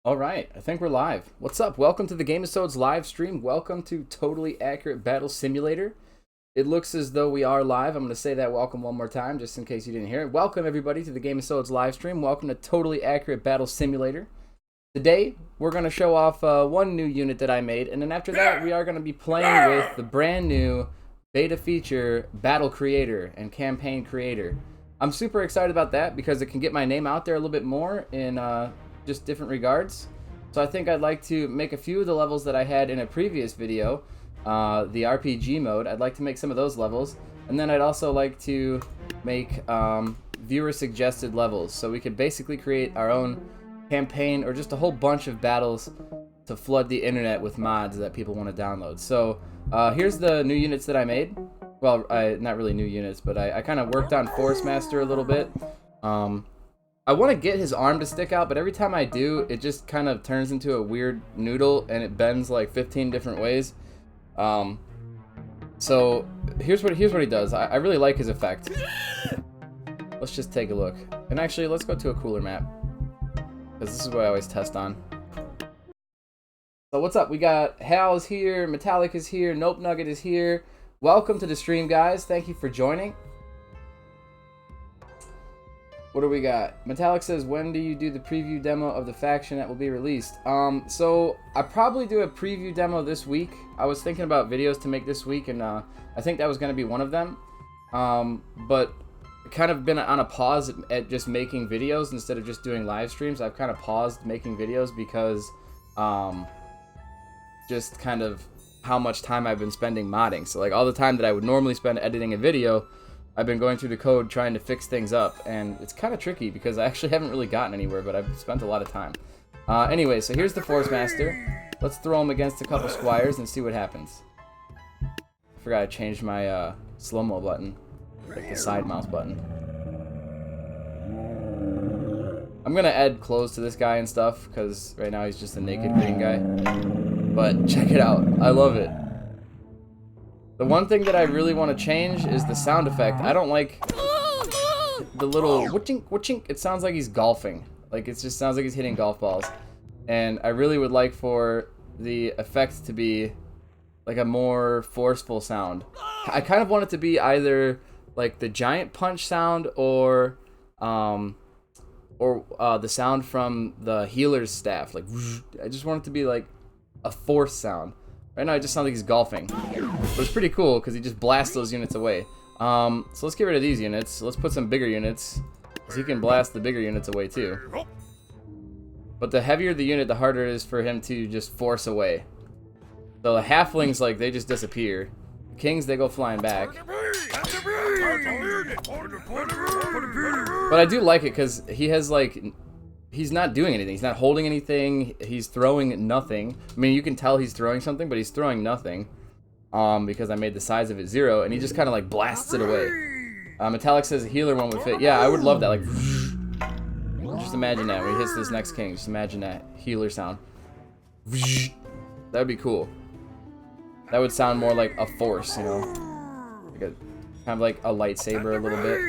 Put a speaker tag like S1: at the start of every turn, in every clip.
S1: All right, I think we're live. What's up? Welcome to the Gamesodes live stream. Welcome to Totally Accurate Battle Simulator. It looks as though we are live. I'm going to say that welcome one more time, just in case you didn't hear it. Welcome, everybody, to the Gamesodes live stream. Welcome to Totally Accurate Battle Simulator. Today, we're going to show off one new unit that I made, and then after that, we are going to be playing with the brand new beta feature Battle Creator and Campaign Creator. I'm super excited about that because it can get my name out there a little bit more in just different regards. So I think I'd like to make a few of the levels that I had in a previous video, the RPG mode. I'd like to make some of those levels, and then I'd also like to make viewer suggested levels, so we could basically create our own campaign or just a whole bunch of battles to flood the internet with mods that people want to download. So here's the new units that I made. Well, not really new units, but I kind of worked on Forest Master a little bit. I want to get his arm to stick out, but every time I do, it just kind of turns into a weird noodle, and it bends like 15 different ways. So here's what he does. I really like his effect. Let's just take a look. And actually, let's go to a cooler map, because this is what I always test on. So what's up? We got Hal is here, Metallic is here, Nope Nugget is here. Welcome to the stream, guys. Thank you for joining. What do we got? Metallic says, when do you do the preview demo of the faction that will be released? So I probably do a preview demo this week. I was thinking about videos to make this week, and I think that was going to be one of them. But kind of been on a pause at just making videos instead of just doing live streams. I've kind of paused making videos because just kind of how much time I've been spending modding. So like all the time that I would normally spend editing a video, I've been going through the code trying to fix things up, and it's kind of tricky because I actually haven't really gotten anywhere, but I've spent a lot of time. Anyway, so here's the Force Master. Let's throw him against a couple squires and see what happens. I forgot I changed my slow-mo button, like the side mouse button. I'm gonna add clothes to this guy and stuff because right now he's just a naked green guy. But check it out, I love it. The one thing that I really want to change is the sound effect. I don't like the little whoochink, whoochink. It sounds like he's golfing. Like, it just sounds like he's hitting golf balls. And I really would like for the effect to be like a more forceful sound. I kind of want it to be either like the giant punch sound or the sound from the healer's staff. Like, I just want it to be like a force sound. Right now, it just sounds like he's golfing. But it's pretty cool because he just blasts those units away. So let's get rid of these units. Let's put some bigger units, because he can blast the bigger units away too. But the heavier the unit, the harder it is for him to just force away. So the halflings, like, they just disappear. The kings, they go flying back. But I do like it because he has, like, he's not doing anything. He's not holding anything. He's throwing nothing. I mean, you can tell he's throwing something, but he's throwing nothing. Because I made the size of it 0, and he just kind of like blasts it away. Metallic says a healer one would fit. Yeah, I would love that. Like, just imagine that when he hits this next king. Just imagine that healer sound. That would be cool. That would sound more like a force, you know, like kind of like a lightsaber a little bit.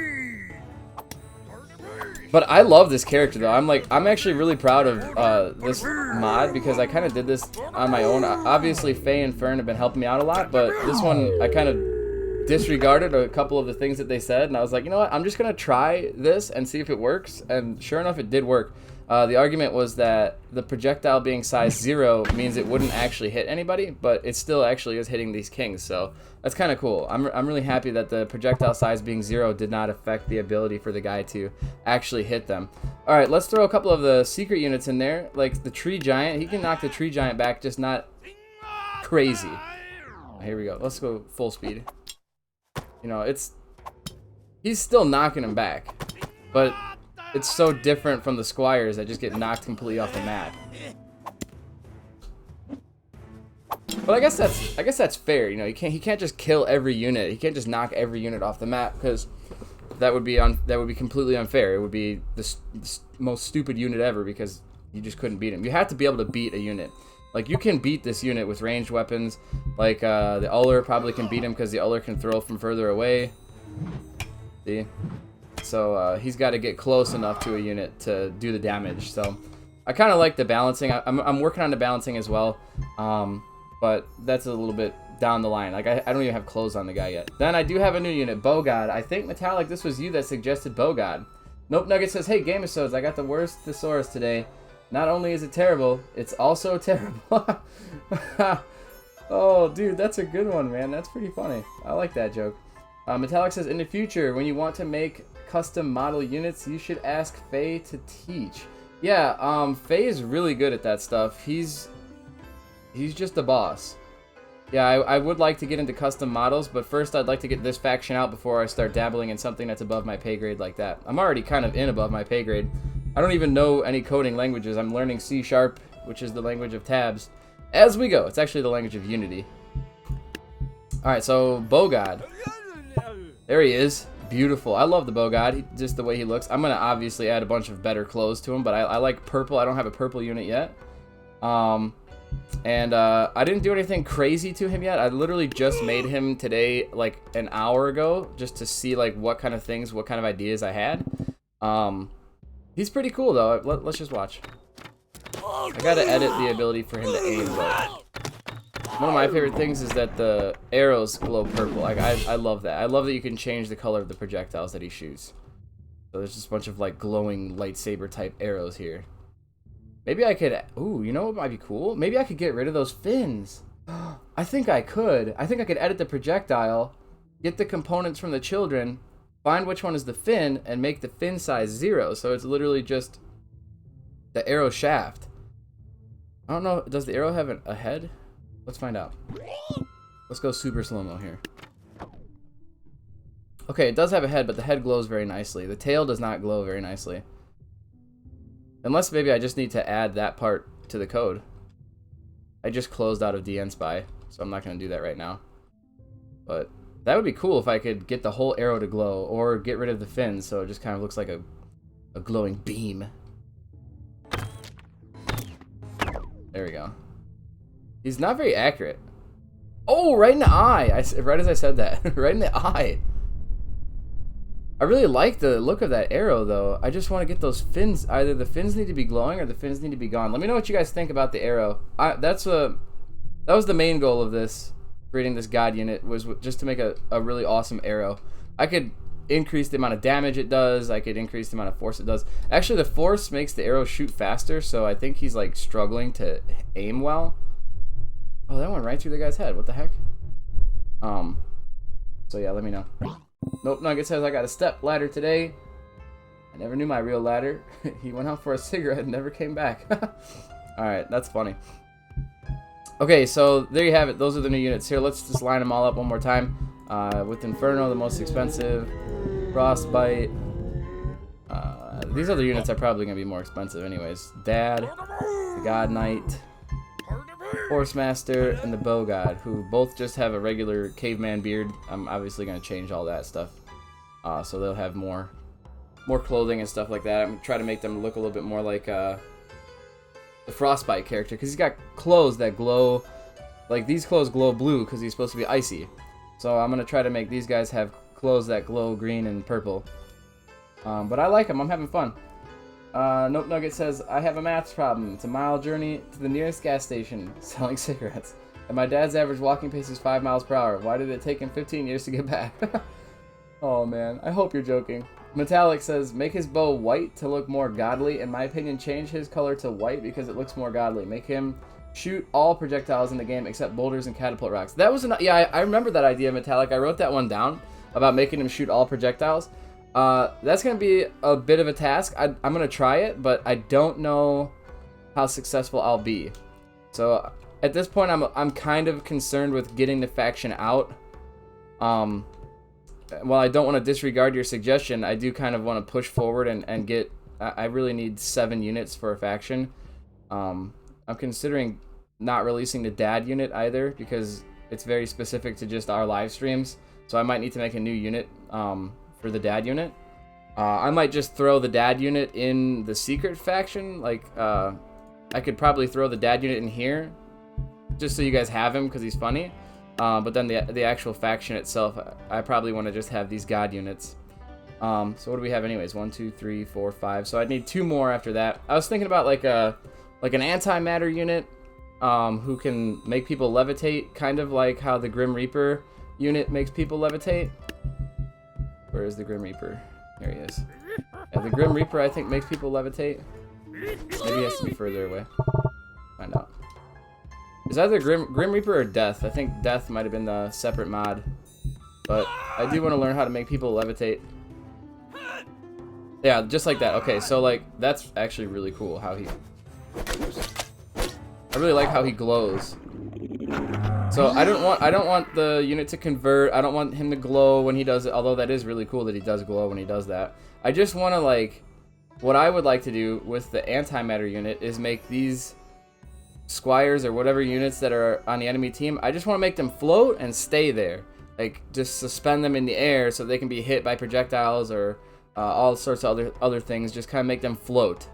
S1: But I love this character though. I'm actually really proud of this mod because I kind of did this on my own. Obviously, Faye and Fern have been helping me out a lot, but this one I kind of disregarded a couple of the things that they said, and I was like, you know what? I'm just gonna try this and see if it works. And sure enough, it did work. The argument was that the projectile being size 0 means it wouldn't actually hit anybody, but it still actually is hitting these kings. So that's kind of cool. I'm really happy that the projectile size being 0 did not affect the ability for the guy to actually hit them. All right, let's throw a couple of the secret units in there, like the tree giant. He can knock the tree giant back, just not crazy. Here we go. Let's go full speed. You know, he's still knocking him back, but it's so different from the squires that just get knocked completely off the map. But I guess that's fair. You know, he can't just kill every unit. He can't just knock every unit off the map because that would be completely unfair. It would be the most stupid unit ever because you just couldn't beat him. You have to be able to beat a unit. Like, you can beat this unit with ranged weapons. Like the Uller probably can beat him because the Uller can throw from further away. See? So he's got to get close enough to a unit to do the damage. So I kind of like the balancing. I'm working on the balancing as well, but that's a little bit down the line. Like, I don't even have clothes on the guy yet. Then I do have a new unit, Bogod. I think, Metallic, this was you that suggested Bogod. Nope Nugget says, hey, Gamesodes, I got the worst thesaurus today. Not only is it terrible, it's also terrible. Oh, dude, that's a good one, man. That's pretty funny. I like that joke. Metallic says, in the future, when you want to make custom model units, you should ask Faye to teach. Yeah, Faye is really good at that stuff. He's just the boss. Yeah, I would like to get into custom models, but first I'd like to get this faction out before I start dabbling in something that's above my pay grade like that. I'm already kind of in above my pay grade. I don't even know any coding languages. I'm learning C#, which is the language of tabs, as we go. It's actually the language of Unity. Alright, so Bogod. There he is. Beautiful. I love the Bogod, just the way he looks. I'm going to obviously add a bunch of better clothes to him, but I like purple. I don't have a purple unit yet. I didn't do anything crazy to him yet. I literally just made him today, like an hour ago, just to see like what kind of things, what kind of ideas I had. He's pretty cool though. Let's just watch. I gotta edit the ability for him to aim though. One of my favorite things is that the arrows glow purple. Like I love that. I love that you can change the color of the projectiles that he shoots. So there's just a bunch of like glowing lightsaber type arrows here. Maybe I could, ooh, you know what might be cool? Maybe I could get rid of those fins. I think I could. I think I could edit the projectile, get the components from the children, find which one is the fin, and make the fin size 0. So it's literally just the arrow shaft. I don't know, does the arrow have a head? Let's find out. Let's go super slow-mo here. Okay, it does have a head, but the head glows very nicely. The tail does not glow very nicely. Unless maybe I just need to add that part to the code. I just closed out of DNSpy, so I'm not going to do that right now. But that would be cool if I could get the whole arrow to glow, or get rid of the fins so it just kind of looks like a glowing beam. There we go. He's not very accurate. Oh, right in the eye! Right as I said that. Right in the eye. I really like the look of that arrow, though. I just want to get those fins. Either the fins need to be glowing or the fins need to be gone. Let me know what you guys think about the arrow. That was the main goal of this, creating this god unit, was just to make a really awesome arrow. I could increase the amount of damage it does. I could increase the amount of force it does. Actually, the force makes the arrow shoot faster, so I think he's like struggling to aim well. Oh, that went right through the guy's head. What the heck? So yeah, let me know. Nope, Nugget says I got a step ladder today. I never knew my real ladder. He went out for a cigarette and never came back. Alright, that's funny. Okay, so there you have it. Those are the new units. Here, let's just line them all up one more time. With Inferno, the most expensive. Frostbite. These other units are probably going to be more expensive anyways. Dad, the God Knight, Horsemaster, and the Bogod, who both just have a regular caveman beard. I'm obviously going to change all that stuff. So they'll have more clothing and stuff like that. I'm going to try to make them look a little bit more like the Frostbite character, because he's got clothes that glow. Like, these clothes glow blue because he's supposed to be icy. So I'm going to try to make these guys have clothes that glow green and purple. But I like them. I'm having fun. Nope Nugget says, I have a maths problem. It's a mile journey to the nearest gas station selling cigarettes. And my dad's average walking pace is 5 miles per hour. Why did it take him 15 years to get back? Oh man, I hope you're joking. Metallic says, make his bow white to look more godly. In my opinion, change his color to white because it looks more godly. Make him shoot all projectiles in the game except boulders and catapult rocks. That was yeah, I remember that idea, Metallic. I wrote that one down about making him shoot all projectiles. That's going to be a bit of a task. I'm going to try it, but I don't know how successful I'll be. So at this point, I'm kind of concerned with getting the faction out. While I don't want to disregard your suggestion, I do kind of want to push forward and get... I really need 7 units for a faction. I'm considering not releasing the dad unit either, because it's very specific to just our live streams. So I might need to make a new unit for the dad unit. I might just throw the dad unit in the secret faction. Like, I could probably throw the dad unit in here, just so you guys have him, because he's funny. But then the actual faction itself, I probably want to just have these god units. So what do we have anyways? 1, 2, 3, 4, 5. So I'd need 2 more after that. I was thinking about like an antimatter unit who can make people levitate, kind of like how the Grim Reaper unit makes people levitate. Where is the Grim Reaper? Here he is. Yeah, the Grim Reaper I think makes people levitate. Maybe he has to be further away. Find out. It's either Grim Reaper or Death. I think Death might have been the separate mod. But I do want to learn how to make people levitate. Yeah, just like that. Okay, so like that's actually really cool how he. I really like how he glows. So I don't want the unit to convert. I don't want him to glow when he does it. Although that is really cool that he does glow when he does that. I just want to like, what I would like to do with the antimatter unit is make these squires or whatever units that are on the enemy team. I just want to make them float and stay there. Like just suspend them in the air so they can be hit by projectiles or all sorts of other things. Just kind of make them float.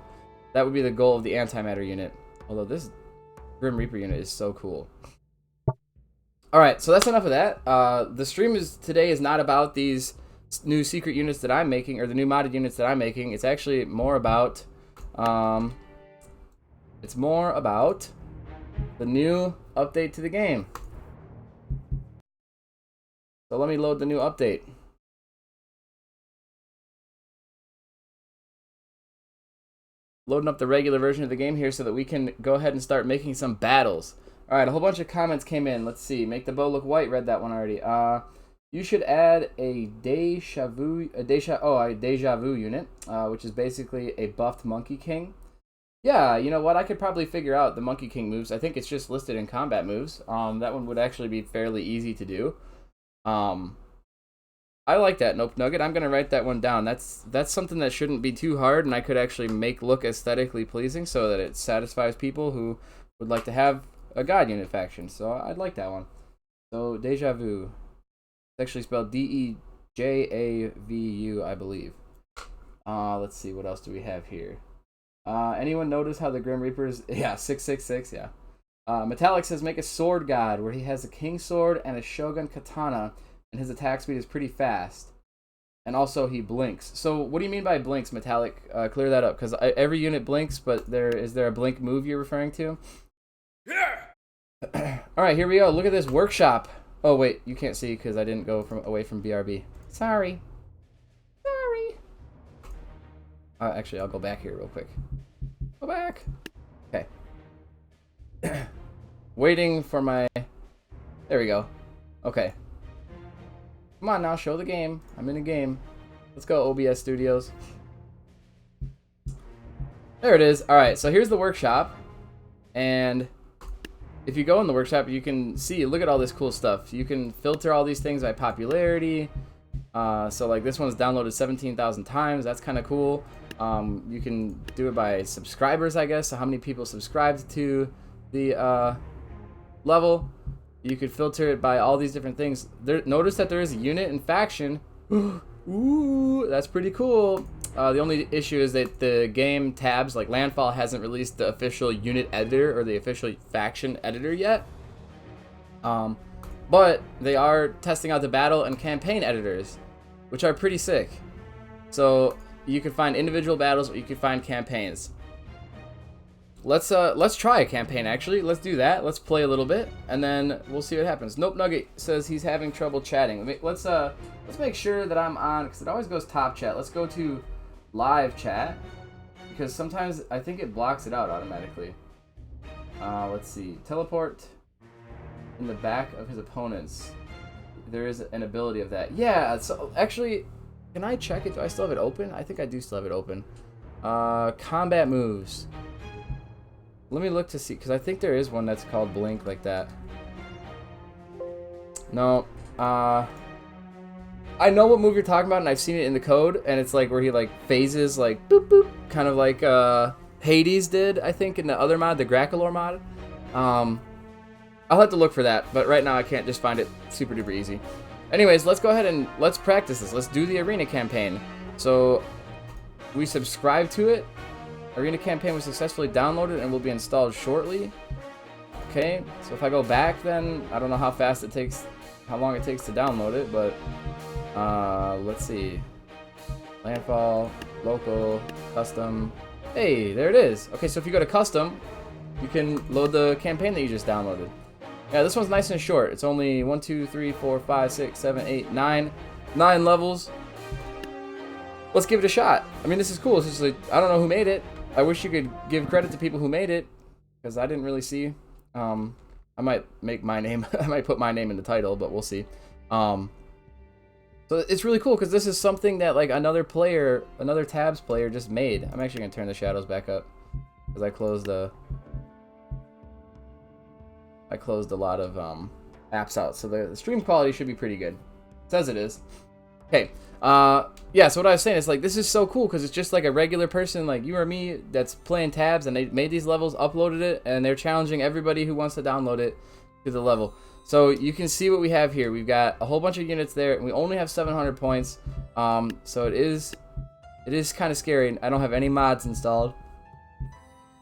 S1: That would be the goal of the antimatter unit. Although this Grim Reaper unit is so cool. Alright, so that's enough of that. The stream today is not about these new secret units that I'm making, or the new modded units that I'm making. It's actually more about the new update to the game. So let me load the new update. Loading up the regular version of the game here so that we can go ahead and start making some battles. Alright, a whole bunch of comments came in. Let's see. Make the bow look white. Read that one already. You should add a deja vu unit, which is basically a buffed Monkey King. Yeah, you know what? I could probably figure out the Monkey King moves. I think it's just listed in combat moves. That one would actually be fairly easy to do. I like that, Nope Nugget. I'm gonna write that one down. That's something that shouldn't be too hard, and I could actually make look aesthetically pleasing so that it satisfies people who would like to have a god unit faction. So I'd like that one. So Deja Vu. It's actually spelled D-E-J-A-V-U, I believe. Let's see, what else do we have here? Anyone notice how the Grim Reapers? Yeah, 666. Yeah. Metallic says make a sword god where he has a king sword and a shogun katana. And his attack speed is pretty fast. And also he blinks. So what do you mean by blinks, Metallic? Clear that up, because every unit blinks, but is there a blink move you're referring to? Yeah! Alright, here we go. Look at this workshop. Oh, wait, you can't see because I didn't go away from BRB. Sorry. Actually, I'll go back here real quick. Go back. Okay. Waiting for my... There we go. Okay. Come on now, show the game. I'm in a game. Let's go, OBS Studios. There it is. Alright, so here's the workshop. And if you go in the workshop, you can see, look at all this cool stuff. You can filter all these things by popularity. So like this one's downloaded 17,000 times. That's kind of cool. You can do it by subscribers, I guess. So how many people subscribed to the level. You could filter it by all these different things. Notice that there is a unit and faction. Ooh, that's pretty cool. The only issue is that the game tabs, like Landfall, hasn't released the official unit editor or the official faction editor yet. But they are testing out the battle and campaign editors, which are pretty sick. So you can find individual battles, or you can find campaigns. Let's try a campaign, actually. Let's do that. Let's play a little bit, and then we'll see what happens. Nope Nugget says he's having trouble chatting. Let's make sure that I'm on, because it always goes top chat. Let's go to live chat, because sometimes I think it blocks it out automatically. Let's see. Teleport in the back of his opponents. There is an ability of that. Yeah, so actually, can I check it? Do I still have it open? I think I do still have it open. Combat moves. Let me look to see, because I think there is one that's called Blink like that. No. I know what move you're talking about, and I've seen it in the code, and it's like where he like phases like boop boop, kind of like Hades did, I think, in the other mod, the Graculor mod. I'll have to look for that, but right now I can't just find it super duper easy. Anyways, let's go ahead and let's practice this. Let's do the arena campaign. So we subscribe to it. Arena campaign was successfully downloaded and will be installed shortly. Okay, so if I go back, then I don't know how fast it takes, how long it takes to download it, but let's see. Landfall, local, custom. Hey, there it is. Okay, so if you go to custom, you can load the campaign that you just downloaded. Yeah, this one's nice and short. It's only 1, 2, 3, 4, 5, 6, 7, 8, 9 levels. Let's give it a shot. I mean, this is cool. It's just like, I don't know who made it. I wish you could give credit to people who made it, because I didn't really see. I might make my name. I might put my name in the title, but we'll see. So it's really cool because this is something that like another tabs player just made. I'm actually gonna turn the shadows back up because I closed a lot of apps out, so the stream quality should be pretty good. It says it is. Okay. Yeah, so what I was saying is like this is so cool because it's just like a regular person like you or me that's playing tabs, and they made these levels, uploaded it, and they're challenging everybody who wants to download it to the level. So you can see what we have here. We've got a whole bunch of units there, and we only have 700 points. So it is kind of scary. I don't have any mods installed.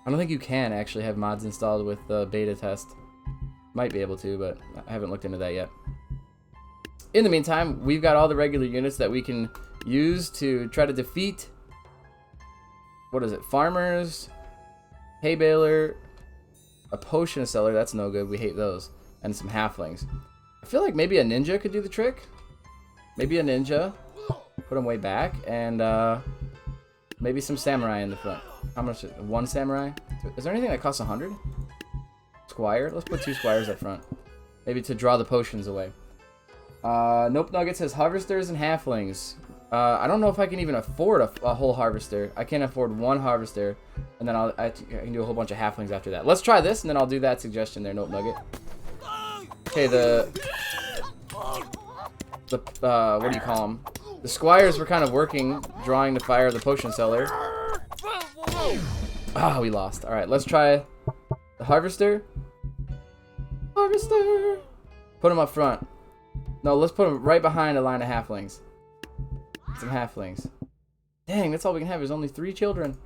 S1: I don't think you can actually have mods installed with the beta test. Might be able to, but I haven't looked into that yet. In the meantime, we've got all the regular units that we can use to try to defeat, what is it, farmers, hay baler, a potion seller, that's no good, we hate those, and some halflings. I feel like maybe a ninja could do the trick. Maybe a ninja, put them way back, and maybe some samurai in the front. How much? One samurai? Is there anything that costs 100? Squire? Let's put 2 squires up front. Maybe to draw the potions away. Nope Nugget says harvesters and halflings. I don't know if I can even afford a whole harvester. I can't afford one harvester, and then I can do a whole bunch of halflings after that. Let's try this, and then I'll do that suggestion there, Nope Nugget. Okay, what do you call them? The squires were kind of working, drawing the fire of the potion seller. Ah, we lost. All right, let's try the harvester. Harvester. Put him up front. No, let's put him right behind a line of halflings. Some halflings. Dang, that's all we can have is only 3 children.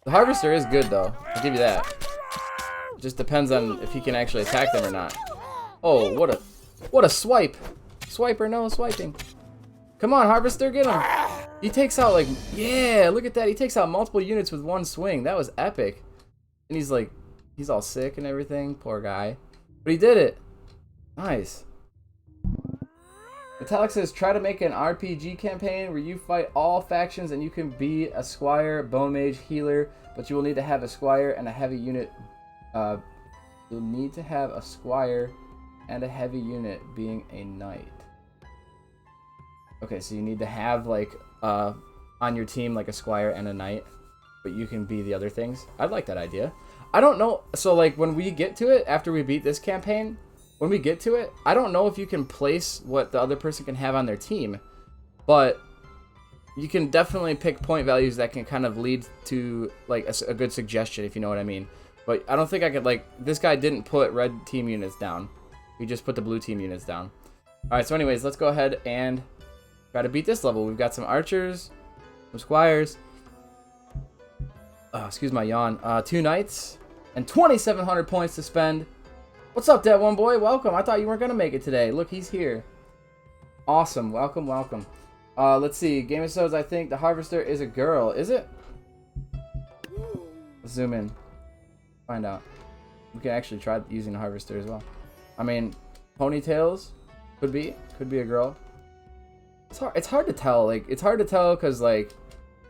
S1: The harvester is good though. I'll give you that. It just depends on if he can actually attack them or not. Oh, what a swipe. Swiper, no swiping. Come on, harvester, get him. He takes out like, yeah, look at that. He takes out multiple units with one swing. That was epic. And he's like, he's all sick and everything. Poor guy. But he did it. Nice. Metallic says, try to make an RPG campaign where you fight all factions and you can be a squire, bone mage, healer, but you will need to have a squire and a heavy unit. You'll need to have a squire and a heavy unit being a knight. Okay, so you need to have like on your team like a squire and a knight, but you can be the other things. I'd like that idea. I don't know. So like when we get to it, after we beat this campaign, when we get to it, I don't know if you can place what the other person can have on their team, but you can definitely pick point values that can kind of lead to like a good suggestion, if you know what I mean. But I don't think I could, like, this guy didn't put red team units down. He just put the blue team units down. Alright, so anyways, let's go ahead and try to beat this level. We've got some archers, some squires. Excuse my yawn. 2 knights, and 2,700 points to spend. What's up, Dead One Boy? Welcome. I thought you weren't going to make it today. Look, he's here. Awesome. Welcome, welcome. Let's see. Game of Sods, I think the harvester is a girl. Is it? Let's zoom in. Find out. We can actually try using the harvester as well. I mean, ponytails could be a girl. It's hard to tell. Like, it's hard to tell because like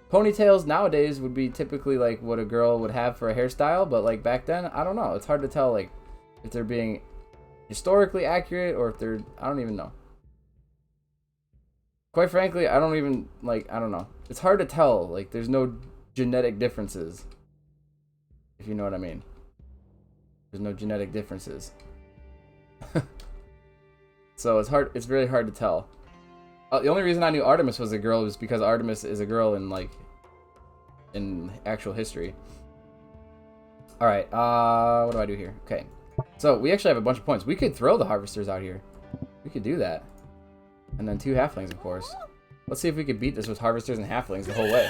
S1: ponytails nowadays would be typically like what a girl would have for a hairstyle, but like back then, I don't know. It's hard to tell like if they're being historically accurate or if they're, I don't even know. Quite frankly, I don't even like, I don't know. It's hard to tell. Like, there's no genetic differences. If you know what I mean. There's no genetic differences. So it's hard. It's really hard to tell. The only reason I knew Artemis was a girl was because Artemis is a girl in like in actual history. All right. What do I do here? Okay. So we actually have a bunch of points. We could throw the harvesters out here. We could do that. And then 2 halflings, of course. Let's see if we could beat this with harvesters and halflings the whole way.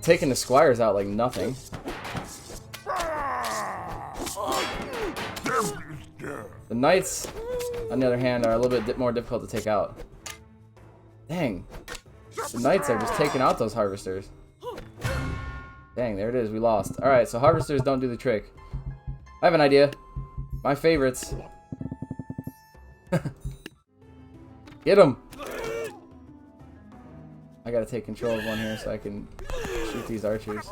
S1: Taking the squires out like nothing. The knights on the other hand, are a little bit more difficult to take out. Dang. The knights are just taking out those harvesters. Dang, there it is. We lost. Alright, so harvesters don't do the trick. I have an idea. My favorites. Get him! I gotta take control of one here so I can shoot these archers.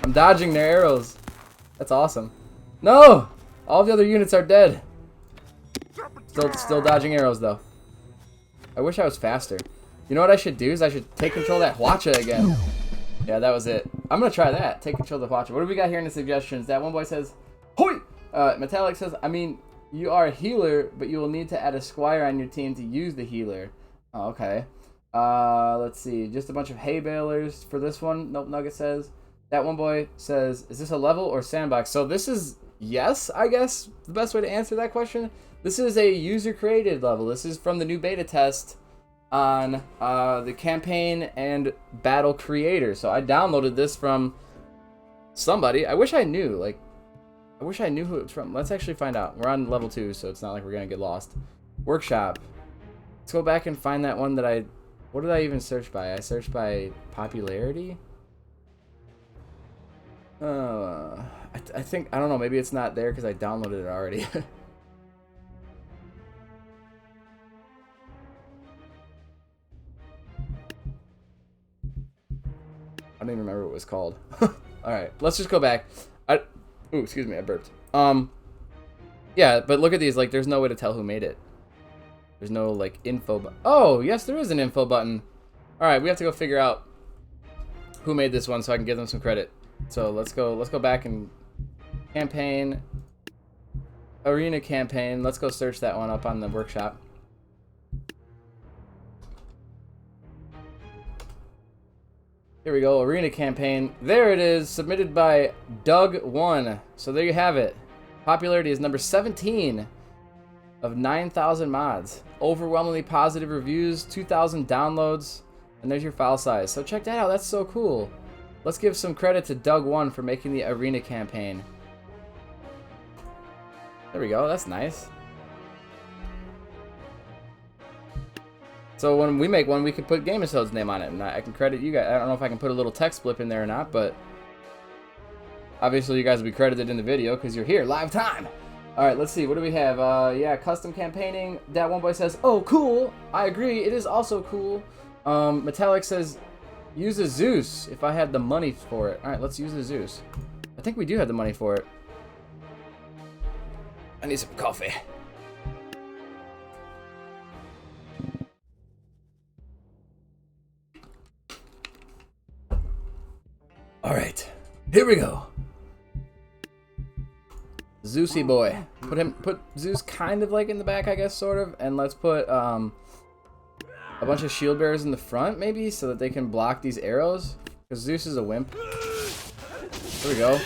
S1: I'm dodging their arrows. That's awesome. No! All the other units are dead. Still dodging arrows though. I wish I was faster. You know what I should do is I should take control of that Hwacha again. Yeah, that was it. I'm gonna try that. Take control of the Hwacha. What do we got here in the suggestions? That one boy says, "Hoi!" Metallic says, I mean, you are a healer, but you will need to add a squire on your team to use the healer. Oh, okay. Let's see. Just a bunch of hay balers for this one. Nope, Nugget says. That one boy says, is this a level or sandbox? So this is, yes, I guess, the best way to answer that question. This is a user-created level. This is from the new beta test on the campaign and battle creator. So I downloaded this from somebody. I wish I knew. Like, I wish I knew who it's from. Let's actually find out. We're on level 2, so it's not like we're going to get lost. Workshop. Let's go back and find that one that I... What did I even search by? I searched by popularity? I think... I don't know. Maybe it's not there because I downloaded it already. I don't even remember what it was called. Alright, let's just go back. Ooh, excuse me, I burped. Yeah, but look at these. Like, there's no way to tell who made it. There's no, like, info button. Oh, yes, there is an info button. Alright, we have to go figure out who made this one so I can give them some credit. So let's go back and campaign. Arena campaign. Let's go search that one up on the workshop. Here we go, arena campaign. There it is, submitted by Doug1. So there you have it. Popularity is number 17 of 9,000 mods. Overwhelmingly positive reviews, 2,000 downloads, and there's your file size. So check that out, that's so cool. Let's give some credit to Doug1 for making the arena campaign. There we go, that's nice. So when we make one, we can put Gamesode's name on it, and I can credit you guys. I don't know if I can put a little text blip in there or not, but obviously you guys will be credited in the video because you're here, live time. All right, let's see. What do we have? Yeah, custom campaigning. That one boy says, oh, cool. I agree. It is also cool. Metallic says, use a Zeus if I had the money for it. All right, let's use a Zeus. I think we do have the money for it. I need some coffee. Alright, here we go. Zeusy boy. Put Zeus kind of like in the back, I guess, sort of. And let's put a bunch of shield bearers in the front, maybe, so that they can block these arrows. Because Zeus is a wimp. There we go.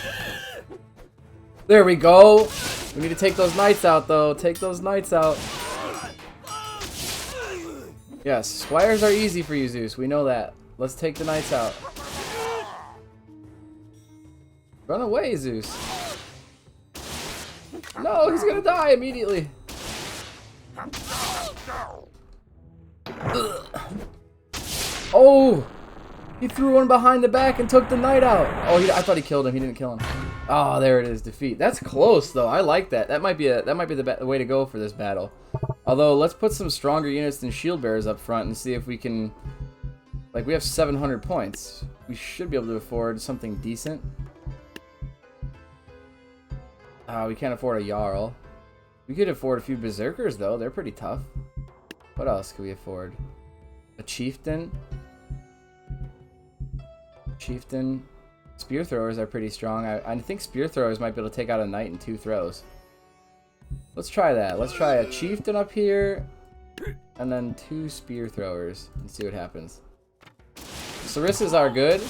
S1: There we go. We need to take those knights out, though. Take those knights out. Yes, squires are easy for you, Zeus. We know that. Let's take the knights out. Run away, Zeus. No, he's gonna die immediately. Ugh. Oh! He threw one behind the back and took the knight out. Oh, I thought he killed him. He didn't kill him. Oh, there it is. Defeat. That's close, though. I like that. That might be the way to go for this battle. Although, let's put some stronger units than shield bearers up front and see if we can... Like, we have 700 points. We should be able to afford something decent. We can't afford a Jarl. We could afford a few Berserkers, though. They're pretty tough. What else could we afford? A Chieftain. Chieftain. Spear throwers are pretty strong. I think spear throwers might be able to take out a knight in 2 throws. Let's try that. Let's try a Chieftain up here. And then 2 spear throwers. And see what happens. Sarissas are good.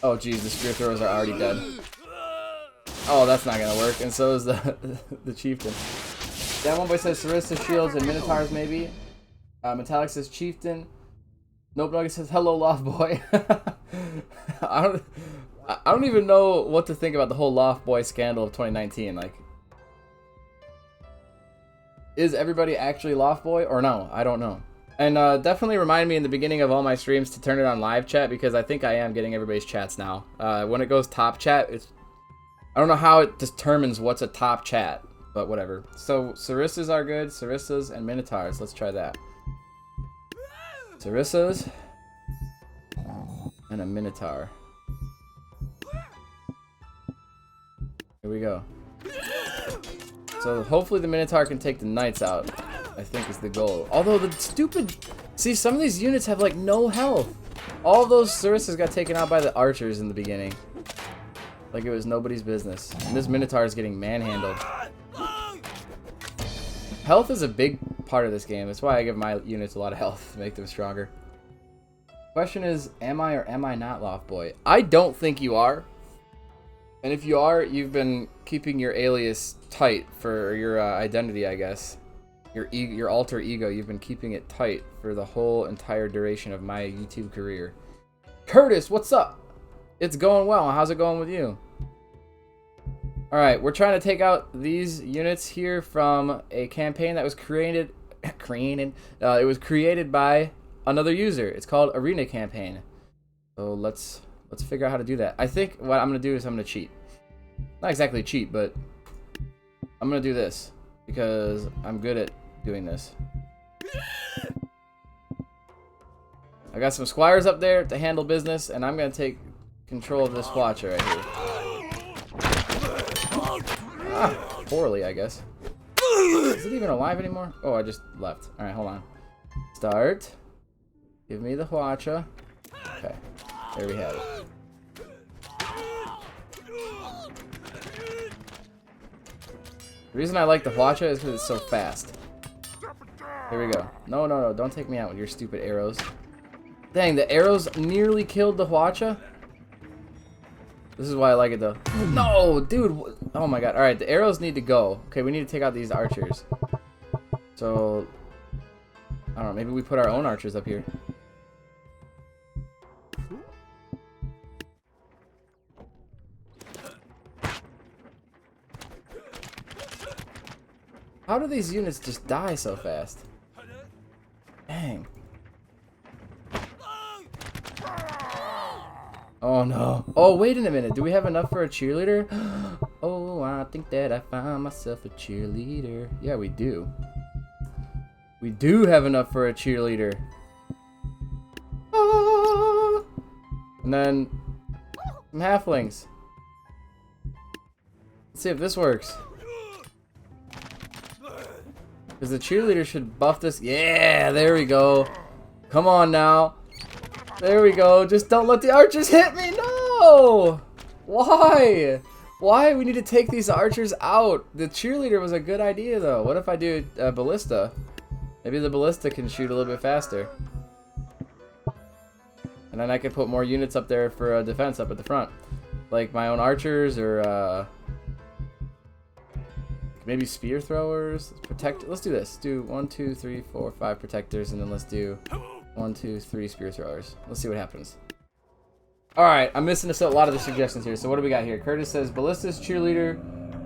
S1: Oh, geez. The spear throwers are already dead. Oh, that's not gonna work, and so is the Chieftain. That one boy says Sarissa shields and Minotaurs, maybe. Metallic says Chieftain. Nope Nugget says hello Loft Boy. I don't even know what to think about the whole Loft Boy scandal of 2019. Like, is everybody actually Loft Boy or no? I don't know. And definitely remind me in the beginning of all my streams to turn it on live chat, because I think I am getting everybody's chats now. When it goes top chat, I don't know how it determines what's a top chat, but whatever. So Sarissas are good. Sarissas and Minotaurs. Let's try that. Sarissas and a Minotaur. Here we go. So hopefully the Minotaur can take the Knights out, I think is the goal. Although the stupid... See, some of these units have like no health. All of those Sarissas got taken out by the archers in the beginning. Like it was nobody's business. And this Minotaur is getting manhandled. Health is a big part of this game. That's why I give my units a lot of health to make them stronger. Question is, am I or am I not Loft Boy? I don't think you are. And if you are, you've been keeping your alias tight for your identity, I guess. Your alter ego, you've been keeping it tight for the whole entire duration of my YouTube career. Curtis, what's up? It's going well. How's it going with you? Alright, we're trying to take out these units here from a campaign that was created... it was created by another user. It's called Arena Campaign. So let's figure out how to do that. I think what I'm going to do is I'm going to cheat. Not exactly cheat, but I'm going to do this because I'm good at doing this. I got some squires up there to handle business, and I'm going to take control of this Watcher right here. Ah, poorly, I guess. Is it even alive anymore? Oh, I just left. Alright, hold on. Start. Give me the Watcher. Okay, there we have it. The reason I like the Watcher is because it's so fast. Here we go. No, no, no, don't take me out with your stupid arrows. Dang, the arrows nearly killed the Watcher. This is why I like it though. No, dude. Oh my god. Alright, the arrows need to go. Okay, we need to take out these archers. So, I don't know, maybe we put our own archers up here. How do these units just die so fast? Dang. Oh no. Oh, wait a minute. Do we have enough for a cheerleader? Oh, I think that I found myself a cheerleader. Yeah, we do. We do have enough for a cheerleader. Ah! And then some halflings. Let's see if this works. Because the cheerleader should buff this. Yeah, there we go. Come on now. There we go. Just don't let the archers hit me. No! Why? Why? We need to take these archers out. The cheerleader was a good idea, though. What if I do a ballista? Maybe the ballista can shoot a little bit faster. And then I could put more units up there for defense up at the front. Like my own archers or... maybe spear throwers. Let's do this. Do 1, 2, 3, 4, 5 protectors, and then let's do 1, 2, 3 spear throwers. Let's see what happens. Alright, I'm missing a lot of the suggestions here. So what do we got here? Curtis says, ballistas cheerleader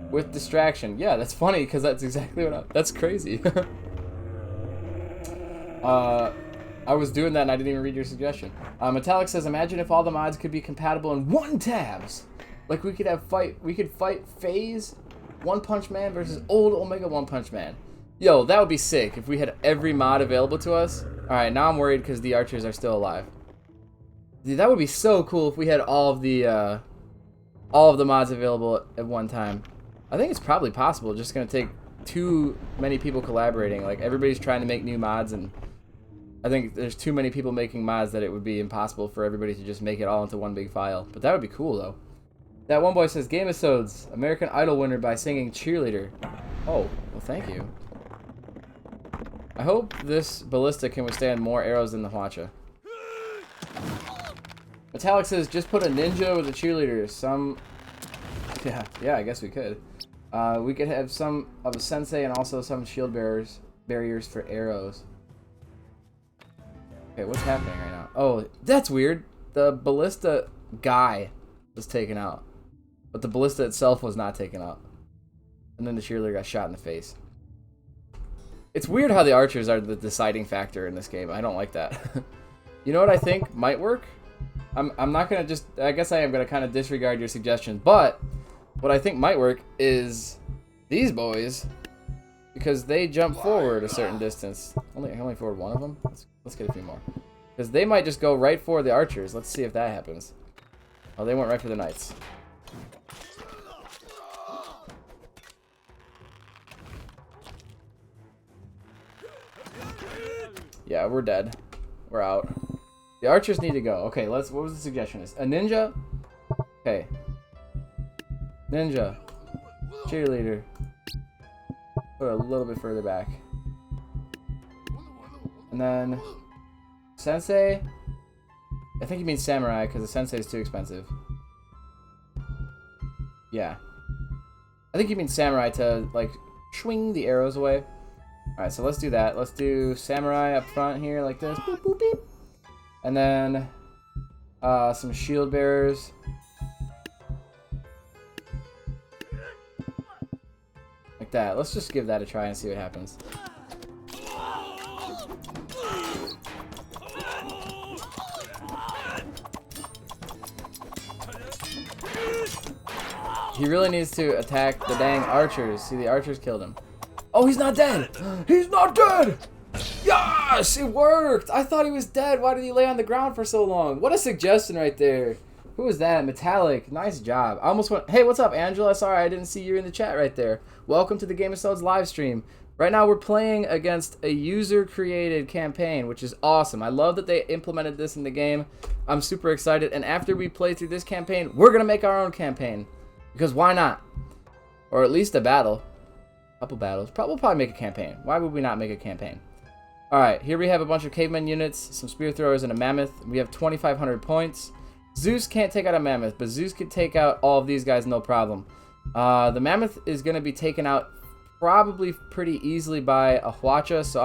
S1: with distraction. Yeah, that's funny, because that's exactly what that's crazy. I was doing that and I didn't even read your suggestion. Metallic says, imagine if all the mods could be compatible in one tabs. Like we could fight Phase One Punch Man versus old Omega One Punch Man. Yo, that would be sick if we had every mod available to us. Alright, now I'm worried because the archers are still alive. Dude, that would be so cool if we had all of the mods available at one time. I think it's probably possible. Just gonna take too many people collaborating. Like everybody's trying to make new mods, and I think there's too many people making mods that it would be impossible for everybody to just make it all into one big file. But that would be cool though. That one boy says, Game Episodes, American Idol winner by singing Cheerleader. Oh, well thank you. I hope this ballista can withstand more arrows than the Hwacha. Metallic says, just put a ninja with a cheerleader. Yeah, I guess we could. We could have some of a sensei and also some shield barriers for arrows. Okay, what's happening right now? Oh, that's weird. The ballista guy was taken out, but the ballista itself was not taken out. And then the cheerleader got shot in the face. It's weird how the archers are the deciding factor in this game. I don't like that. You know what I think might work? I'm not gonna just. I guess I am gonna kind of disregard your suggestion, but what I think might work is these boys, because they jump forward a certain distance. Only forward one of them. Let's get a few more, because they might just go right for the archers. Let's see if that happens. Oh, they went right for the knights. Yeah, we're dead. We're out. The archers need to go. Okay, what was the suggestion? Is a ninja? Okay. Ninja. Cheerleader. Put it a little bit further back. And then sensei. I think you mean samurai because the sensei is too expensive. Yeah. I think you mean samurai to like swing the arrows away. Alright, so let's do that. Let's do samurai up front here like this. Boop, boop, beep. And then some shield bearers. Like that. Let's just give that a try and see what happens. He really needs to attack the dang archers. See, the archers killed him. Oh, he's not dead! He's not dead! Yes! It worked! I thought he was dead. Why did he lay on the ground for so long? What a suggestion right there. Who was that? Metallic. Nice job. I almost went... Hey, what's up, Angela? Sorry, I didn't see you in the chat right there. Welcome to the Game of Stones live stream. Right now, we're playing against a user-created campaign, which is awesome. I love that they implemented this in the game. I'm super excited. And after we play through this campaign, we're going to make our own campaign. Because why not? Or at least a battle. Couple battles. We'll probably make a campaign. Why would we not make a campaign? Alright, here we have a bunch of caveman units, some spear throwers, and a mammoth. We have 2,500 points. Zeus can't take out a mammoth, but Zeus could take out all of these guys no problem. The mammoth is going to be taken out probably pretty easily by a Hwacha, so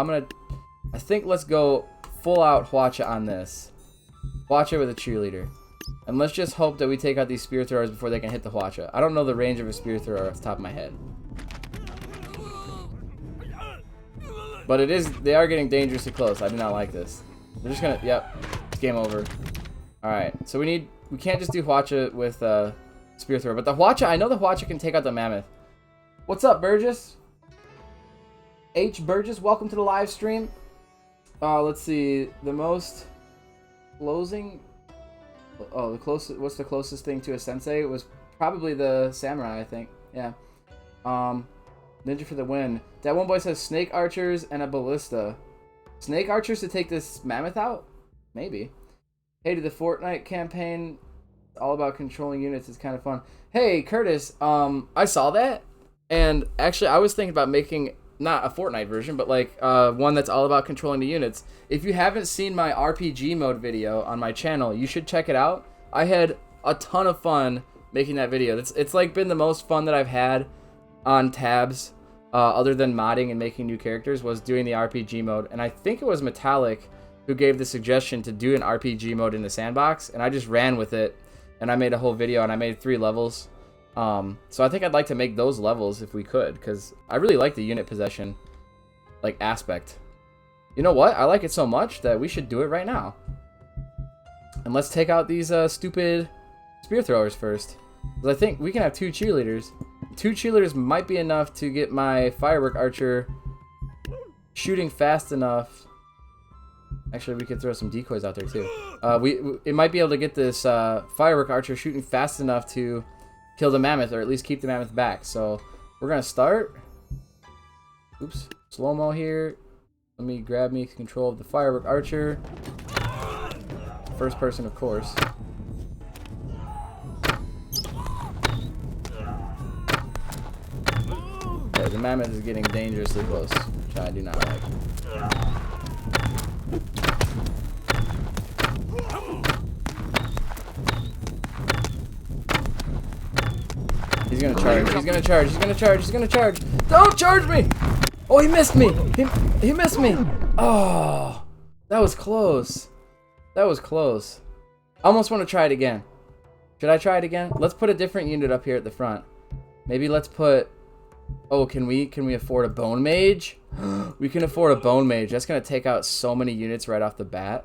S1: I think let's go full out Hwacha on this. Hwacha with a cheerleader. And let's just hope that we take out these spear throwers before they can hit the Hwacha. I don't know the range of a spear thrower off the top of my head. But they are getting dangerously close. I do not like this. They're just gonna, yep, it's game over. Alright, so we can't just do Hwacha with spear thrower. But the Hwacha, I know the Hwacha can take out the mammoth. What's up, Burgess? H. Burgess, welcome to the live stream. Let's see, the most closing, oh, the closest, what's the closest thing to a sensei? It was probably the samurai, I think, yeah. Ninja for the win. That one boy says snake archers and a ballista. Snake archers to take this mammoth out? Maybe. Hey, to the Fortnite campaign, all about controlling units is kind of fun. Hey, Curtis, I saw that, and actually I was thinking about making not a Fortnite version, but like one that's all about controlling the units. If you haven't seen my RPG mode video on my channel, you should check it out. I had a ton of fun making that video. It's like been the most fun that I've had on tabs, other than modding and making new characters, was doing the RPG mode. And I think it was Metallic who gave the suggestion to do an RPG mode in the Sandbox, and I just ran with it, and I made a whole video, and I made 3 levels. So I think I'd like to make those levels if we could, because I really like the unit possession like aspect. You know what? I like it so much that we should do it right now. And let's take out these stupid spear throwers first. Because I think we can have 2 cheerleaders. 2 cheerleaders might be enough to get my firework archer shooting fast enough. Actually, we could throw some decoys out there too. It might be able to get this firework archer shooting fast enough to kill the mammoth, or at least keep the mammoth back. So we're gonna start. Oops, slow-mo here. Let me grab control of the firework archer. First person, of course. Okay, the mammoth is getting dangerously close, which I do not like. He's gonna charge, he's gonna charge, he's gonna charge, he's gonna charge. Don't charge me! Oh, he missed me! He missed me! Oh! That was close. That was close. I almost want to try it again. Should I try it again? Let's put a different unit up here at the front. Maybe let's put... Oh, can we afford a bone mage? We can afford a bone mage. That's going to take out so many units right off the bat.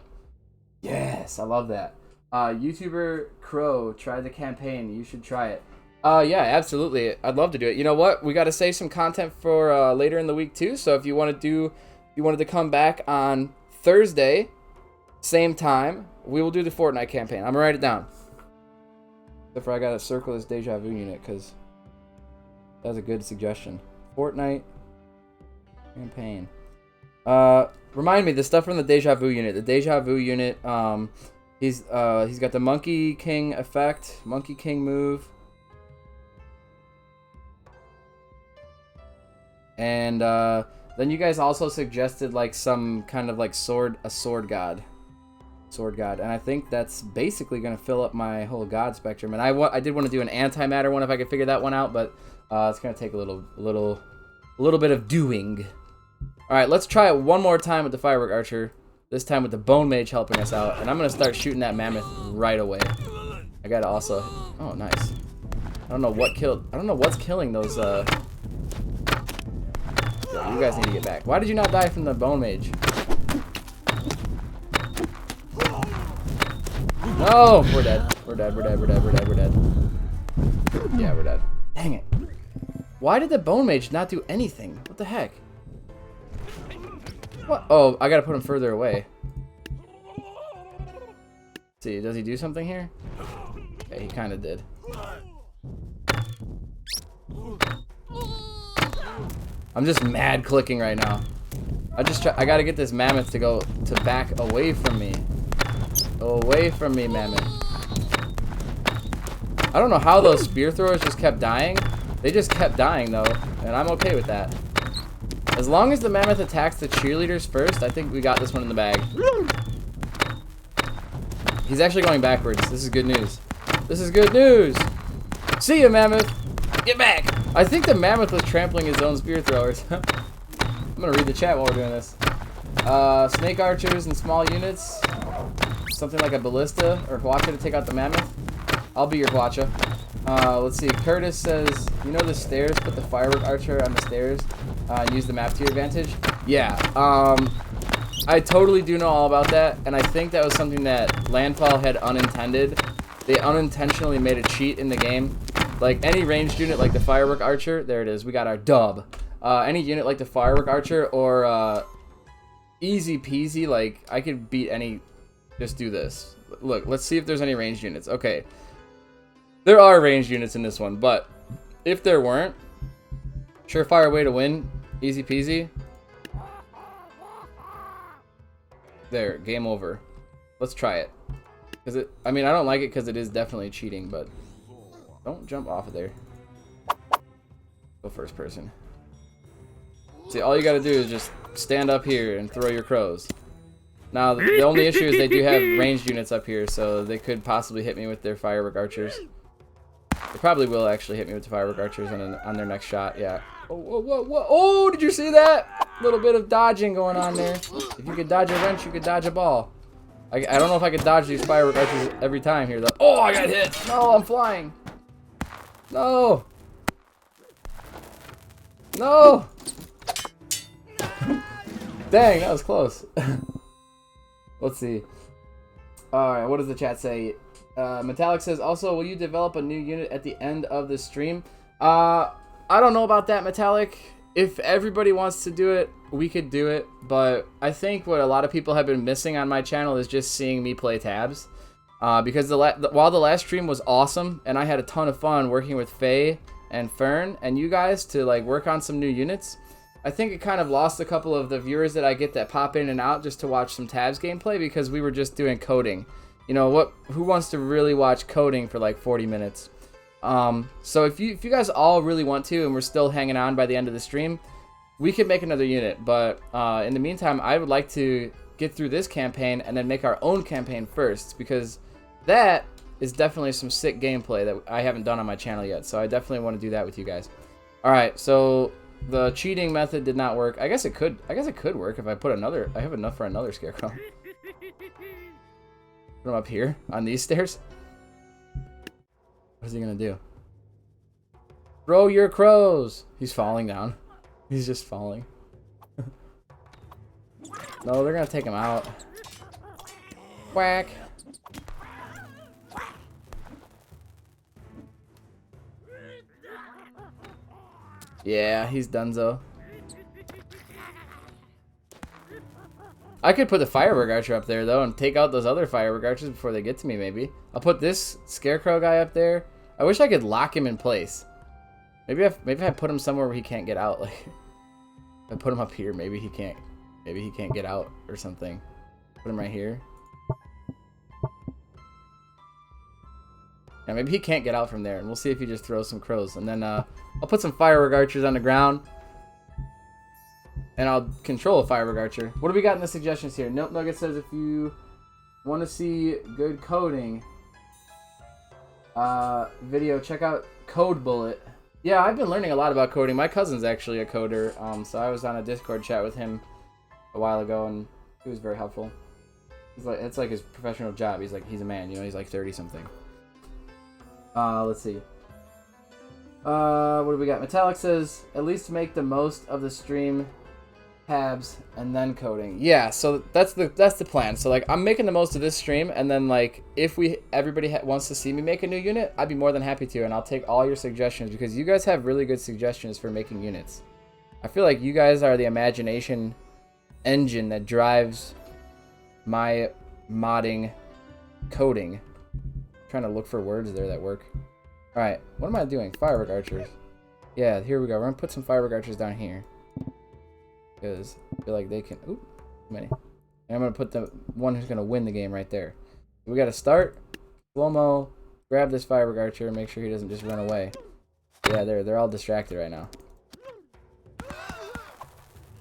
S1: Yes, I love that. YouTuber Crow tried the campaign. You should try it. Yeah, absolutely. I'd love to do it. You know what? We got to save some content for later in the week too. So if you wanted to come back on Thursday, same time, we will do the Fortnite campaign. I'm gonna write it down. Except for I gotta circle this Deja Vu unit because that's a good suggestion. Fortnite campaign. Remind me the stuff from the Deja Vu unit. The Deja Vu unit. He's got the Monkey King effect, Monkey King move. And then you guys also suggested like some kind of like a sword god, and I think that's basically gonna fill up my whole god spectrum. And I did want to do an antimatter one if I could figure that one out, but it's gonna take a little bit of doing. All right, let's try it one more time with the firework archer. This time with the bone mage helping us out, and I'm gonna start shooting that mammoth right away. I gotta also. Oh, nice. I don't know what's killing those. You guys need to get back. Why did you not die from the bone mage? No! We're dead. We're dead. Yeah, we're dead. Dang it. Why did the bone mage not do anything? What the heck? What? Oh, I gotta put him further away. Let's see, does he do something here? Okay, he kinda did. I'm just mad clicking right now. I gotta get this mammoth to back away from me. Go away from me, mammoth. I don't know how those spear throwers just kept dying. They just kept dying though, and I'm okay with that. As long as the mammoth attacks the cheerleaders first, I think we got this one in the bag. He's actually going backwards. This is good news. This is good news. See ya, mammoth. Get back. I think the mammoth was trampling his own spear throwers. I'm gonna read the chat while we're doing this. Snake archers and small units. Something like a ballista or Hwacha to take out the mammoth. I'll be your Hwacha. Let's see. Curtis says, you know the stairs? Put the firework archer on the stairs and use the map to your advantage. Yeah. I totally do know all about that, and I think that was something that Landfall had unintended. They unintentionally made a cheat in the game. Like any ranged unit like the firework archer, there it is, we got our dub. Any unit like the firework archer or easy peasy, like I could beat any, just do this. Look, let's see if there's any ranged units. Okay, there are ranged units in this one, but if there weren't, surefire way to win, easy peasy. There, game over. Let's try it. I mean, I don't like it because it is definitely cheating, but don't jump off of there. Go first person. See, all you gotta do is just stand up here and throw your crows. Now, the only issue is they do have ranged units up here, so they could possibly hit me with their firework archers. They probably will actually hit me with the firework archers on their next shot, yeah. Oh, whoa, whoa, whoa. Oh, did you see that? A little bit of dodging going on there. If you could dodge a wrench, you could dodge a ball. I don't know if I could dodge these firework archers every time here, though. Oh, I got hit. No, I'm flying. No. No. Dang, that was close. Let's see. Alright, what does the chat say? Metallic says, also, will you develop a new unit at the end of the stream? I don't know about that, Metallic. If everybody wants to do it, we could do it. But I think what a lot of people have been missing on my channel is just seeing me play tabs. Because while the last stream was awesome, and I had a ton of fun working with Faye and Fern and you guys to like work on some new units, I think it kind of lost a couple of the viewers that I get that pop in and out just to watch some tabs gameplay because we were just doing coding. You know, who wants to really watch coding for like 40 minutes? So if you guys all really want to and we're still hanging on by the end of the stream, we could make another unit. But in the meantime, I would like to get through this campaign and then make our own campaign first, because that is definitely some sick gameplay that I haven't done on my channel yet. So I definitely want to do that with you guys. Alright, so The cheating method did not work. I guess it could work if I put another. I have enough for another scarecrow. Put him up here on these stairs. What is he gonna do? Throw your crows! He's falling down. He's just falling. No, they're gonna take him out. Whack! Yeah, he's donezo. I could put the firework archer up there, though, and take out those other firework archers before they get to me, maybe. I'll put this scarecrow guy up there. I wish I could lock him in place. Maybe if I put him somewhere where he can't get out. Like, if I put him up here, maybe he can't get out or something. Put him right here. Yeah, maybe he can't get out from there, and we'll see if he just throws some crows. And then I'll put some firework archers on the ground. And I'll control a firework archer. What do we got in the suggestions here? Nope Nugget says if you want to see good coding video, check out Code Bullet. Yeah, I've been learning a lot about coding. My cousin's actually a coder, so I was on a Discord chat with him a while ago, and he was very helpful. It's like his professional job. He's a man, you know. He's like 30 something. Let's see. What do we got? Metallic says at least make the most of the stream tabs and then coding. Yeah, so that's the plan. So like I'm making the most of this stream, and then like if everybody wants to see me make a new unit, I'd be more than happy to, and I'll take all your suggestions because you guys have really good suggestions for making units. I feel like you guys are the imagination engine that drives my modding coding. I'm trying to look for words there that work. All right, what am I doing? Firework archers. Yeah, here we go. We're gonna put some firework archers down here. Because I feel like they can. Oop, too many. And I'm gonna put the one who's gonna win the game right there. We gotta start slow-mo, grab this firework archer, and make sure he doesn't just run away. Yeah, they're all distracted right now.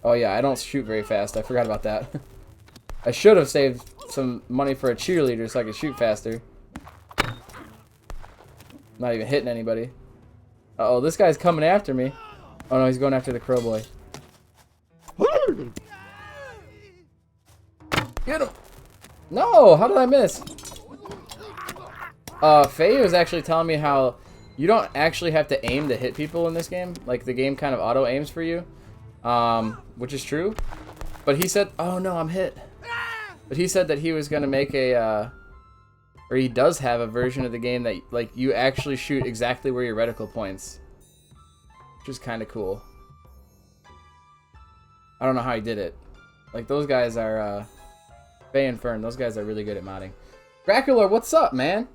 S1: Oh yeah, I don't shoot very fast. I forgot about that. I should have saved some money for a cheerleader so I could shoot faster. Not even hitting anybody. Uh oh, this guy's coming after me. Oh no, he's going after the crow boy. Get him! No! How did I miss? Faye was actually telling me how you don't actually have to aim to hit people in this game. Like, the game kind of auto-aims for you. Which is true. But he said... Oh, no, I'm hit. But he said that he was going to make a, or he does have a version of the game that, like, you actually shoot exactly where your reticle points. Which is kind of cool. I don't know how he did it. Like, those guys are, Faye and Fern, those guys are really good at modding. Gracular, what's up, man?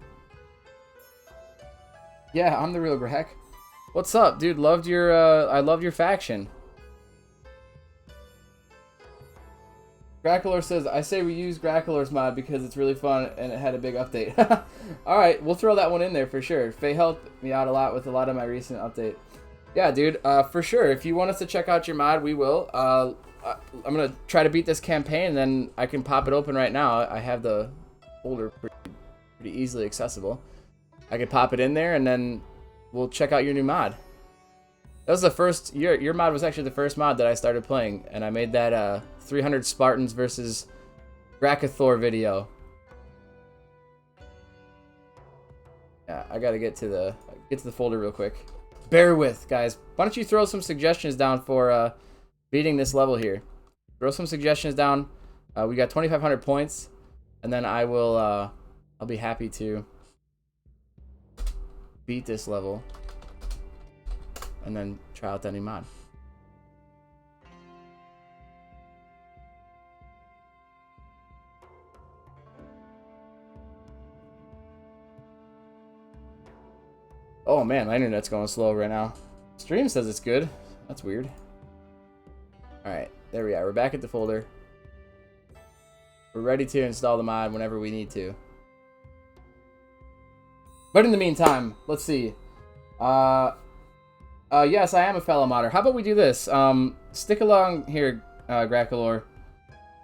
S1: Yeah, I'm the real Greg. What's up, dude? Loved your, I loved your faction. Gracular says, I say we use Gracular's mod because it's really fun and it had a big update. Alright, we'll throw that one in there for sure. Faye helped me out a lot with a lot of my recent update. Yeah, dude, for sure. If you want us to check out your mod, we will. I'm going to try to beat this campaign, and then I can pop it open right now. I have the folder pretty easily accessible. I could pop it in there, and then we'll check out your new mod. That was the first... Your mod was actually the first mod that I started playing, and I made that 300 Spartans versus Grakathor video. Yeah, I got to get to the folder real quick. Bear with, guys. Why don't you throw some suggestions down for beating this level here? Throw some suggestions down. We got 2,500 points, and then I will. I'll be happy to beat this level, and then try out that new mod. Oh man, my internet's going slow right now. Stream says it's good. That's weird. Alright, there we are. We're back at the folder. We're ready to install the mod whenever we need to. But in the meantime, let's see. Yes, I am a fellow modder. How about we do this? Stick along here, Graculor.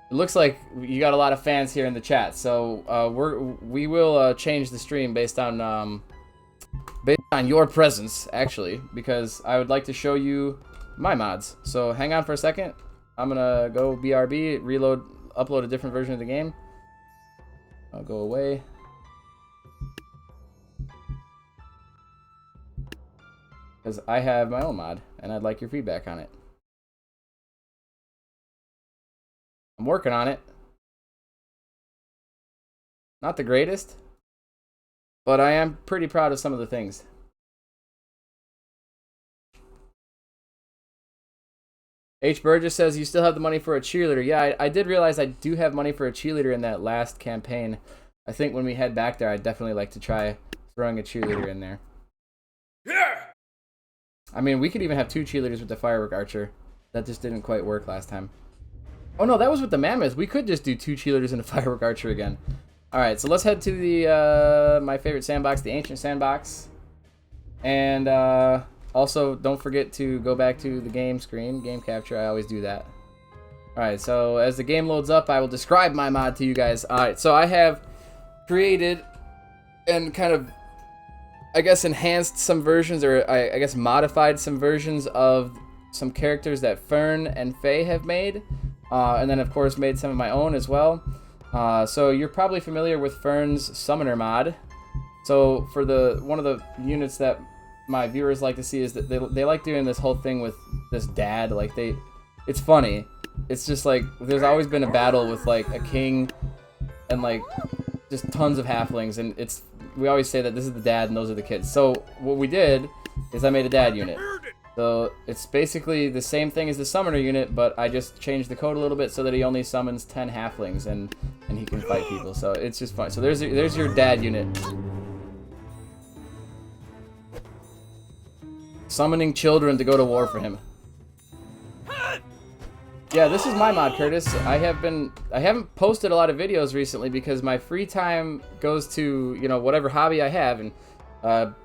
S1: It looks like you got a lot of fans here in the chat, so we will change the stream based on your presence, actually, because I would like to show you my mods. So hang on for a second. I'm gonna go BRB, reload, upload a different version of the game. I'll go away. Because I have my own mod, and I'd like your feedback on it. I'm working on it. Not the greatest, but I am pretty proud of some of the things. H. Burgess says, you still have the money for a cheerleader. Yeah, I did realize I do have money for a cheerleader in that last campaign. I think when we head back there, I'd definitely like to try throwing a cheerleader in there. Yeah. I mean, we could even have 2 cheerleaders with the firework archer. That just didn't quite work last time. Oh no, that was with the mammoth. We could just do 2 cheerleaders and a firework archer again. Alright, so let's head to the my favorite sandbox, the ancient sandbox. And also, don't forget to go back to the game screen, game capture. I always do that. Alright, so as the game loads up, I will describe my mod to you guys. Alright, so I have created and kind of, I guess, enhanced some versions, or I guess modified some versions of some characters that Fern and Faye have made. And then, of course, made some of my own as well. So you're probably familiar with Fern's Summoner mod. So for one of the units that my viewers like to see is that they like doing this whole thing with this dad. Like it's funny. It's just like there's always been a battle with like a king and like just tons of halflings, and we always say that this is the dad and those are the kids. So what we did is I made a dad unit. So it's basically the same thing as the summoner unit, but I just changed the code a little bit so that he only summons 10 halflings and he can fight people. So it's just fun. So there's your dad unit. Summoning children to go to war for him. Yeah, this is my mod, Curtis. I haven't posted a lot of videos recently because my free time goes to, you know, whatever hobby I have, and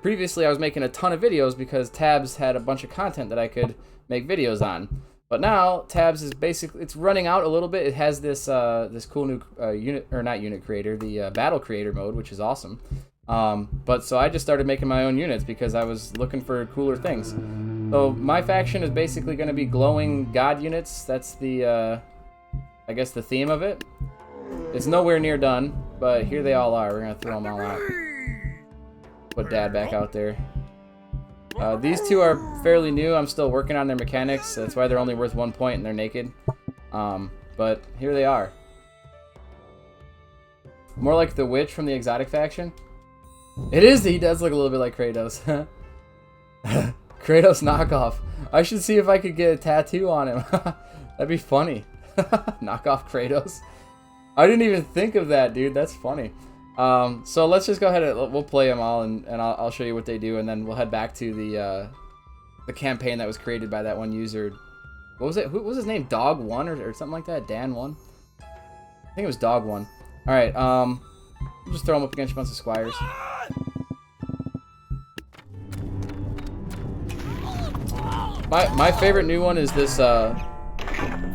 S1: previously I was making a ton of videos because Tabs had a bunch of content that I could make videos on. But now Tabs is basically, it's running out a little bit. It has this this cool new unit creator, the battle creator mode, which is awesome. But so I just started making my own units because I was looking for cooler things. So my faction is basically going to be glowing god units. That's the I guess the theme of it. It's nowhere near done, but here they all are. We're going to throw them all out. Put Dad back out there. These 2 are fairly new. I'm still working on their mechanics. That's why they're only worth 1 point and they're naked. But here they are. More like the witch from the exotic faction. It is. He does look a little bit like Kratos. Kratos knockoff. I should see if I could get a tattoo on him. That'd be funny. Knockoff Kratos. I didn't even think of that, dude. That's funny. So let's just go ahead and we'll play them all, and I'll show you what they do, and then we'll head back to the campaign that was created by that one user. What was it? Who was his name? Dog1 or something like that? Dan1? I think it was Dog1. All right. We'll just throw them up against a bunch of squires. My favorite new one is this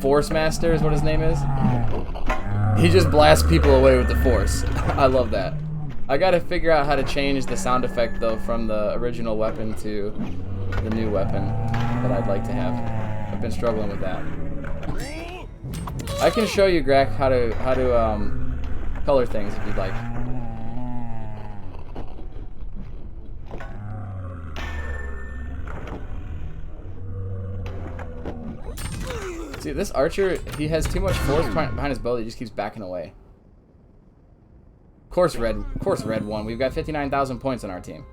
S1: Force Master is what his name is. He just blasts people away with the Force. I love that. I gotta figure out how to change the sound effect though from the original weapon to the new weapon that I'd like to have. I've been struggling with that. I can show you, Greg, how to color things if you'd like. See, this archer, he has too much force behind his bow that he just keeps backing away. Of course red won. We've got 59,000 points on our team.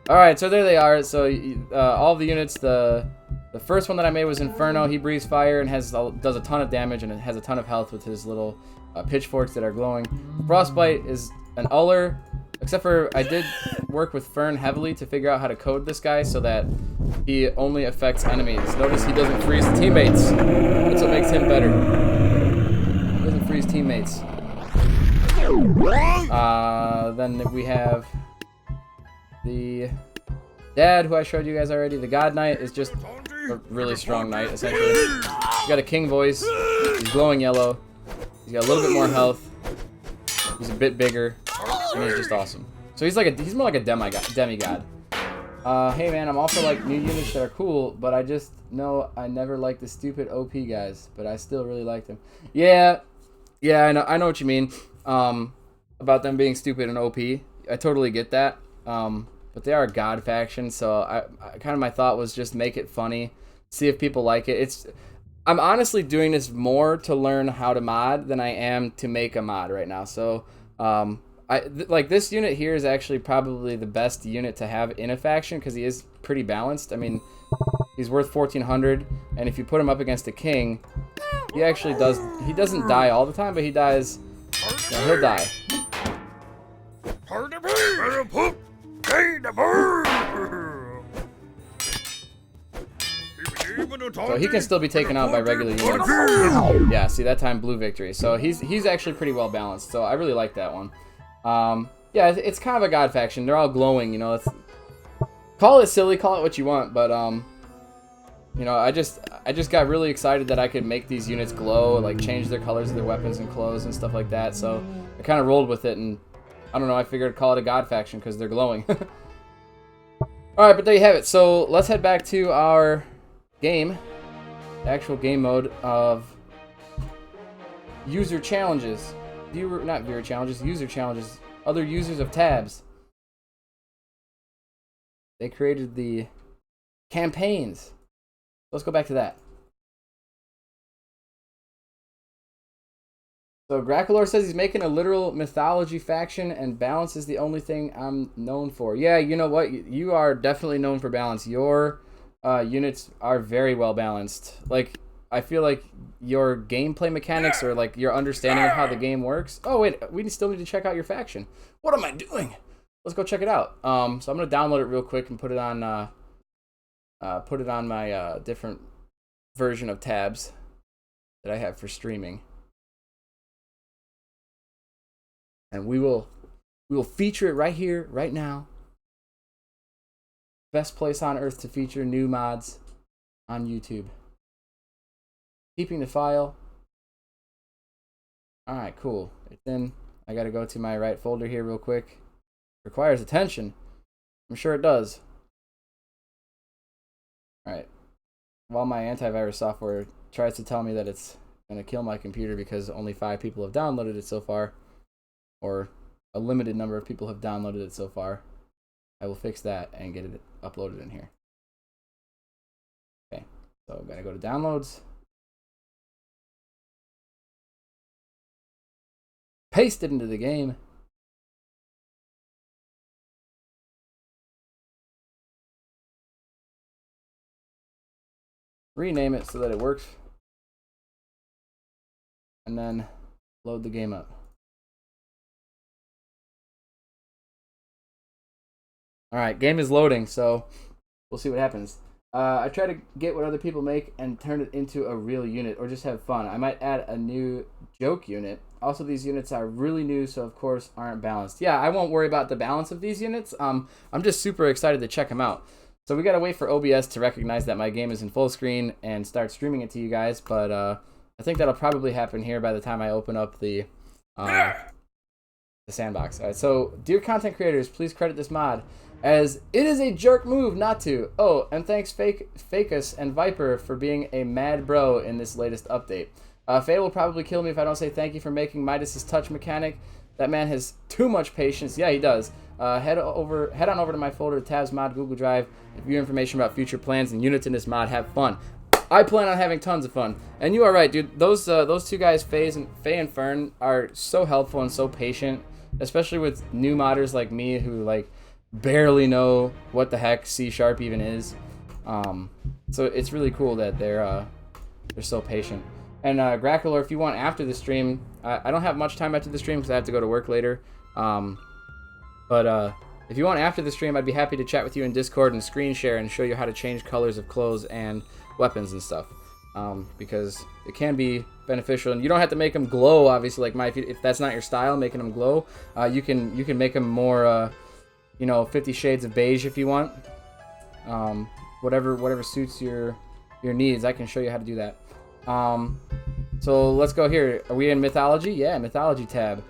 S1: Alright, so there they are. So all the units, the first one that I made was Inferno. He breathes fire and does a ton of damage, and it has a ton of health with his little pitchforks that are glowing. Frostbite is an Uller, except for I did work with Fern heavily to figure out how to code this guy so that he only affects enemies. Notice he doesn't freeze teammates. That's what makes him better. He doesn't freeze teammates. Then we have the Dad, who I showed you guys already. The God Knight is just a really strong knight, essentially. He's got a king voice. He's glowing yellow. He's got a little bit more health. He's a bit bigger, and he's just awesome. So he's more like a demigod. Hey man, I'm all for like new units that are cool, but I just know I never liked the stupid OP guys, but I still really like them. Yeah, I know what you mean. About them being stupid and OP. I totally get that. But they are a god faction, so I kind of my thought was just make it funny, see if people like it. I'm honestly doing this more to learn how to mod than I am to make a mod right now. So, like this unit here is actually probably the best unit to have in a faction because he is pretty balanced. I mean, he's worth 1,400, and if you put him up against a king, he actually does. He doesn't die all the time, but he dies. You know, he'll die. So he can still be taken out by regular units. Yeah, see that time blue victory. So he's actually pretty well balanced. So I really like that one. Yeah, it's kind of a god faction. They're all glowing, you know. Call it silly, call it what you want, but you know, I just got really excited that I could make these units glow, like change their colors of their weapons and clothes and stuff like that. So I kind of rolled with it, and I don't know, I figured I'd call it a god faction because they're glowing. All right, but there you have it. So let's head back to our game, the actual game mode of user challenges. Not viewer challenges, user challenges. Other users of tabs. They created the campaigns. Let's go back to that. So Graculor says he's making a literal mythology faction, and balance is the only thing I'm known for. Yeah, you know what? You are definitely known for balance. Your units are very well balanced. Like, I feel like your gameplay mechanics or like your understanding of how the game works. Oh wait, we still need to check out your faction. What am I doing? Let's go check it out. So I'm gonna download it real quick and put it on my different version of tabs that I have for streaming. And we will feature it right here, right now. Best place on earth to feature new mods on YouTube. Keeping the file. Alright, cool. Then I gotta go to my right folder here real quick. Requires attention. I'm sure it does. Alright. While my antivirus software tries to tell me that it's gonna kill my computer because only 5 people have downloaded it so far, or a limited number of people have downloaded it so far, I will fix that and get it uploaded in here. Okay, so I'm gonna go to downloads. Paste it into the game. Rename it so that it works. And then load the game up. Alright, game is loading, so we'll see what happens. I try to get what other people make and turn it into a real unit, or just have fun. I might add a new joke unit. Also, these units are really new, so of course aren't balanced. Yeah, I won't worry about the balance of these units. I'm just super excited to check them out. So we gotta wait for OBS to recognize that my game is in full screen and start streaming it to you guys, but I think that'll probably happen here by the time I open up the Sandbox. All right, so dear content creators, please credit this mod, as it is a jerk move not to. Oh, and thanks Fakus and Viper for being a mad bro in this latest update. Faye will probably kill me if I don't say thank you for making Midas's touch mechanic. That man has too much patience. Yeah, he does. Head on over to my folder, tabs mod, Google Drive, and view information about future plans and units in this mod. Have fun. I plan on having tons of fun. And you are right, dude. Those two guys, Faye and Fern, are so helpful and so patient, especially with new modders like me who like barely know what the heck C# even is. So it's really cool that they're so patient. And Graculor, if you want after the stream, I don't have much time after the stream because I have to go to work later. But if you want after the stream, I'd be happy to chat with you in Discord and screen share and show you how to change colors of clothes and weapons and stuff. Because it can be beneficial, and you don't have to make them glow. Obviously, like if that's not your style, making them glow, you can make them more, 50 shades of beige if you want. Whatever suits your needs, I can show you how to do that. So let's go here. Are we in mythology? Yeah, mythology tab.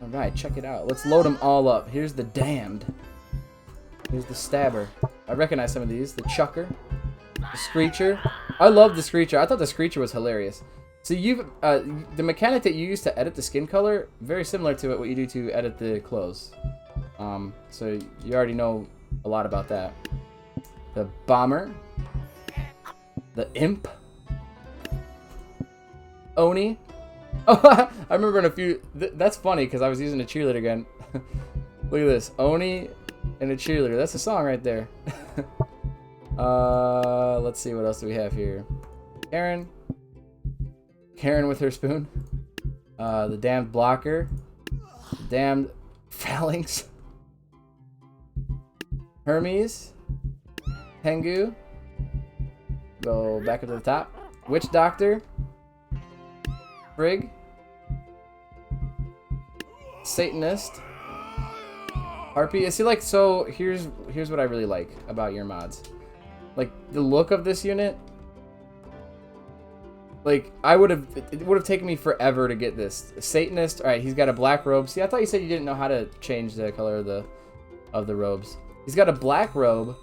S1: All right, check it out. Let's load them all up. Here's the damned. Here's the stabber. I recognize some of these. The Chucker. The Screecher. I love the Screecher. I thought the Screecher was hilarious. So you've the mechanic that you use to edit the skin color, very similar to what you do to edit the clothes. So you already know a lot about that. The Bomber. The Imp. Oni. Oh, I remember in a few... that's funny because I was using a cheerleader again. Look at this. Oni and a cheerleader. That's a song right there. Let's see. What else do we have here? Karen. Karen with her spoon. The damned blocker. Damned phalanx. Hermes. Tengu. Go back up to the top. Witch Doctor. Frigg. Satanist. Harpy. See, like, so here's what I really like about your mods. Like, the look of this unit. Like, it would have taken me forever to get this. Satanist. Alright, he's got a black robe. See, I thought you said you didn't know how to change the color of the robes. He's got a black robe.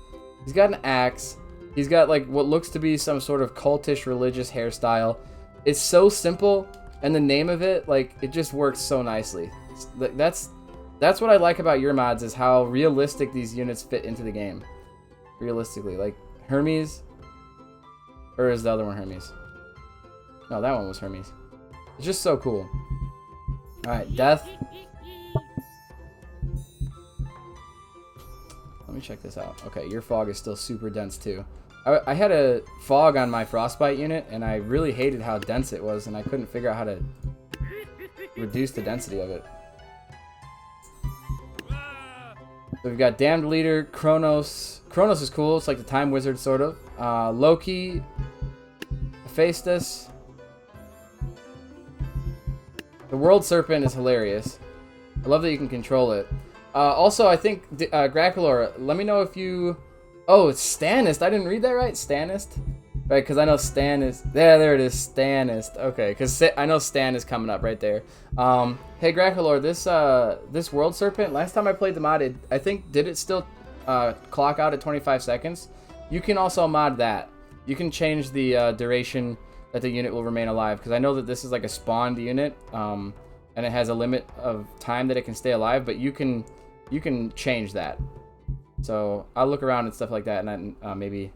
S1: He's got an axe. He's got, like, what looks to be some sort of cultish religious hairstyle. It's so simple, and the name of it, like, it just works so nicely. That's what I like about your mods, is how realistic these units fit into the game. Realistically. Like, Hermes. Or is the other one Hermes? No, that one was Hermes. It's just so cool. Alright, Death. Let me check this out. Okay, your fog is still super dense too. I had a fog on my frostbite unit, and I really hated how dense it was, and I couldn't figure out how to reduce the density of it. So we've got Damned Leader, Kronos. Kronos is cool. It's like the Time Wizard, sort of. Loki. Hephaestus. The World Serpent is hilarious. I love that you can control it. Also, I think, Graculor, let me know if you... Oh, it's Stanist. I didn't read that right? Stanist? Right, because I know Stan is... There it is. Stanist. Okay, because I know Stan is coming up right there. Hey, Graculor, this World Serpent, last time I played the mod, I think, did it still clock out at 25 seconds? You can also mod that. You can change the duration that the unit will remain alive, because I know that this is like a spawned unit, and it has a limit of time that it can stay alive, but you can change that. So I'll look around and stuff like that, and maybe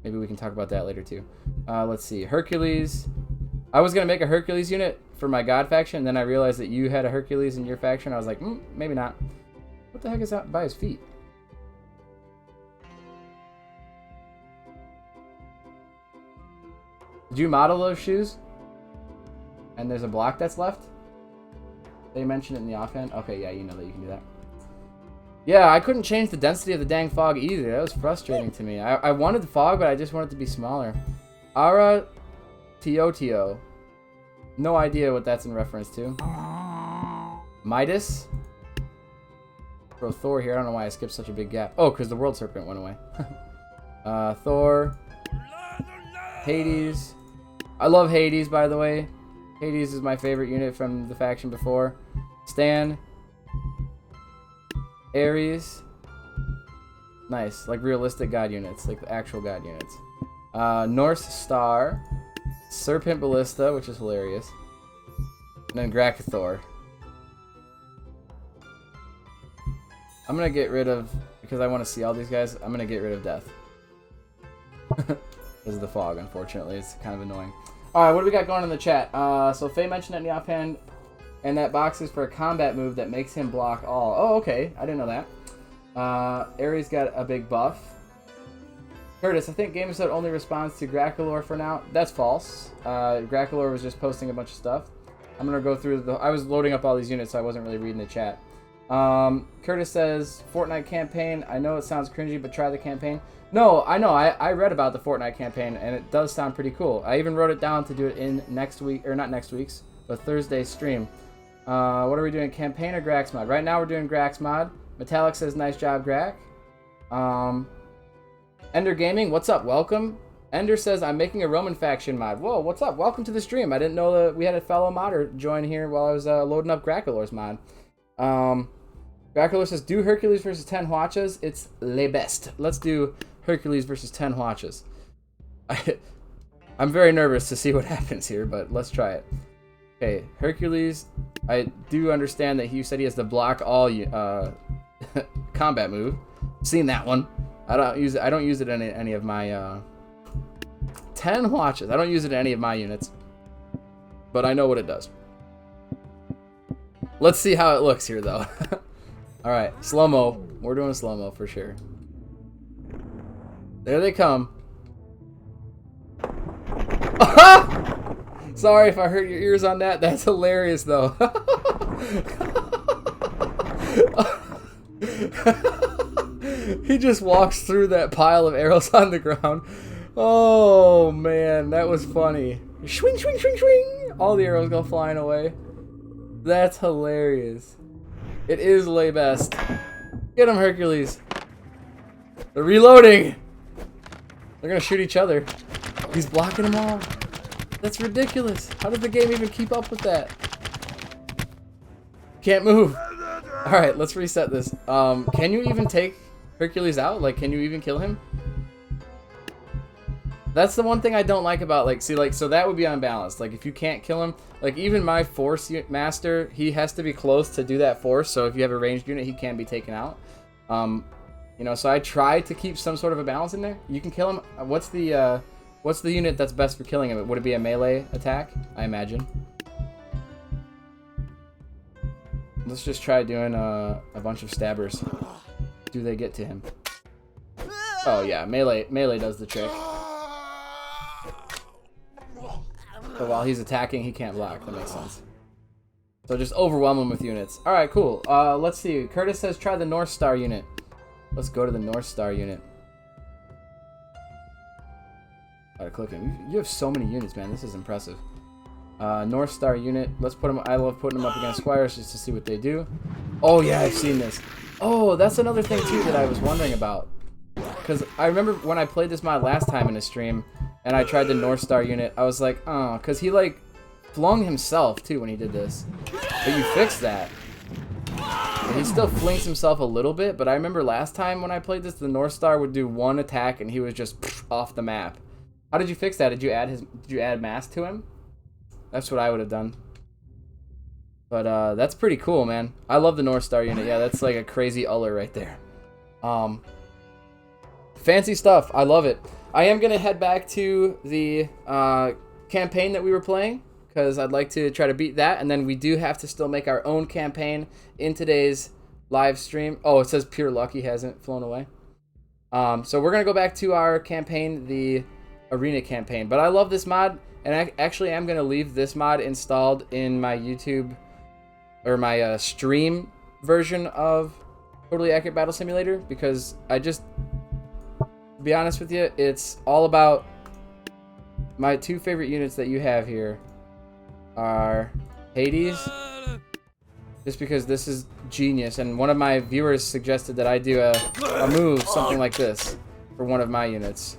S1: we can talk about that later too. Let's see, Hercules. I was gonna make a Hercules unit for my God faction, and then I realized that you had a Hercules in your faction. I was like, maybe not. What the heck is that by his feet? Did you model those shoes? And there's a block that's left? They mentioned it in the offhand. Okay, yeah, you know that you can do that. Yeah, I couldn't change the density of the dang fog either. That was frustrating to me. I wanted the fog, but I just wanted it to be smaller. Ara Teotio. No idea what that's in reference to. Midas. Throw Thor here. I don't know why I skipped such a big gap. Oh, because the World Serpent went away. Thor. Hades. I love Hades, by the way. Hades is my favorite unit from the faction before. Stan. Ares. Nice. Like realistic god units. Like the actual god units. Norse Star. Serpent Ballista, which is hilarious. And then Grakathor. I'm going to get rid of... Because I want to see all these guys, I'm going to get rid of Death. This is the fog, unfortunately. It's kind of annoying. Alright, what do we got going in the chat? So Faye mentioned it in the offhand. And that box is for a combat move that makes him block all. Oh, okay. I didn't know that. Ares got a big buff. Curtis, I think GameStop only responds to Graculor for now. That's false. Graculor was just posting a bunch of stuff. I'm going to go through I was loading up all these units, so I wasn't really reading the chat. Curtis says, Fortnite campaign. I know it sounds cringy, but try the campaign. No, I know. I read about the Fortnite campaign, and it does sound pretty cool. I even wrote it down to do it in next week, or not next week's, but Thursday's stream. What are we doing? Campaign or Grax mod? Right now we're doing Grax mod. Metallic says, nice job, Grax. Ender Gaming, what's up? Welcome. Ender says, I'm making a Roman faction mod. Whoa, what's up? Welcome to the stream. I didn't know that we had a fellow modder join here while I was loading up Graculor's mod. Dracula says, do Hercules versus 10 Hwachas. It's le best. Let's do Hercules versus 10 Hwachas. I'm very nervous to see what happens here, but let's try it. Okay, Hercules. I do understand that you said he has the block all combat move. Seen that one. I don't use it in any of my 10 Hwachas. I don't use it in any of my units, but I know what it does. Let's see how it looks here, though. All right, slow-mo. We're doing slow-mo for sure. There they come. Sorry if I hurt your ears on that. That's hilarious, though. He just walks through that pile of arrows on the ground. Oh, man, that was funny. Swing, swing, swing, swing. All the arrows go flying away. That's hilarious. It is lay best. Get him, Hercules. They're reloading. They're gonna shoot each other. He's blocking them all. That's ridiculous. How did the game even keep up with that? Can't move. All right, let's reset this. Can you even take Hercules out? Like, can you even kill him? That's the one thing I don't like about, like, see, like, so that would be unbalanced. Like, if you can't kill him, like, even my force master, he has to be close to do that force. So if you have a ranged unit, he can be taken out. You know, so I try to keep some sort of a balance in there. You can kill him. What's the unit that's best for killing him? Would it be a melee attack? I imagine. Let's just try doing a bunch of stabbers. Do they get to him? Oh yeah, melee does the trick. So while he's attacking, he can't block. That makes sense. So just overwhelm him with units. All right, cool. Let's see. Curtis says try the North Star unit. Let's go to the North Star unit. All right, click him. You have so many units, man. This is impressive. North Star unit. Let's put him. I love putting them up against squires just to see what they do. Oh yeah, I've seen this. Oh, that's another thing too that I was wondering about. Because I remember when I played this mod last time in a stream, and I tried the North Star unit, I was like, oh, because he like flung himself too when he did this. But you fixed that. And he still flings himself a little bit, but I remember last time when I played this, the North Star would do one attack and he was just off the map. How did you fix that? Did you add mass to him? That's what I would have done. But that's pretty cool, man. I love the North Star unit. Yeah, that's like a crazy Uller right there. Fancy stuff. I love it. I am going to head back to the campaign that we were playing, because I'd like to try to beat that, and then we do have to still make our own campaign in today's live stream. Oh, it says pure luck he hasn't flown away. So we're going to go back to our campaign, the arena campaign. But I love this mod, and I actually am going to leave this mod installed in my YouTube, or my stream version of Totally Accurate Battle Simulator, because I just... to be honest with you, it's all about my two favorite units that you have here are Hades, just because this is genius, and one of my viewers suggested that I do a move, something like this, for one of my units.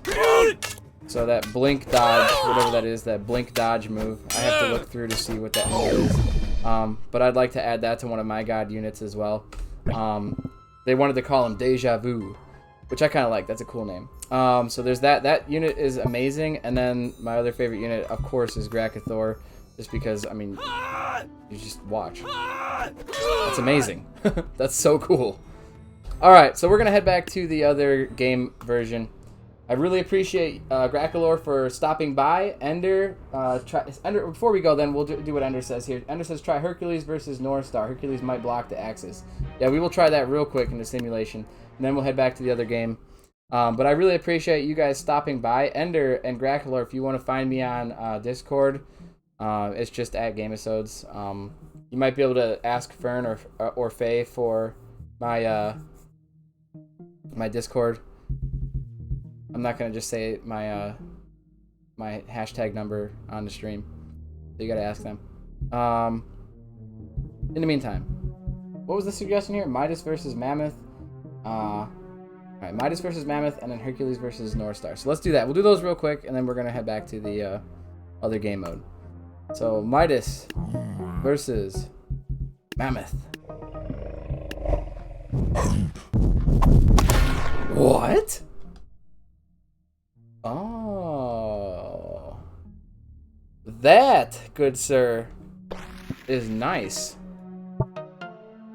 S1: So that blink dodge, whatever that is, that blink dodge move, I have to look through to see what that move is. But I'd like to add that to one of my god units as well. They wanted to call him Deja Vu, which I kind of like. That's a cool name. So there's that. That unit is amazing. And then my other favorite unit, of course, is Grakathor. Just because, I mean, you just watch. That's amazing. That's so cool. Alright, so we're going to head back to the other game version. I really appreciate Grakalor for stopping by. Ender, before we go then, we'll do what Ender says here. Ender says try Hercules versus North Star. Hercules might block the axis. Yeah, we will try that real quick in the simulation. And then we'll head back to the other game. But I really appreciate you guys stopping by. Ender and Grakalor, if you want to find me on Discord, it's just at Gamesodes. You might be able to ask Fern or Faye for my my Discord. I'm not gonna just say my my hashtag number on the stream, so you gotta ask them. In the meantime, what was the suggestion here? Midas versus Mammoth. Alright, Midas versus Mammoth, and then Hercules versus North Star. So let's do that. We'll do those real quick, and then we're gonna head back to the other game mode. So Midas versus Mammoth. What? Oh. That, good sir, is nice.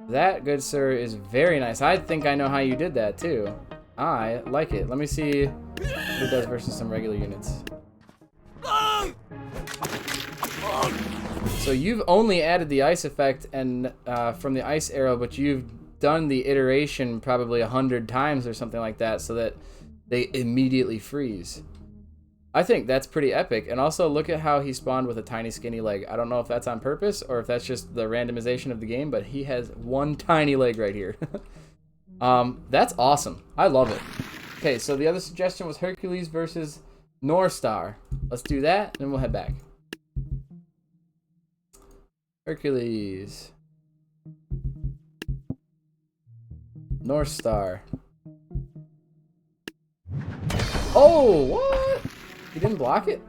S1: That, good sir, is very nice. I think I know how you did that, too. I like it. Let me see what it does versus some regular units. So you've only added the ice effect and from the ice arrow, but you've done the iteration probably 100 times or something like that so that they immediately freeze. I think that's pretty epic. And also look at how he spawned with a tiny skinny leg. I don't know if that's on purpose or if that's just the randomization of the game, but he has one tiny leg right here. That's awesome. I love it. Okay, so the other suggestion was Hercules versus North Star. Let's do that, and then we'll head back. Hercules. North Star. Oh, what? He didn't block it?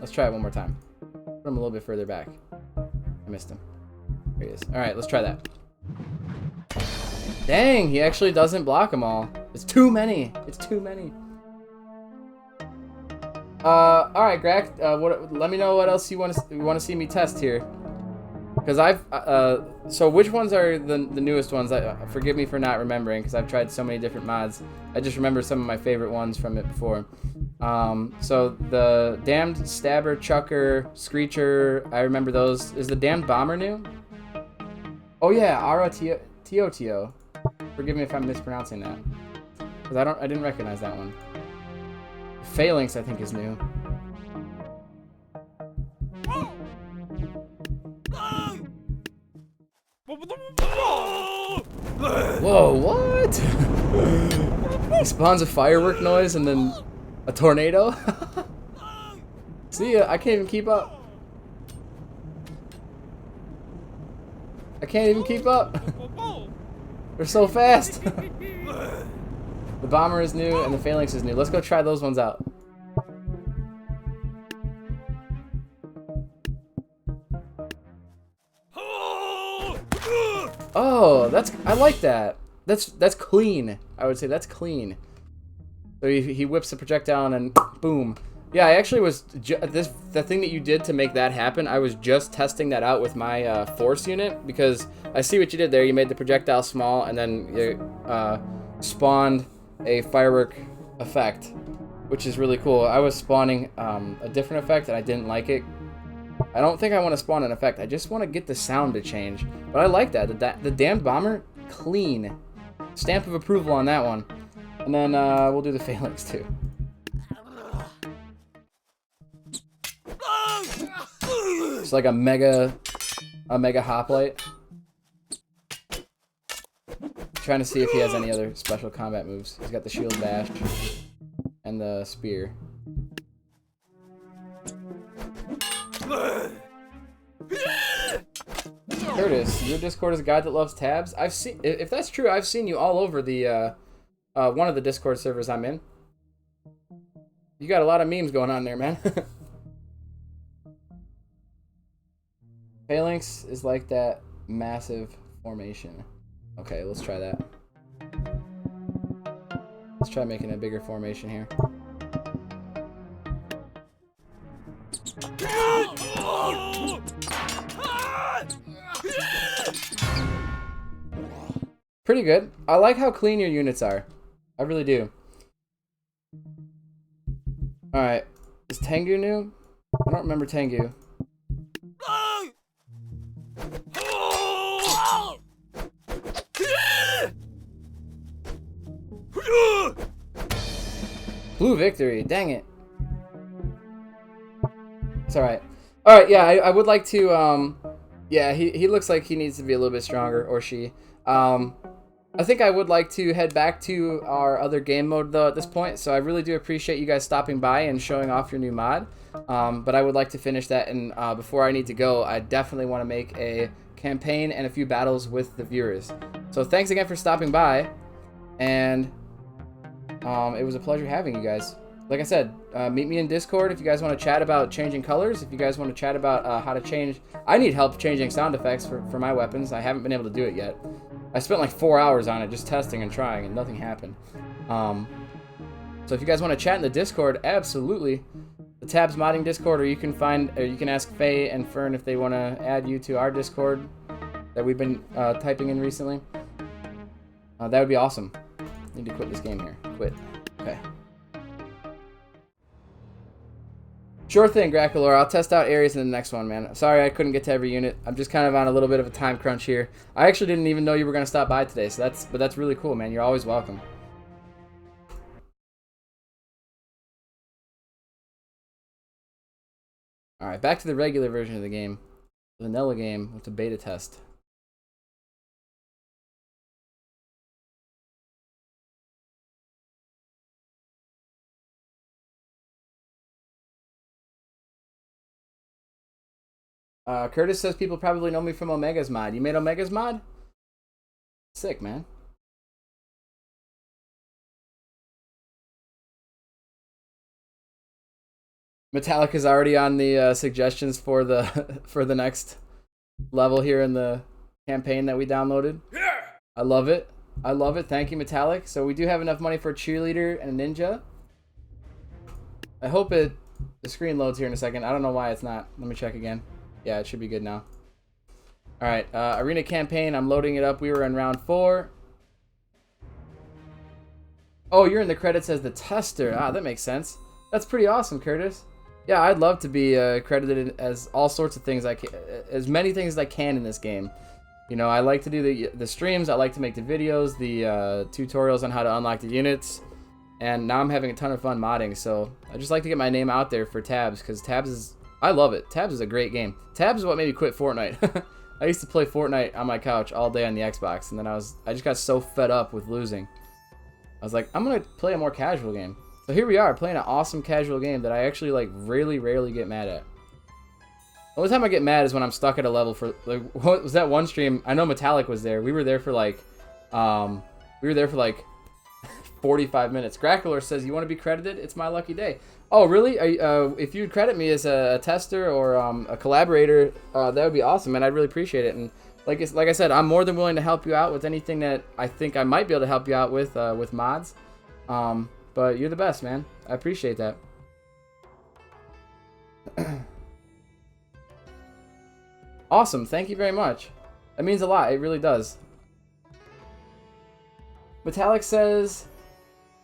S1: Let's try it one more time. Put him a little bit further back. I missed him. There he is. Alright, let's try that. Dang, he actually doesn't block them all. It's too many. It's too many. Alright, Grak. Let me know what else you want to see me test here. Because so which ones are the newest ones? Forgive me for not remembering, because I've tried so many different mods. I just remember some of my favorite ones from it before. So the Damned Stabber, Chucker, Screecher, I remember those. Is the Damned Bomber new? Oh yeah, Tio. Forgive me if I'm mispronouncing that, because I didn't recognize that one. Phalanx, I think, is new. Whoa, what? He spawns a firework noise and then a tornado? See ya, I can't even keep up. I can't even keep up. They're so fast. The Bomber is new and the Phalanx is new. Let's go try those ones out. Oh, I like that. That's clean. I would say that's clean. So he whips the projectile and boom. Yeah, I actually was the thing that you did to make that happen. I was just testing that out with my force unit, because I see what you did there. You made the projectile small and then you spawned a firework effect, which is really cool. I was spawning a different effect and I didn't like it. I don't think I want to spawn an effect. I just want to get the sound to change. But I like that. The Damned Bomber, clean. Stamp of approval on that one. And then we'll do the Phalanx too. It's like a mega hoplite. Trying to see if he has any other special combat moves. He's got the shield bash and the spear. Curtis, your Discord is a guy that loves tabs. I've seen, if that's true, I've seen you all over the one of the Discord servers I'm in. You got a lot of memes going on there, man. Phalanx is like that massive formation. Okay, let's try that. Let's try making a bigger formation here. Pretty good. I like how clean your units are. I really do. Alright. Is Tengu new? I don't remember Tengu. Blue victory. Dang it. It's alright. Alright, yeah, I would like to, yeah, he looks like he needs to be a little bit stronger, or she. I think I would like to head back to our other game mode, though, at this point, so I really do appreciate you guys stopping by and showing off your new mod. But I would like to finish that, and before I need to go, I definitely want to make a campaign and a few battles with the viewers. So thanks again for stopping by, and it was a pleasure having you guys. Like I said, meet me in Discord if you guys want to chat about changing colors, if you guys want to chat about how to change... I need help changing sound effects for my weapons. I haven't been able to do it yet. I spent like 4 hours on it just testing and trying, and nothing happened. So if you guys want to chat in the Discord, absolutely. The Tabs Modding Discord, or you can ask Faye and Fern if they want to add you to our Discord that we've been typing in recently. That would be awesome. Need to quit this game here. Quit. Okay. Sure thing, Graculor. I'll test out areas in the next one, man. Sorry I couldn't get to every unit. I'm just kind of on a little bit of a time crunch here. I actually didn't even know you were going to stop by today, so that's really cool, man. You're always welcome. Alright, back to the regular version of the game. Vanilla game with the beta test. Curtis says people probably know me from Omega's mod. You made Omega's mod? Sick, man. Metallic is already on the suggestions for the for the next level here in the campaign that we downloaded. Yeah! I love it. I love it. Thank you, Metallic. So we do have enough money for a cheerleader and a ninja. I hope the screen loads here in a second. I don't know why it's not. Let me check again. Yeah, it should be good now. Alright, arena campaign. I'm loading it up. We were in round 4. Oh, you're in the credits as the tester. Ah, that makes sense. That's pretty awesome, Curtis. Yeah, I'd love to be credited as all sorts of things. As many things as I can in this game. You know, I like to do the streams. I like to make the videos, the tutorials on how to unlock the units. And now I'm having a ton of fun modding. So I just like to get my name out there for Tabs, because Tabs is... I love it. Tabs is a great game. Tabs is what made me quit Fortnite. I used to play Fortnite on my couch all day on the Xbox, and then I just got so fed up with losing. I was like, I'm gonna play a more casual game. So here we are, playing an awesome casual game that I actually like really rarely get mad at. The only time I get mad is when I'm stuck at a level for like, what was that one stream? I know Metallic was there. We were there for like 45 minutes. Graculor says, you want to be credited? It's my lucky day. Oh, really? If you'd credit me as a tester or a collaborator, that would be awesome, man. I'd really appreciate it. And like I said, I'm more than willing to help you out with anything that I think I might be able to help you out with mods. But you're the best, man. I appreciate that. Awesome. Thank you very much. That means a lot. It really does. Metallic says...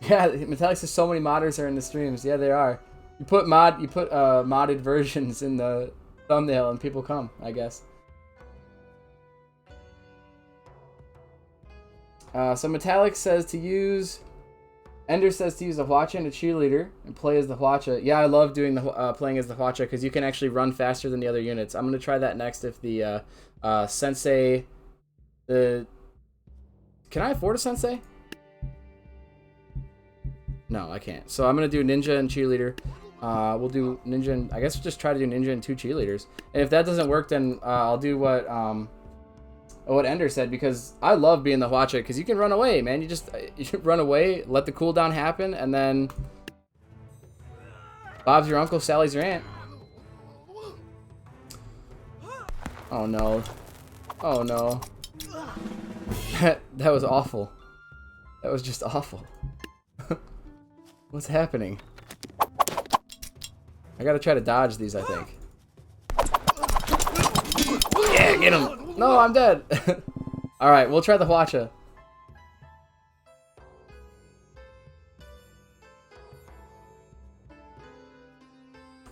S1: Yeah, Metallic says so many modders are in the streams. Yeah, there are. You put modded versions in the thumbnail and people come, I guess. So Metallic says to use... Ender says to use the Hwacha and a cheerleader and play as the Hwacha. Yeah, I love doing the playing as the Hwacha because you can actually run faster than the other units. I'm going to try that next if the Sensei... Can I afford a Sensei? No, I can't. So I'm going to do Ninja and Cheerleader. We'll do Ninja and... I guess we'll just try to do Ninja and 2 Cheerleaders. And if that doesn't work, then I'll do what Ender said, because I love being the Hwacha, because you can run away, man. You run away, let the cooldown happen, and then... Bob's your uncle, Sally's your aunt. Oh, no. Oh, no. That was awful. That was just awful. What's happening? I gotta try to dodge these, I think. Yeah, get him! No, I'm dead! Alright, we'll try the Hwacha.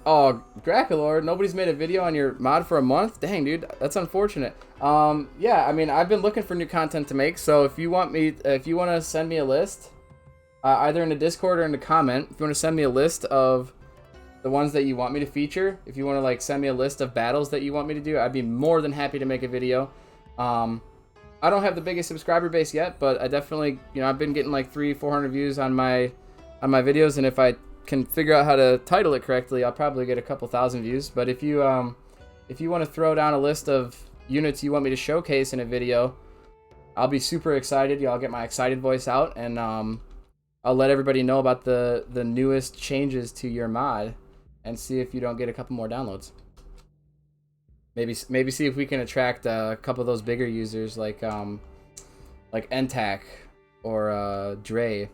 S1: Oh, Graculor, nobody's made a video on your mod for a month? Dang, dude, that's unfortunate. Yeah, I mean, I've been looking for new content to make, so if you want to send me a list... either in the Discord or in the comment, if you want to send me a list of the ones that you want me to feature, if you want to like send me a list of battles that you want me to do, I'd be more than happy to make a video. I don't have the biggest subscriber base yet, but I definitely, you know, I've been getting like 300-400 views on my videos, and if I can figure out how to title it correctly, I'll probably get a couple thousand views. But if you want to throw down a list of units you want me to showcase in a video, I'll be super excited. Y'all get my excited voice out, and I'll let everybody know about the newest changes to your mod and see if you don't get a couple more downloads. Maybe see if we can attract a couple of those bigger users like like NTAC or Dre.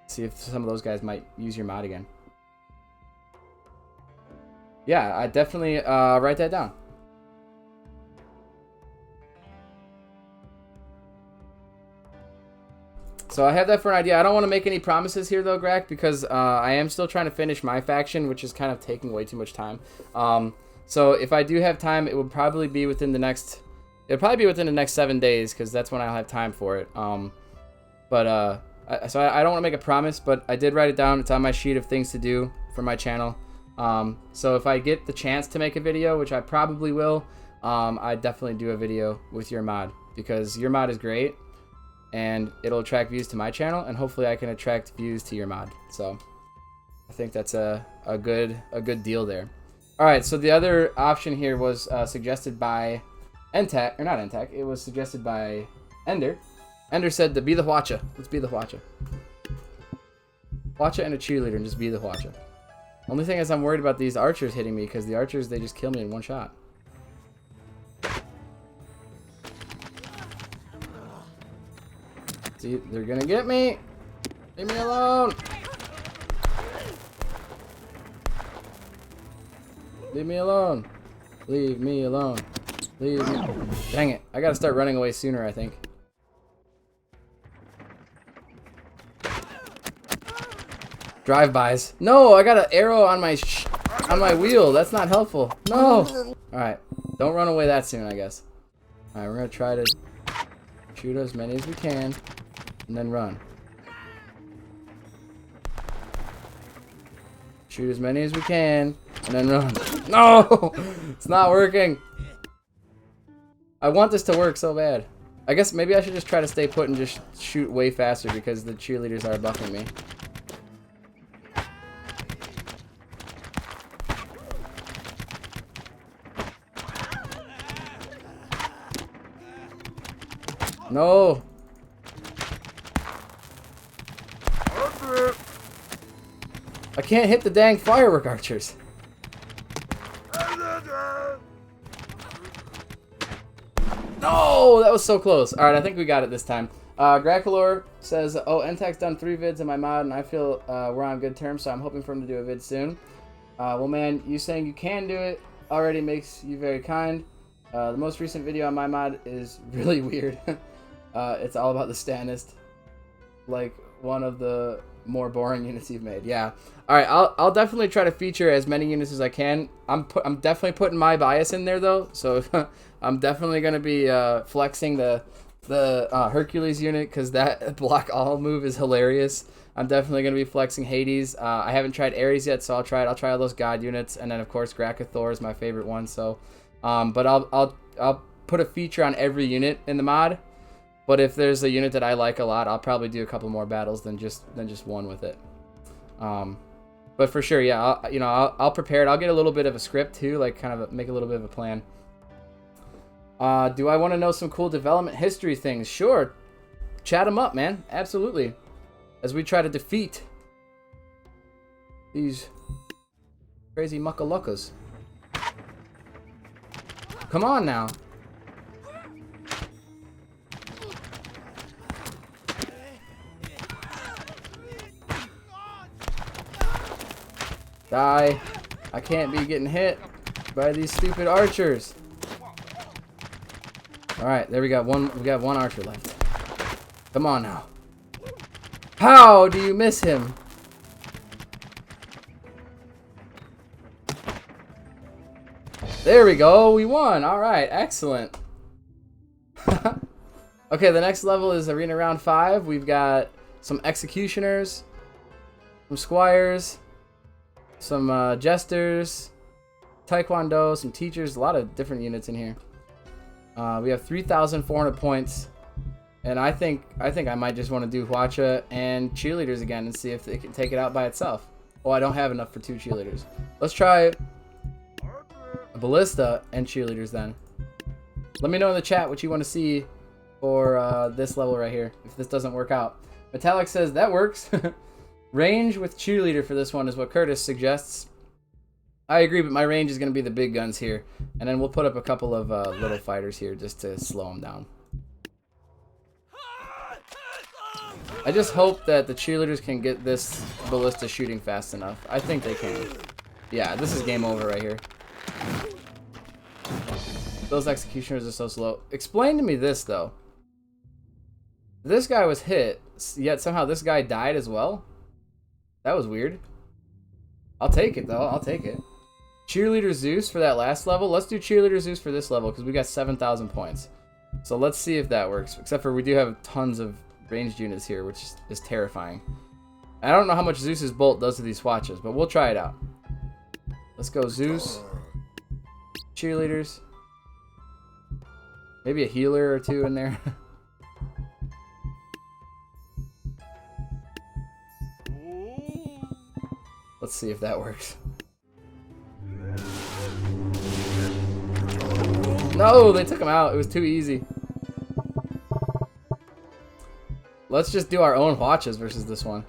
S1: See if some of those guys might use your mod again. Yeah, I definitely write that down. So I have that for an idea. I don't want to make any promises here though, Grak, because I am still trying to finish my faction, which is kind of taking way too much time. So if I do have time, it would probably be within the next... It'll probably be within the next 7 days, because that's when I'll have time for it. So I don't want to make a promise, but I did write it down. It's on my sheet of things to do for my channel. So if I get the chance to make a video, which I probably will, I definitely do a video with your mod, because your mod is great. And it'll attract views to my channel, and hopefully I can attract views to your mod. So I think that's a good deal there. All right, so the other option here was suggested by NTAC, or not NTAC. It was suggested by Ender. Ender said to be the Hwacha. Let's be the Hwacha. Hwacha and a cheerleader, and just be the Hwacha. Only thing is I'm worried about these archers hitting me, because the archers, they just kill me in one shot. See, they're gonna get me. Leave me alone. Leave me alone. Leave me alone. Leave me. Dang it. I gotta start running away sooner, I think. Drive-bys. No, I got an arrow on my wheel. That's not helpful. No. Alright. Don't run away that soon, I guess. Alright, we're gonna try to shoot as many as we can. And then run. Shoot as many as we can, and then run. No! It's not working. I want this to work so bad. I guess maybe I should just try to stay put and just shoot way faster because the cheerleaders are buffing me. No! I can't hit the dang firework archers. No, that was so close. All right, I think we got it this time. Graculor says, "Oh, NTAC's done 3 vids in my mod, and I feel we're on good terms, so I'm hoping for him to do a vid soon." Well, man, you saying you can do it already makes you very kind. The most recent video on my mod is really weird. It's all about the Stanist, like one of the more boring units you've made. Yeah. All right. I'll definitely try to feature as many units as I can. I'm definitely putting my bias in there though. So I'm definitely gonna be flexing the Hercules unit because that block all move is hilarious. I'm definitely gonna be flexing Hades. I haven't tried Ares yet, so I'll try it. I'll try all those god units, and then of course Grakathor is my favorite one. So, but I'll put a feature on every unit in the mod. But if there's a unit that I like a lot, I'll probably do a couple more battles than just one with it. But for sure, yeah, I'll prepare it. I'll get a little bit of a script too, like kind of make a little bit of a plan. Do I want to know some cool development history things? Sure, chat them up, man. Absolutely. As we try to defeat these crazy muckaluckas. Come on now. Die. I can't be getting hit by these stupid archers. Alright, there we got one. We got one archer left. Come on now. How do you miss him? There we go. We won. Alright, excellent. Okay, the next level is Arena Round 5. We've got some executioners, some squires, some jesters, taekwondo, some teachers, a lot of different units in here. We have 3,400 points, and I think I might just want to do Hwacha and cheerleaders again and see if they can take it out by itself. Oh, I don't have enough for 2 cheerleaders. Let's try a ballista and cheerleaders then. Let me know in the chat what you want to see for this level right here if this doesn't work out. Metallic says that works. Range with cheerleader for this one is what Curtis suggests. I agree, but my range is going to be the big guns here. And then we'll put up a couple of little fighters here just to slow them down. I just hope that the cheerleaders can get this ballista shooting fast enough. I think they can. Yeah, this is game over right here. Those executioners are so slow. Explain to me this, though. This guy was hit, yet somehow this guy died as well? That was weird. I'll take it, though. I'll take it. Cheerleader Zeus for that last level. Let's do Cheerleader Zeus for this level, because we got 7,000 points. So let's see if that works. Except for we do have tons of ranged units here, which is terrifying. I don't know how much Zeus's bolt does to these swatches, but we'll try it out. Let's go Zeus. Cheerleaders. Maybe a healer or two in there. Let's see if that works. No, they took him out. It was too easy. Let's just do our own watches versus this one.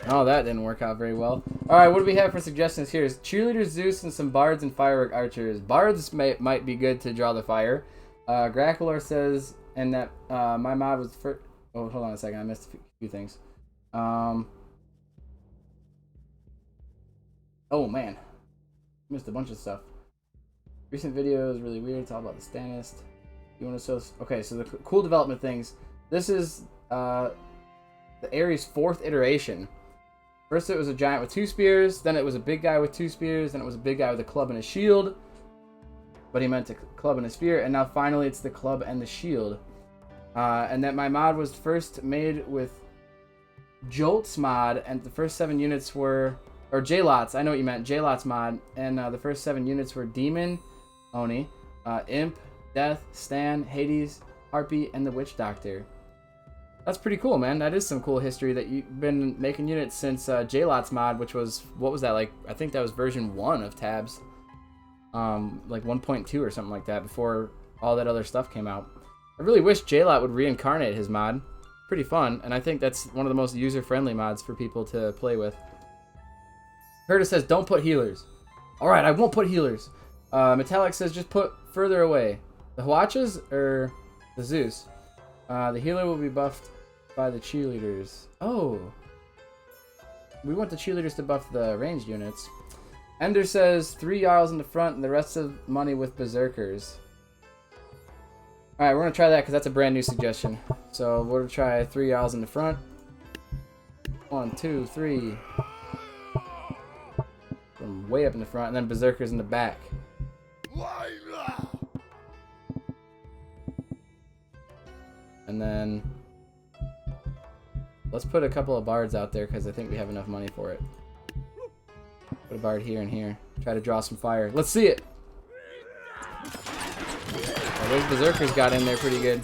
S1: Oh, that didn't work out very well. Alright, what do we have for suggestions here? Is Cheerleader Zeus and some bards and firework archers. Bards might be good to draw the fire. Grackler says, and that my mod was first. Oh, hold on a second. I missed a few things. Oh, man. Missed a bunch of stuff. Recent video is really weird. It's all about the Stanist. You want to show... Okay, so the cool development things. This is the Ares' 4th iteration. First it was a giant with 2 spears, then it was a big guy with 2 spears, then it was a big guy with a club and a shield. But he meant a club and a spear, and now finally it's the club and the shield. And that my mod was first made with Jolt's mod, and the first 7 units were... Or J-Lots, I know what you meant, J-Lots mod. And the first 7 units were Demon, Oni, Imp, Death, Stan, Hades, Harpy, and the Witch Doctor. That's pretty cool, man. That is some cool history that you've been making units since J-Lots mod, which was, what was that, like, I think that was version 1 of Tabs. Like 1.2 or something like that, before all that other stuff came out. I really wish J-Lot would reincarnate his mod. Pretty fun, and I think that's one of the most user-friendly mods for people to play with. Curtis says, don't put healers. Alright, I won't put healers. Metallic says, just put further away. The Huachas or the Zeus? The healer will be buffed by the cheerleaders. Oh. We want the cheerleaders to buff the ranged units. Ender says 3 Jarls in the front and the rest of money with berserkers. Alright, we're going to try that because that's a brand new suggestion. So we're going to try 3 Jarls in the front. 1, 2, 3. From way up in the front, and then berserkers in the back. And then let's put a couple of bards out there because I think we have enough money for it. Put a bard here and here. Try to draw some fire. Let's see it. Oh, those berserkers got in there pretty good.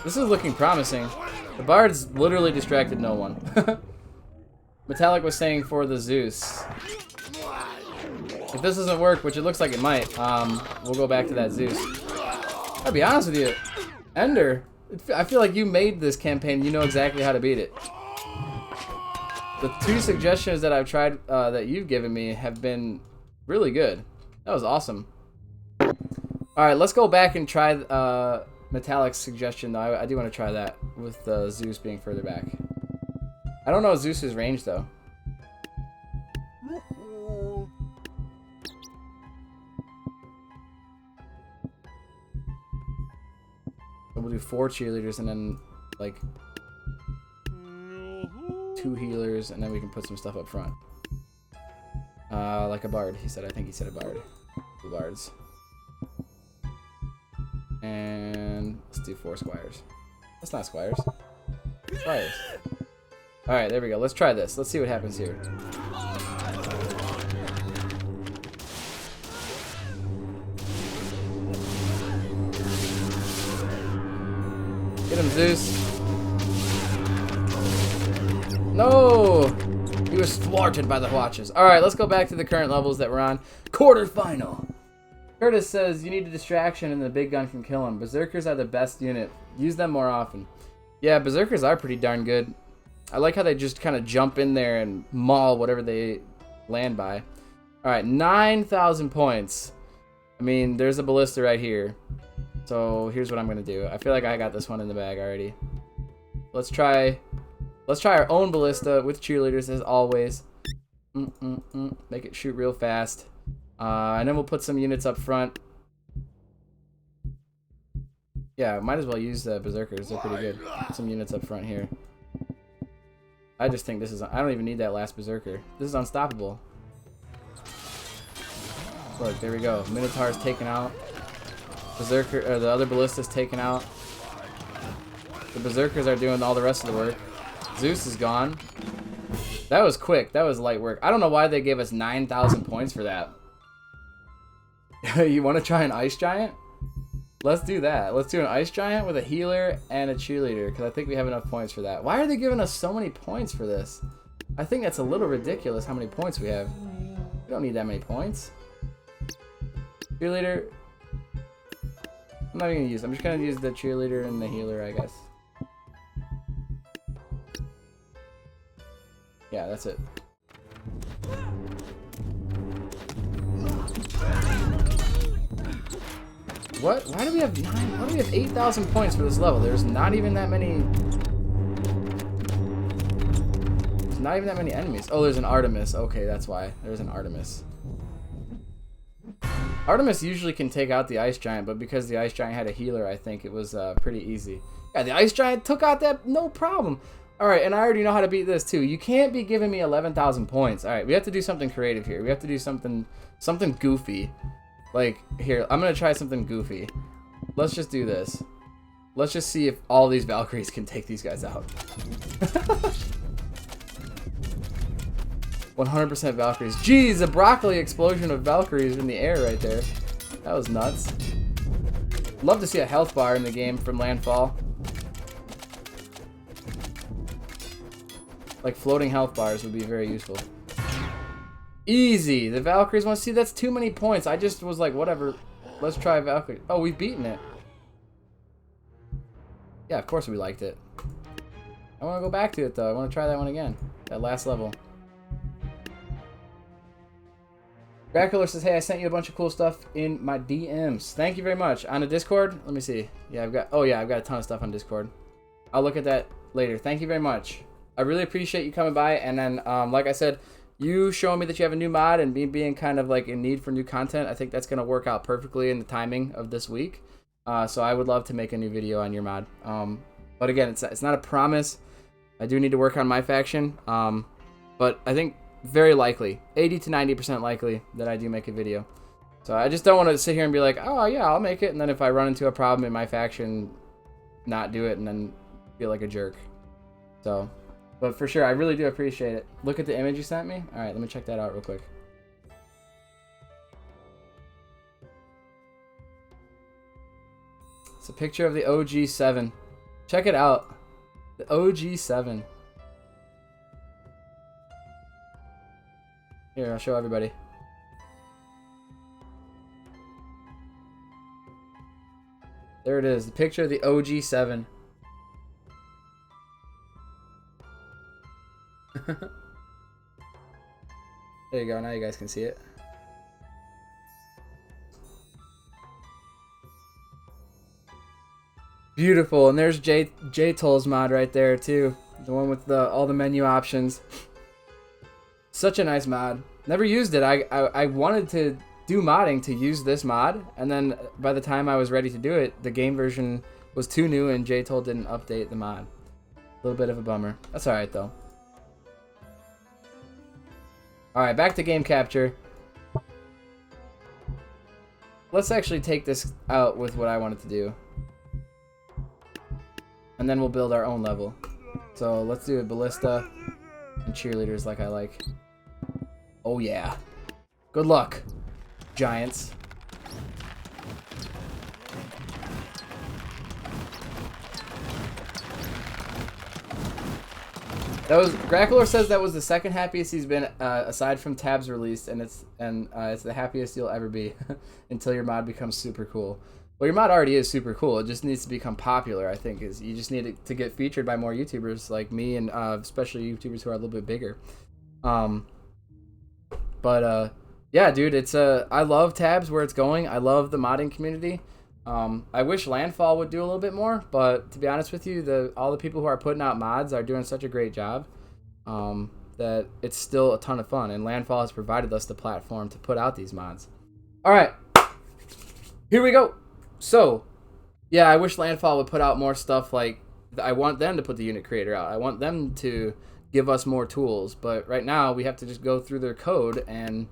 S1: This is looking promising. The bards literally distracted no one. Metallic was saying for the Zeus. If this doesn't work, which it looks like it might, we'll go back to that Zeus. I'll be honest with you, Ender, I feel like you made this campaign. You know exactly how to beat it. The 2 suggestions that I've tried, that you've given me, have been really good. That was awesome. Alright, let's go back and try Metallic's suggestion, though. I do want to try that, with Zeus being further back. I don't know Zeus's range, though. We'll do 4 cheerleaders and then, like, 2 healers, and then we can put some stuff up front. Like a bard, he said. I think he said a bard. 2 bards. And let's do 4 squires. That's not squires. Squires. Alright, there we go. Let's try this. Let's see what happens here. Get him, Zeus. No! He was thwarted by the watches. Alright, let's go back to the current levels that we're on. Quarterfinal. Curtis says, you need a distraction and the big gun can kill him. Berserkers are the best unit. Use them more often. Yeah, Berserkers are pretty darn good. I like how they just kind of jump in there and maul whatever they land by. All right, 9,000 points. I mean, there's a ballista right here. So here's what I'm gonna do. I feel like I got this one in the bag already. Let's try our own ballista with cheerleaders as always. Make it shoot real fast. And then we'll put some units up front. Yeah, might as well use the berserkers. They're pretty good. Put some units up front here. I just think this is... I don't even need that last berserker. This is unstoppable. Look, there we go. Minotaur's taken out. Berserker, the other ballista's taken out. The berserkers are doing all the rest of the work. Zeus is gone. That was quick. That was light work. I don't know why they gave us 9,000 points for that. You want to try an ice giant? Let's do that. Let's do an ice giant with a healer and a cheerleader, because I think we have enough points for that. Why are they giving us so many points for this? I think that's a little ridiculous how many points we have. We don't need that many points. Cheerleader. I'm not even going to use. I'm just going to use the cheerleader and the healer, I guess. Yeah, that's it. What? Why do we have 9? Why do we have 8,000 points for this level? There's not even that many. There's not even that many enemies. Oh, there's an Artemis. Okay, that's why. There's an Artemis. Artemis usually can take out the ice giant, but because the ice giant had a healer, I think it was pretty easy. Yeah, the ice giant took out that no problem. All right, and I already know how to beat this too. You can't be giving me 11,000 points. All right, we have to do something creative here. We have to do something goofy. Like, here, I'm going to try something goofy. Let's just do this. Let's just see if all these Valkyries can take these guys out. 100% Valkyries. Jeez, a broccoli explosion of Valkyries in the air right there. That was nuts. Love to see a health bar in the game from Landfall. Like, floating health bars would be very useful. Easy. The Valkyries want to see. That's too many points. I just was like, whatever. Let's try Valkyrie. Oh, we've beaten it. Yeah, of course we liked it. I want to go back to it, though. I want to try that one again. That last level. Dracula says, hey, I sent you a bunch of cool stuff in my DMs. Thank you very much. On the Discord? Let me see. Yeah, I've got a ton of stuff on Discord. I'll look at that later. Thank you very much. I really appreciate you coming by. And then, like I said, you showing me that you have a new mod and me being kind of like in need for new content, I think that's going to work out perfectly in the timing of this week. So I would love to make a new video on your mod. But again, it's not a promise. I do need to work on my faction. But I think very likely, 80 to 90% likely that I do make a video. So I just don't want to sit here and be like, oh yeah, I'll make it. And then if I run into a problem in my faction, not do it and then feel like a jerk. So... But for sure, I really do appreciate it. Look at the image you sent me. All right, let me check that out real quick. It's a picture of the OG7. Check it out. The OG7. Here, I'll show everybody. There it is. The picture of the OG7. There you go, now you guys can see it. Beautiful, and there's J-Toll's mod right there too. The one with all the menu options. Such a nice mod. Never used it. I wanted to do modding to use this mod, and then by the time I was ready to do it, the game version was too new and J-Toll didn't update the mod. A little bit of a bummer. That's alright though. Alright, back to game capture. Let's actually take this out with what I wanted to do. And then we'll build our own level. So let's do a ballista and cheerleaders like I like. Oh yeah. Good luck, giants. That was Grackler says that was the second happiest he's been aside from Tabs released, and it's the happiest you'll ever be until your mod becomes super cool. Well, your mod already is super cool. It just needs to become popular, I think. Is you just need it to get featured by more YouTubers like me and especially YouTubers who are a little bit bigger. Yeah, dude, it's I love Tabs where it's going. I love the modding community. I wish Landfall would do a little bit more, but to be honest with you, all the people who are putting out mods are doing such a great job that it's still a ton of fun. And Landfall has provided us the platform to put out these mods. All right, here we go. So, yeah, I wish Landfall would put out more stuff. Like, I want them to put the unit creator out. I want them to give us more tools. But right now, we have to just go through their code and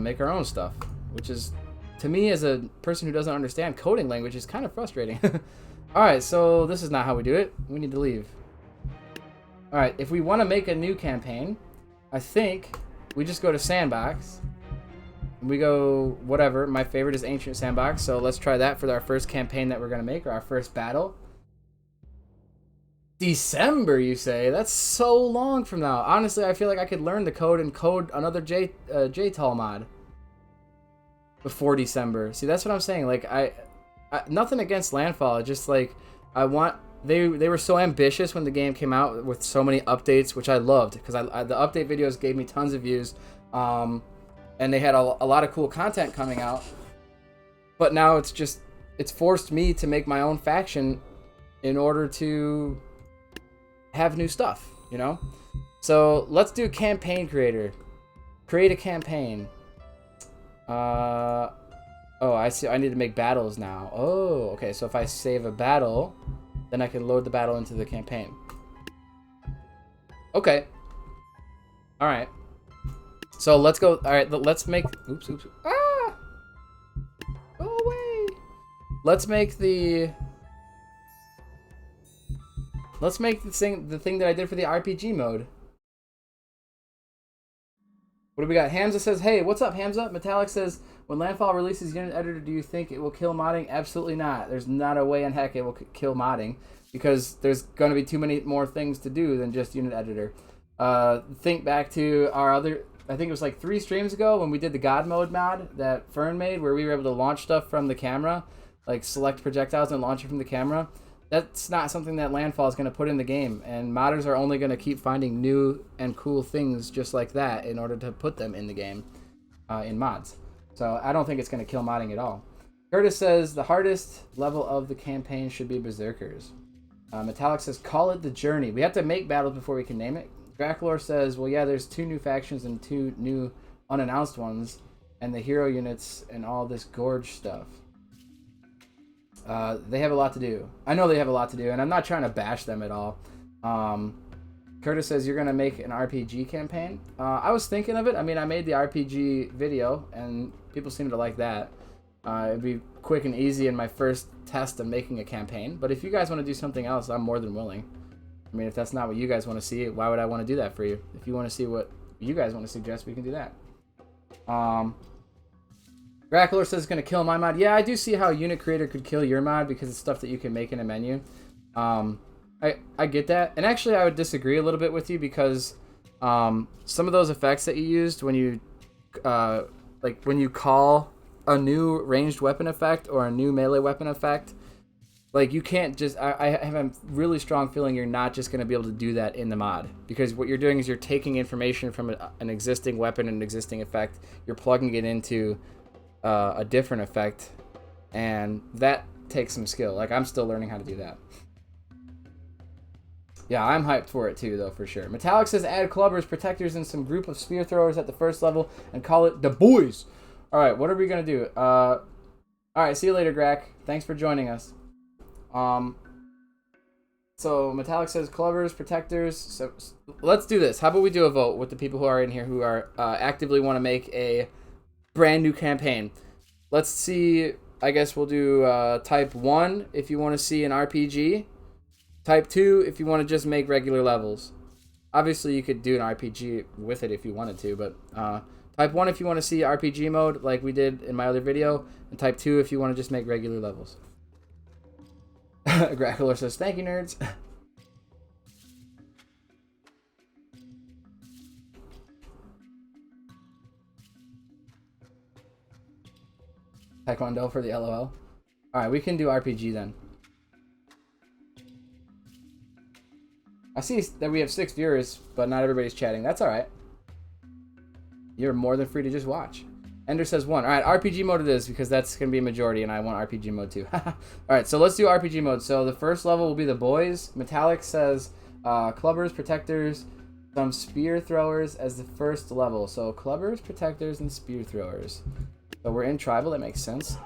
S1: make our own stuff, which is, to me, as a person who doesn't understand coding language, is kind of frustrating. All right, so this is not how we do it. We need to leave. All right, if we want to make a new campaign, I think we just go to Sandbox. We go whatever. My favorite is Ancient Sandbox, so let's try that for our first campaign that we're going to make, or our first battle. December, you say? That's so long from now. Honestly, I feel like I could learn the code and code another JTAL mod before December. See, that's what I'm saying. Like, I nothing against Landfall. Just like I want. They were so ambitious when the game came out with so many updates, which I loved because the update videos gave me tons of views. And they had a lot of cool content coming out. But now it's forced me to make my own faction in order to have new stuff, you know? So let's do campaign creator. Create a campaign. Oh, I see. I need to make battles now. Oh, okay. So if I save a battle, then I can load the battle into the campaign. Okay. All right. So let's go. All right, let's make. Oops. Ah! Go away. Let's make the. Let's make the thing that I did for the RPG mode. What do we got? Hamza says, "Hey, what's up, Hamza?" Metallic says, "When Landfall releases Unit Editor, do you think it will kill modding?" Absolutely not. There's not a way in heck it will kill modding because there's going to be too many more things to do than just Unit Editor. Think back to our other. I think it was like 3 streams ago when we did the God Mode mod that Fern made, where we were able to launch stuff from the camera, like select projectiles and launch it from the camera. That's not something that Landfall is going to put in the game, and modders are only going to keep finding new and cool things just like that in order to put them in the game in mods. So I don't think it's going to kill modding at all. Curtis says the hardest level of the campaign should be Berserkers. Metallic says call it the Journey. We have to make battles before we can name it. Draculor says, well, yeah, there's 2 new factions and 2 new unannounced ones, and the hero units and all this Gorge stuff. They have a lot to do. I know they have a lot to do, and I'm not trying to bash them at all. Curtis says, you're going to make an RPG campaign. I was thinking of it. I mean, I made the RPG video, and people seem to like that. It'd be quick and easy in my first test of making a campaign. But if you guys want to do something else, I'm more than willing. I mean, if that's not what you guys want to see, why would I want to do that for you? If you want to see what you guys want to suggest, we can do that. Draculor says it's going to kill my mod. Yeah, I do see how Unit Creator could kill your mod because it's stuff that you can make in a menu. I get that. And actually, I would disagree a little bit with you because some of those effects that you used when you when you call a new ranged weapon effect or a new melee weapon effect, like, you can't just... I have a really strong feeling you're not just going to be able to do that in the mod. Because what you're doing is you're taking information from an existing weapon and an existing effect. You're plugging it into a different effect. And that takes some skill. Like, I'm still learning how to do that. Yeah, I'm hyped for it too, though, for sure. Metallic says add clubbers, protectors, and some group of spear throwers at the first level and call it the boys. All right, what are we going to do? All right, see you later, Grak. Thanks for joining us. So Metallic says clubbers, protectors. So let's do this. How about we do a vote with the people who are in here who are actively want to make a brand new campaign. Let's see. I guess we'll do type 1 if you want to see an RPG. Type 2 if you want to just make regular levels. Obviously, you could do an RPG with it if you wanted to, but type 1 if you want to see RPG mode like we did in my other video, and type 2 if you want to just make regular levels. Grackler says, thank you, nerds. Taekwondo for the LOL. Alright, we can do RPG then. I see that we have 6 viewers, but not everybody's chatting. That's alright. You're more than free to just watch. Ender says 1. Alright, RPG mode it is, because that's going to be a majority, and I want RPG mode too. Alright, so let's do RPG mode. So the first level will be the boys. Metallic says clubbers, protectors, some spear throwers as the first level. So clubbers, protectors, and spear throwers. So we're in tribal, that makes sense.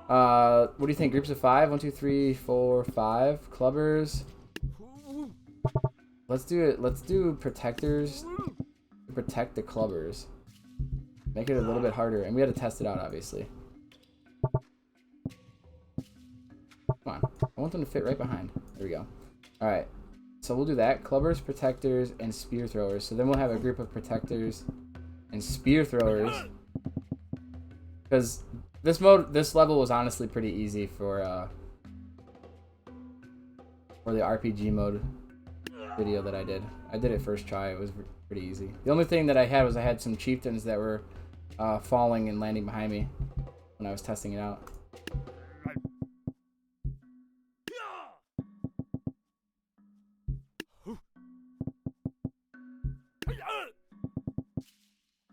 S1: What do you think? Groups of 5? 1, 2, 3, 4, 5. Clubbers. Let's do it. Let's do protectors to protect the clubbers. Make it a little bit harder. And we had to test it out, obviously. Come on. I want them to fit right behind. There we go. Alright. So we'll do that. Clubbers, protectors, and spear throwers. So then we'll have a group of protectors and spear throwers. Because this level was honestly pretty easy for the RPG mode video that I did. I did it first try. It was pretty easy. The only thing that I had was I had some chieftains that were falling and landing behind me when I was testing it out.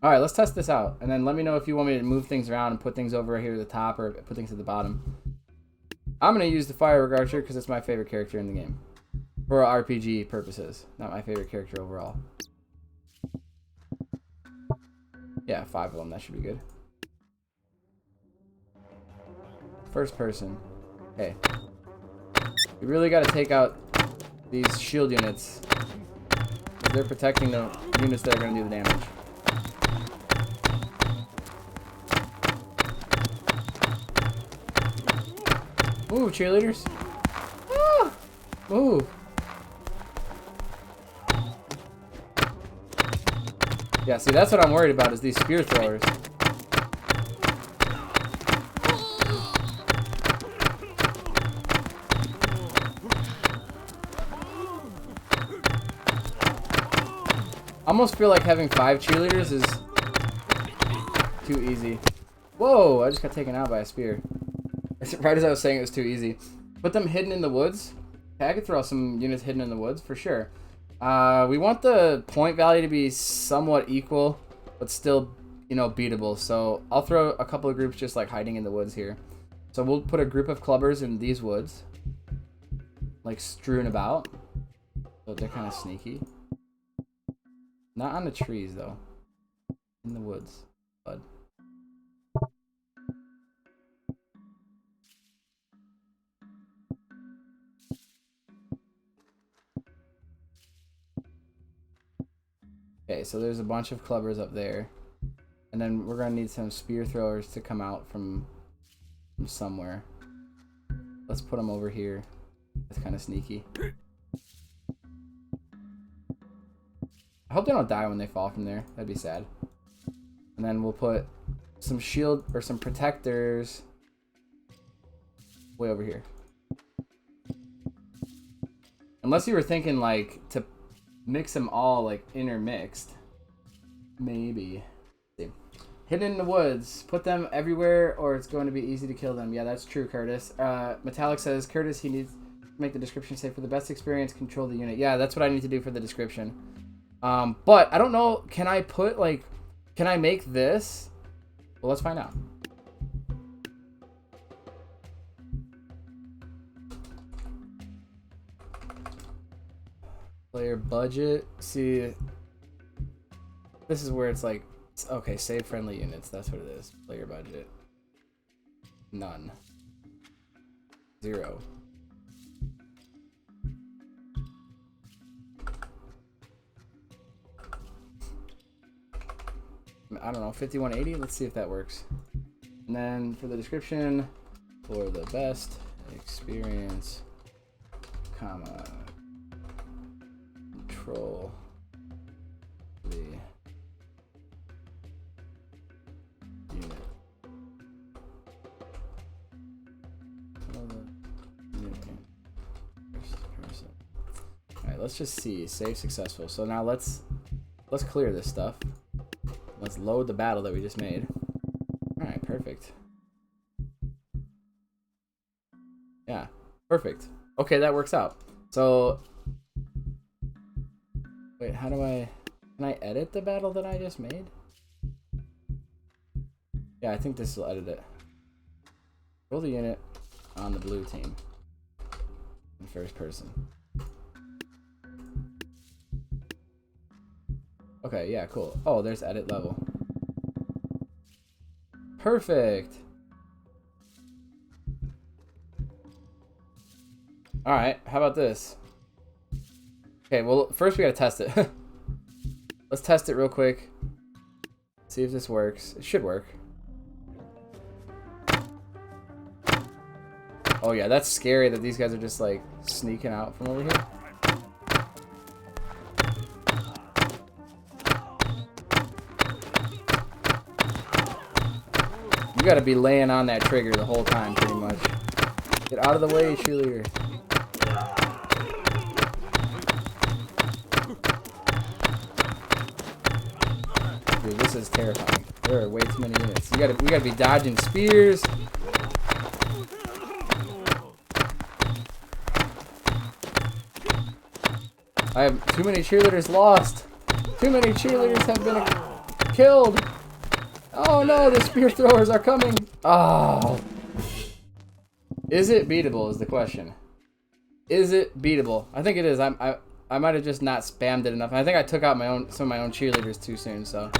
S1: Alright, let's test this out. And then let me know if you want me to move things around and put things over here at the top or put things at the bottom. I'm going to use the Fire Archer because it's my favorite character in the game. For RPG purposes. Not my favorite character overall. Yeah, 5 of them. That should be good. First person. Hey. We really got to take out these shield units. They're protecting the units that are going to do the damage. Move, cheerleaders. Ah! Move. Yeah, see, that's what I'm worried about is these spear throwers. I almost feel like having 5 cheerleaders is too easy. Whoa, I just got taken out by a spear. Right as I was saying it was too easy. Put them hidden in the woods. Okay, I could throw some units hidden in the woods for sure. We want the point value to be somewhat equal, but still, you know, beatable. So I'll throw a couple of groups just like hiding in the woods here. So we'll put a group of clubbers in these woods, like strewn about. So they're kind of sneaky. Not on the trees though. In the woods, bud. Okay, so there's a bunch of clubbers up there. And then we're going to need some spear throwers to come out from somewhere. Let's put them over here. That's kind of sneaky. I hope they don't die when they fall from there. That'd be sad. And then we'll put some shield or some protectors way over here. Unless you were thinking like to mix them all like intermixed. Maybe. Let's see. Hidden in the woods. Put them everywhere or it's going to be easy to kill them. Yeah, that's true, Curtis. Metallic says, Curtis, he needs to make the description say for the best experience, control the unit. Yeah, that's what I need to do for the description. But I don't know. Can I put like, can I make this? Well, let's find out. Player budget. See, this is where it's like, okay, save friendly units. That's what it is. Player budget. None. 0. I don't know, 5180. Let's see if that works. And then for the description, for the best experience, comma, control the unit. Alright, let's just see. Save successful. So now let's clear this stuff. Let's load the battle that we just made. Alright, perfect. Yeah, perfect. Okay, that works out. So, wait, how do I... Can I edit the battle that I just made? Yeah, I think this will edit it. Roll the unit on the blue team. In first person. Okay, yeah, cool. Oh, there's edit level. Perfect. Alright, how about this? Okay, well, first we gotta test it. Let's test it real quick. See if this works. It should work. Oh yeah, that's scary that these guys are just like sneaking out from over here. You gotta be laying on that trigger the whole time, pretty much. Get out of the way, cheerleader. Dude, this is terrifying. There are way too many units. We gotta be dodging spears. I have too many cheerleaders lost. Too many cheerleaders have been killed. Oh no, the spear throwers are coming. Oh. Is it beatable is the question. Is it beatable? I think it is. I might have just not spammed it enough. I think I took out some of my own cheerleaders too soon, so.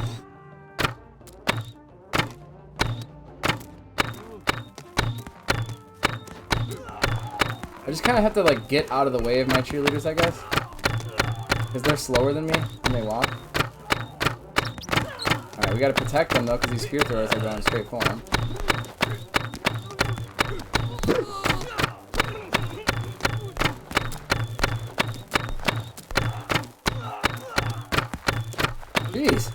S1: I just kind of have to like get out of the way of my cheerleaders, I guess. Because they're slower than me when they walk. Alright, we gotta protect them though, because these spear throwers are going straight for them. Jeez.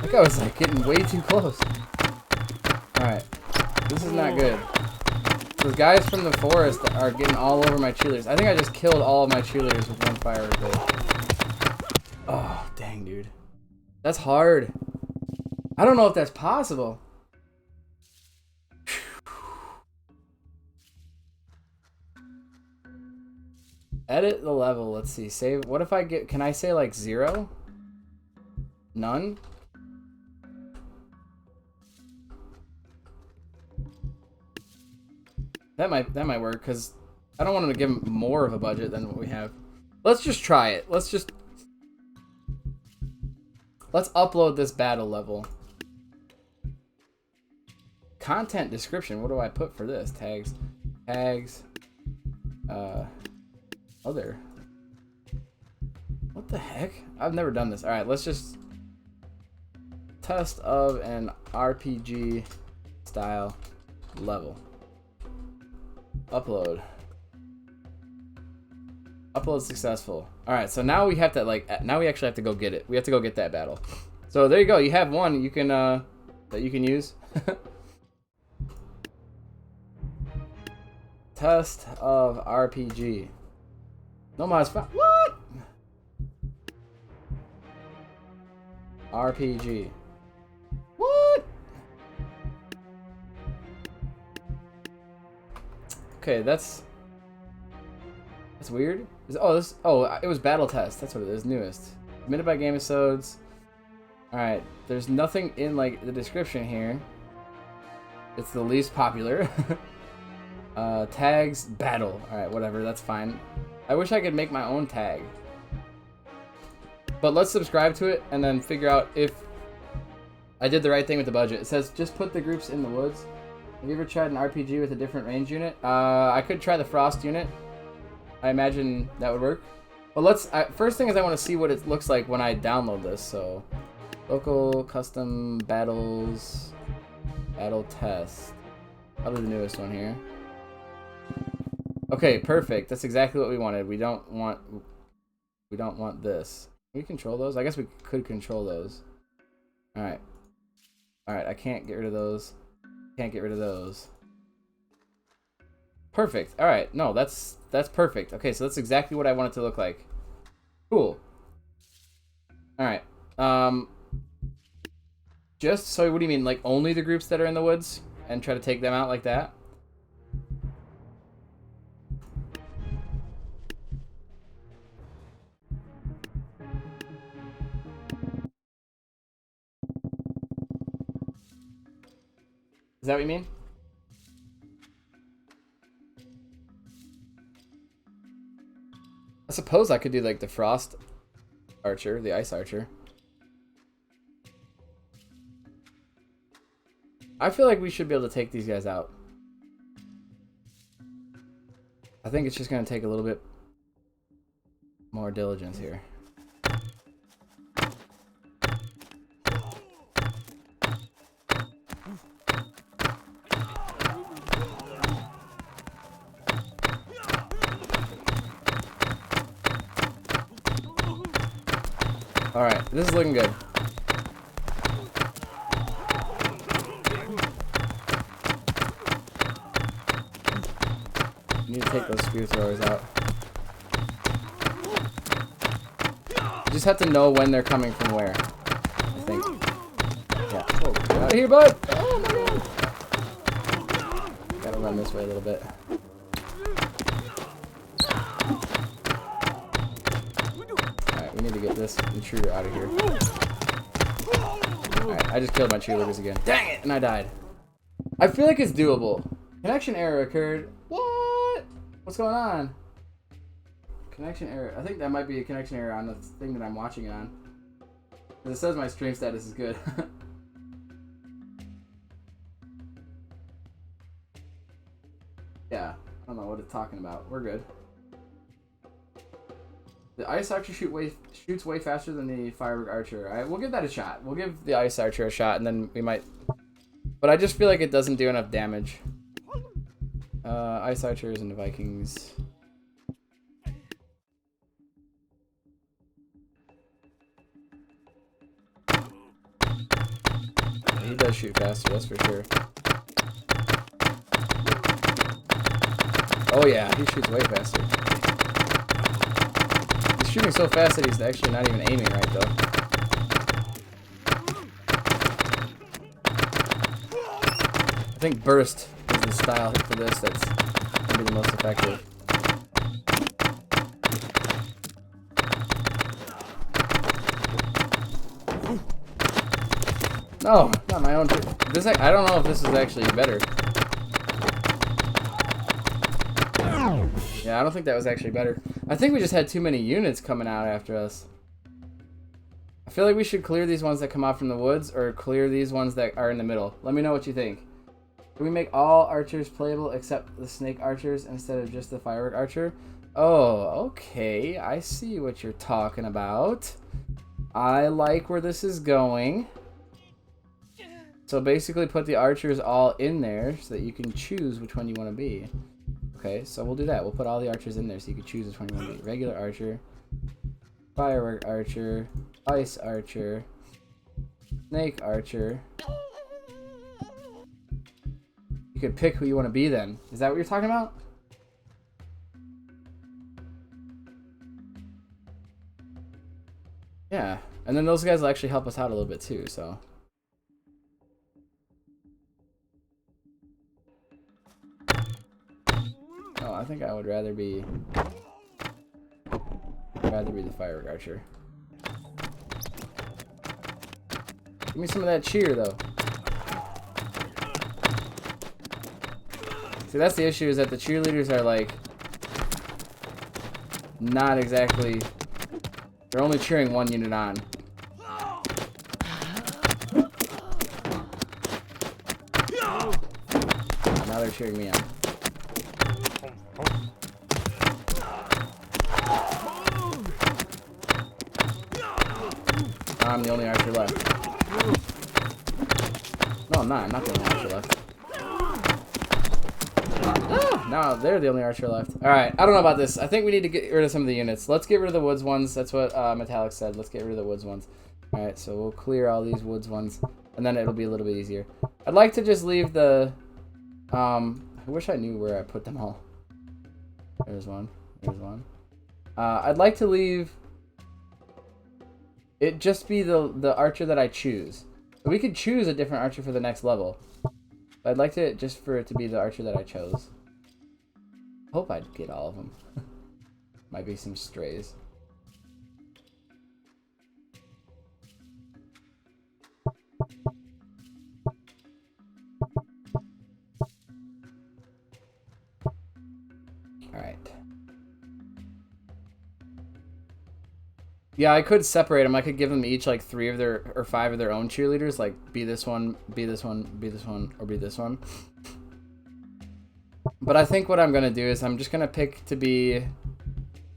S1: That guy was like getting way too close. Alright. This is not good. Those guys from the forest are getting all over my cheerleaders. I think I just killed all of my cheerleaders with one fire right. Oh, dang, dude. That's hard. I don't know if that's possible. Edit the level. Let's see. Save. What if I get... Can I say like 0? None? That might work, because I don't want to give them more of a budget than what we have. Let's just try it. Let's upload this battle level. Content description. What do I put for this? Tags. Other. What the heck? I've never done this. Alright, let's just... Test of an RPG style level. Upload. Upload successful. Alright, so now we have to like now we actually have to go get it. We have to go get that battle. So there you go, you have one you can that you can use. Test of RPG. No mods found. What? RPG. What? Okay, that's weird. It was battle test. That's what it is. Newest. Submitted by Gamesodes. All right. There's nothing in like the description here. It's the least popular. Tags battle. All right, whatever. That's fine. I wish I could make my own tag. But let's subscribe to it and then figure out if I did the right thing with the budget. It says just put the groups in the woods. Have you ever tried an RPG with a different range unit? I could try the Frost unit. I imagine that would work. But first thing is I want to see what it looks like when I download this. So, local custom battles, battle test. Probably the newest one here. Okay, perfect. That's exactly what we wanted. We don't want this. Can we control those? I guess we could control those. All right. All right. I can't get rid of those. Can't get rid of those. Perfect. All right. No, that's perfect. Okay, so that's exactly what I want it to look like. Cool. All right. Just so what do you mean? Like only the groups that are in the woods and try to take them out like that? Is that what you mean? I suppose I could do like the frost archer, the ice archer. I feel like we should be able to take these guys out. I think it's just going to take a little bit more diligence here. Alright, this is looking good. Need to take those spear throwers out. You just have to know when they're coming from where, I think. Yeah. Oh, get out of here, bud! Oh my god! Gotta run this way a little bit. Alright, we need to get this intruder out of here. Alright, I just killed my cheerleaders again. Dang it! And I died. I feel like it's doable. Connection error occurred. What? What's going on? Connection error. I think that might be a connection error on the thing that I'm watching it on. Because it says my stream status is good. Yeah, I don't know what it's talking about. We're good. The ice archer shoots way faster than the firework archer. Alright, we'll give that a shot. We'll give the ice archer a shot, and then we might... But I just feel like it doesn't do enough damage. Ice archers and the Vikings. He does shoot faster, that's for sure. Oh yeah, he shoots way faster. He's shooting so fast that he's actually not even aiming right though. I think burst is the style for this that's gonna be the most effective. No, not my own. This I don't know if this is actually better. Yeah, I don't think that was actually better. I think we just had too many units coming out after us. I feel like we should clear these ones that come out from the woods or clear these ones that are in the middle. Let me know what you think. Can we make all archers playable except the snake archers instead of just the firework archer? Oh, okay. I see what you're talking about. I like where this is going. So basically put the archers all in there so that you can choose which one you want to be. Okay, so we'll do that. We'll put all the archers in there so you can choose which one you want to be. Regular archer, firework archer, ice archer, snake archer. You could pick who you want to be then. Is that what you're talking about? Yeah, and then those guys will actually help us out a little bit too, so. Oh, I think I would rather be the firework archer. Give me some of that cheer though. See, that's the issue, is that the cheerleaders are like not exactly, they're only cheering one unit on. Now they're cheering me on. I'm the only archer left. No, I'm not. I'm not the only archer left. Ah, no, they're the only archer left. Alright, I don't know about this. I think we need to get rid of some of the units. Let's get rid of the woods ones. That's what Metallic said. Let's get rid of the woods ones. Alright, so we'll clear all these woods ones, and then it'll be a little bit easier. I'd like to just leave the... I wish I knew where I put them all. There's one. There's one. I'd like to leave... it just be the archer that I choose. So we could choose a different archer for the next level. But I'd like to just for it to be the archer that I chose. Hope I'd get all of them. Might be some strays. Alright. Yeah, I could separate them. I could give them each like 3 of their or 5 of their own cheerleaders. Like be this one, be this one, be this one, or be this one. But I think what I'm going to do is I'm just going to pick to be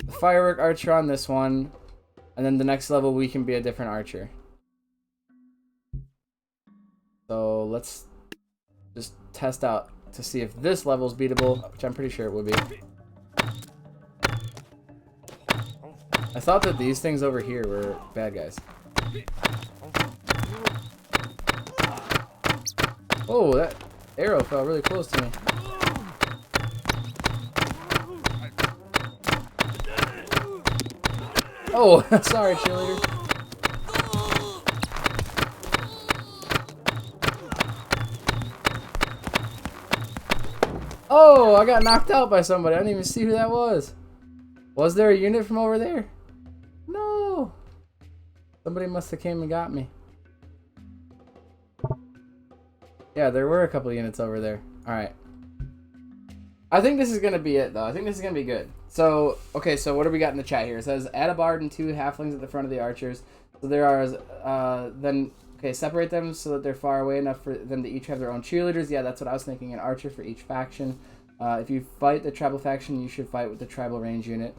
S1: the firework archer on this one. And then the next level we can be a different archer. So let's just test out to see if this level is beatable, which I'm pretty sure it would be. I thought that these things over here were bad guys. Oh, that arrow fell really close to me. Oh, sorry, cheerleader. Oh, I got knocked out by somebody. I didn't even see who that was. Was there a unit from over there? No. Somebody must have came and got me. Yeah, there were a couple of units over there. Alright. I think this is going to be it, though. I think this is going to be good. So, okay, so what do we got in the chat here? It says, add a bard and 2 halflings at the front of the archers. So there are, then, okay, separate them so that they're far away enough for them to each have their own cheerleaders. Yeah, that's what I was thinking, an archer for each faction. If you fight the tribal faction, you should fight with the tribal range unit.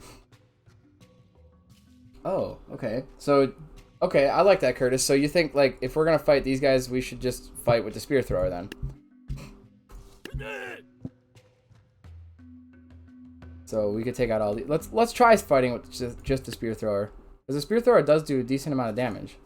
S1: Oh, okay. So, okay, I like that, Curtis. So you think, like, if we're going to fight these guys, we should just fight with the spear thrower, then? So we could take out all these. Let's try fighting with just the spear thrower. Because the spear thrower does do a decent amount of damage.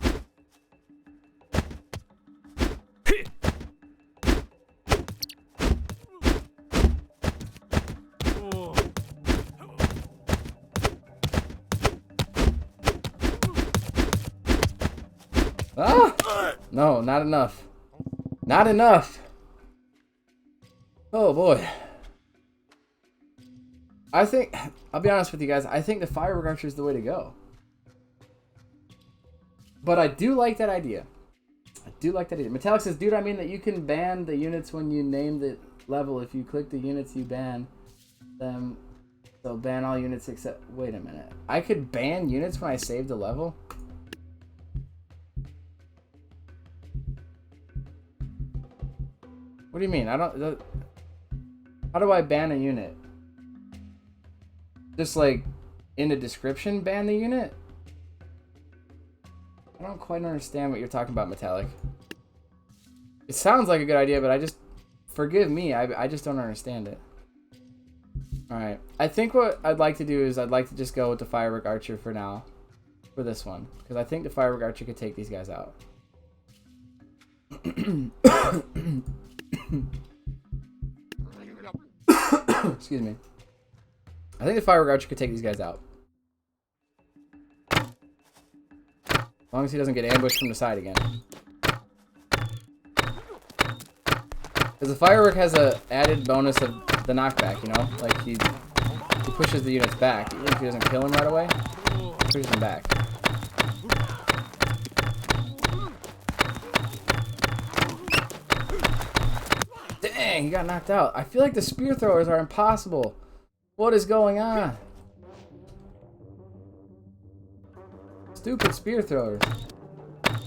S1: Ah! No, not enough. Not enough. Oh boy. I think, I'll be honest with you guys, I think the firework archer is the way to go. But I do like that idea. I do like that idea. Metallic says, dude, I mean that you can ban the units when you name the level. If you click the units, you ban them. So ban all units except, wait a minute. I could ban units when I save the level? What do you mean? How do I ban a unit? Just like in the description, ban the unit? I don't quite understand what you're talking about, Metallic. It sounds like a good idea, but I just, forgive me, I just don't understand it. Alright, I think what I'd like to do is I'd like to just go with the firework archer for now. For this one. Because I think the firework archer could take these guys out. Excuse me. I think the firework archer could take these guys out. As long as he doesn't get ambushed from the side again. Because the firework has a added bonus of the knockback, you know? Like he pushes the units back. Even if he doesn't kill him right away, he pushes them back. Dang, he got knocked out. I feel like the spear throwers are impossible. What is going on? Stupid spear throwers.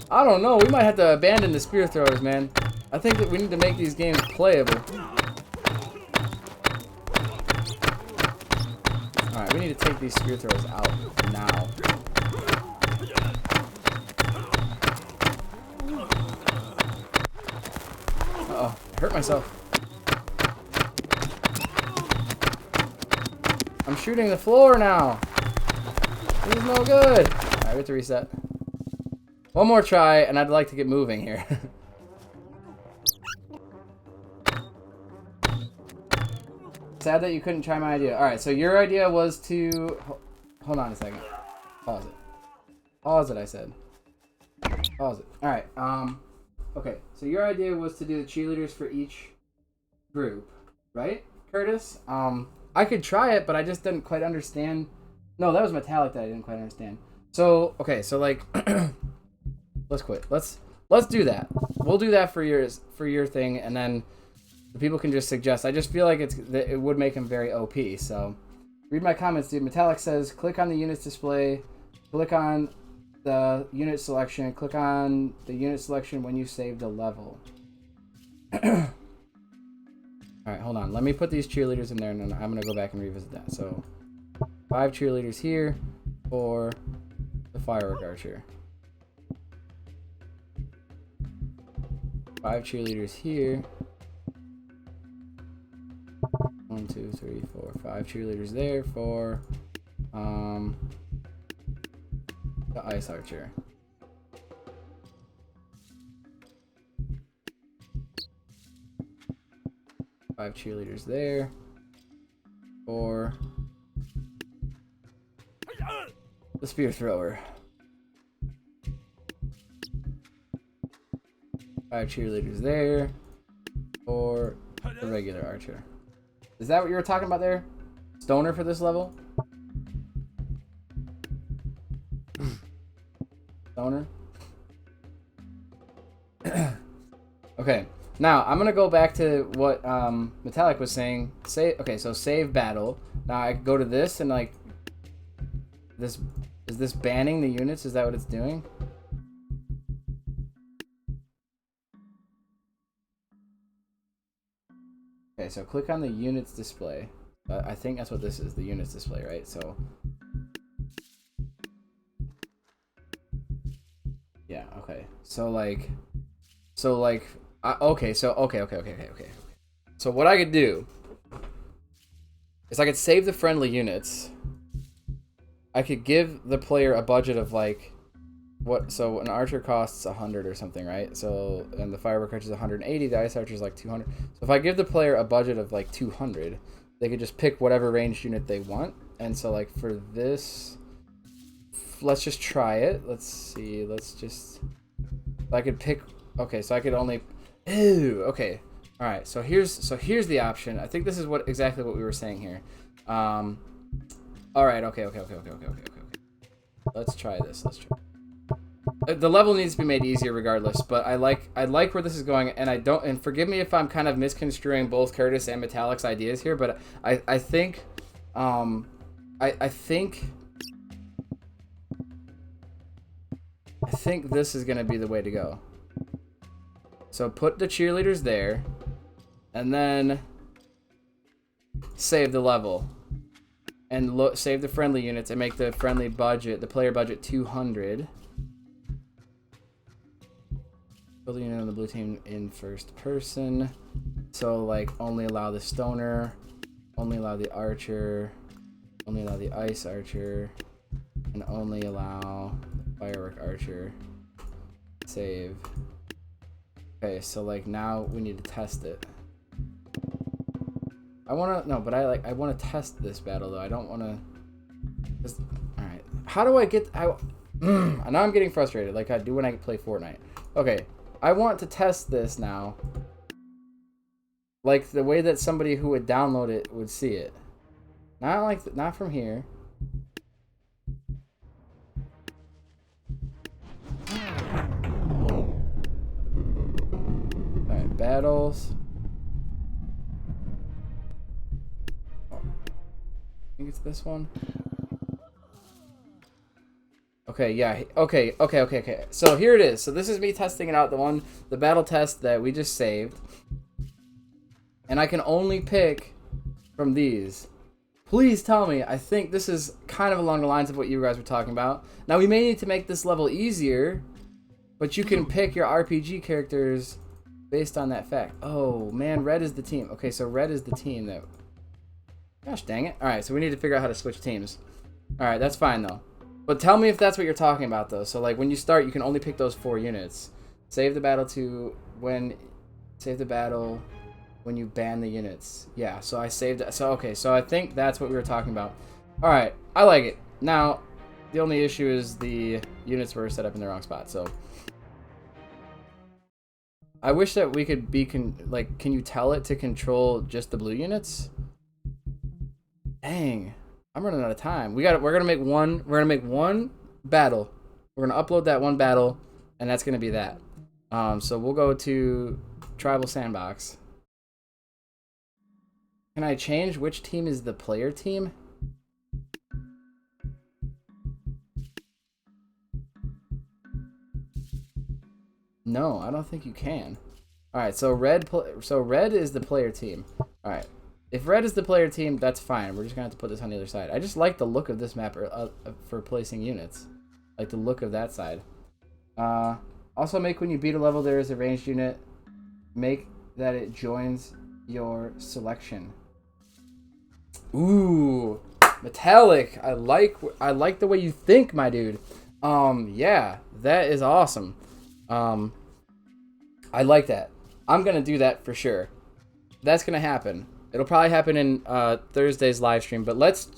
S1: I don't know. We might have to abandon the spear throwers, man. I think that we need to make these games playable. Alright, we need to take these spear throwers out now. Uh-oh. I hurt myself. I'm shooting the floor now. This is no good. Alright, we have to reset. One more try, and I'd like to get moving here. Sad that you couldn't try my idea. Alright, so your idea was to... Hold on a second. Pause it. Pause it, I said. Pause it. Alright, okay, so your idea was to do the cheerleaders for each group, right, Curtis? I could try it, but I just didn't quite understand. No, that was Metallic that I didn't quite understand. So, okay, so like, let's quit. Let's do that. We'll do that for your thing, and then the people can just suggest. I just feel like it would make him very OP. So, Read my comments, dude. Metallic says, click on the units display, click on the unit selection, click on the unit selection when you save the level. Alright, hold on. Let me put these cheerleaders in there, and then I'm going to go back and revisit that. So, 5 cheerleaders here for the firework archer. 5 cheerleaders here. 1, 2, 3, 4, 5 cheerleaders there for the ice archer. Five cheerleaders there for the spear thrower. 5 cheerleaders there for the regular archer. Is that what you were talking about there? Stoner for this level? Stoner? Okay, now I'm gonna go back to what Metallic was saying. Okay, so save battle. Now I go to this and like this. Is this banning the units? Is that what it's doing? Okay, so click on the units display. I think that's what this is, the units display, right? So, yeah, okay. Okay, okay. So what I could do is I could save the friendly units. I could give the player a budget of like, so an archer costs 100 or something, right? So, and the firework archer is 180, the ice archer is like 200. So if I give the player a budget of like 200, they could just pick whatever ranged unit they want. And so like for this, let's just try it. Let's see, I could pick, okay, so I could only, okay. All right, so here's the option. I think this is exactly what we were saying here. All right, okay. Let's try this, The level needs to be made easier regardless, but I like where this is going, and forgive me if I'm kind of misconstruing both Curtis and Metallic's ideas here, but I think this is gonna be the way to go. So put the cheerleaders there, and then save the level, and save the friendly units, and make the friendly budget, the player budget 200. The unit on the blue team in first person, so like only allow the stoner, only allow the archer, only allow the ice archer, and only allow the firework archer. Save. Okay, so like now we need to test it. I want to test this battle though. I don't want to. All right, how do I get? Now I'm getting frustrated, like I do when I play Fortnite. Okay. I want to test this now, like the way that somebody who would download it would see it. Not from here. Alright, battles. Oh, I think it's this one. Okay, yeah, okay. So here it is. So this is me testing it out, the battle test that we just saved. And I can only pick from these. Please tell me, I think this is kind of along the lines of what you guys were talking about. Now we may need to make this level easier, but you can pick your RPG characters based on that fact. Oh man, red is the team. Okay, so red is the team that... Gosh dang it. Alright, so we need to figure out how to switch teams. Alright, that's fine though. But tell me if that's what you're talking about, though. So, like, when you start, you can only pick those 4 units. Save the battle when you ban the units. Yeah, so I saved it. So, okay, so I think that's what we were talking about. All right, I like it. Now, the only issue is the units were set up in the wrong spot, so. I wish that we could be, can you tell it to control just the blue units? Dang. I'm running out of time. We're gonna make one battle. We're gonna upload that one battle, and that's gonna be that. So we'll go to Tribal Sandbox. Can I change which team is the player team? No, I don't think you can. All right, so red is the player team. All right, if red is the player team, that's fine. We're just gonna have to put this on the other side. I just like the look of this map for placing units, like the look of that side. Also, make when you beat a level there is a ranged unit. Make that it joins your selection. Ooh, metallic. I like the way you think, my dude. Yeah, that is awesome. I like that. I'm gonna do that for sure. That's gonna happen. It'll probably happen in Thursday's live stream. But let's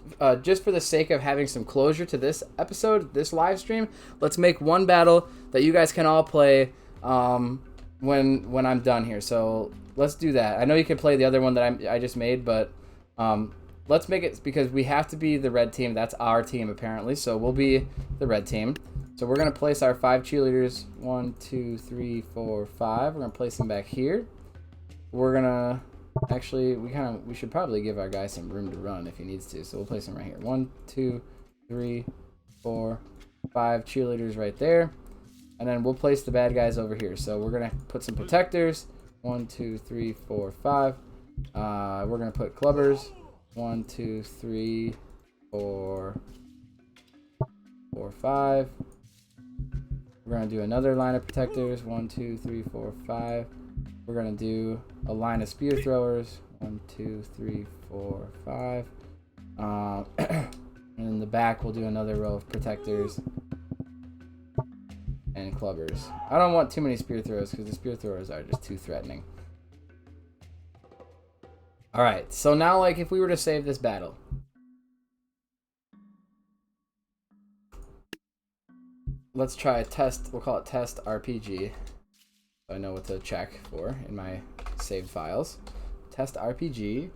S1: just for the sake of having some closure to this episode, this live stream, let's make one battle that you guys can all play when I'm done here. So let's do that. I know you can play the other one that I just made, but let's make it because we have to be the red team. That's our team apparently. So we'll be the red team. So we're gonna place our 5 cheerleaders. 1, 2, 3, 4, 5. We're gonna place them back here. We're gonna actually we should probably give our guy some room to run if he needs to. So we'll place him right here. 1, 2, 3, 4, 5 cheerleaders right there. And then we'll place the bad guys over here. So we're gonna put some protectors. 1, 2, 3, 4, 5. We're gonna put clubbers. 1, 2, 3, 4, 5. We're gonna do another line of protectors. 1, 2, 3, 4, 5. We're gonna do a line of spear throwers. 1, 2, 3, 4, 5. And in the back, we'll do another row of protectors and clubbers. I don't want too many spear throwers because the spear throwers are just too threatening. All right, so now, like, if we were to save this battle, let's try a test. We'll call it test RPG. So I know what to check for in my saved files. Test RPG.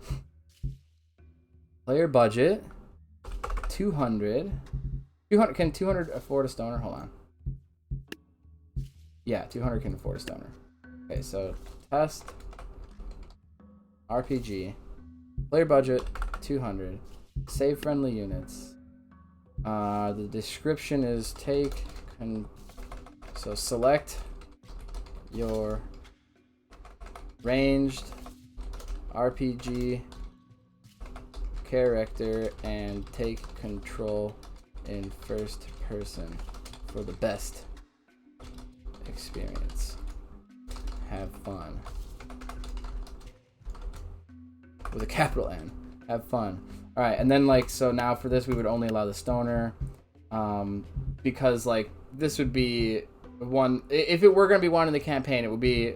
S1: Player budget 200. 200. Can 200 afford a stoner? Hold on. Yeah, 200 can afford a stoner. Okay, so test RPG. Player budget 200. Save friendly units. The description is so select your ranged RPG character and take control in first person for the best experience. Have fun. With a capital N. Have fun. Alright, and then like, so now for this we would only allow the stoner. Because like, this would be one, if it were going to be one in the campaign, it would be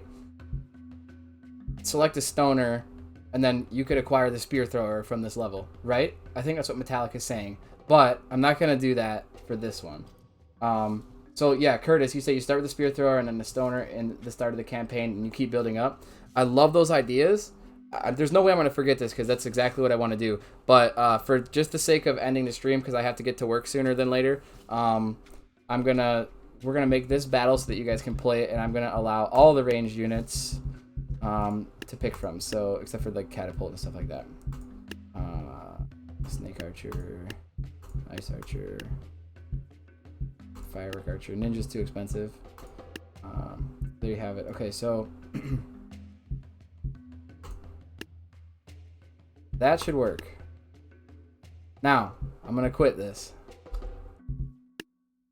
S1: select a stoner, and then you could acquire the spear thrower from this level, right? I think that's what Metallic is saying. But I'm not going to do that for this one. So yeah, Curtis, you say you start with the spear thrower and then the stoner in the start of the campaign, and you keep building up. I love those ideas. There's no way I'm going to forget this because that's exactly what I want to do. But for just the sake of ending the stream, because I have to get to work sooner than later, we're gonna make this battle so that you guys can play it, and I'm gonna allow all the ranged units to pick from. So except for like catapult and stuff like that. Snake archer, ice archer, firework archer. Ninja's too expensive. There you have it. Okay, so that should work. Now I'm gonna quit this.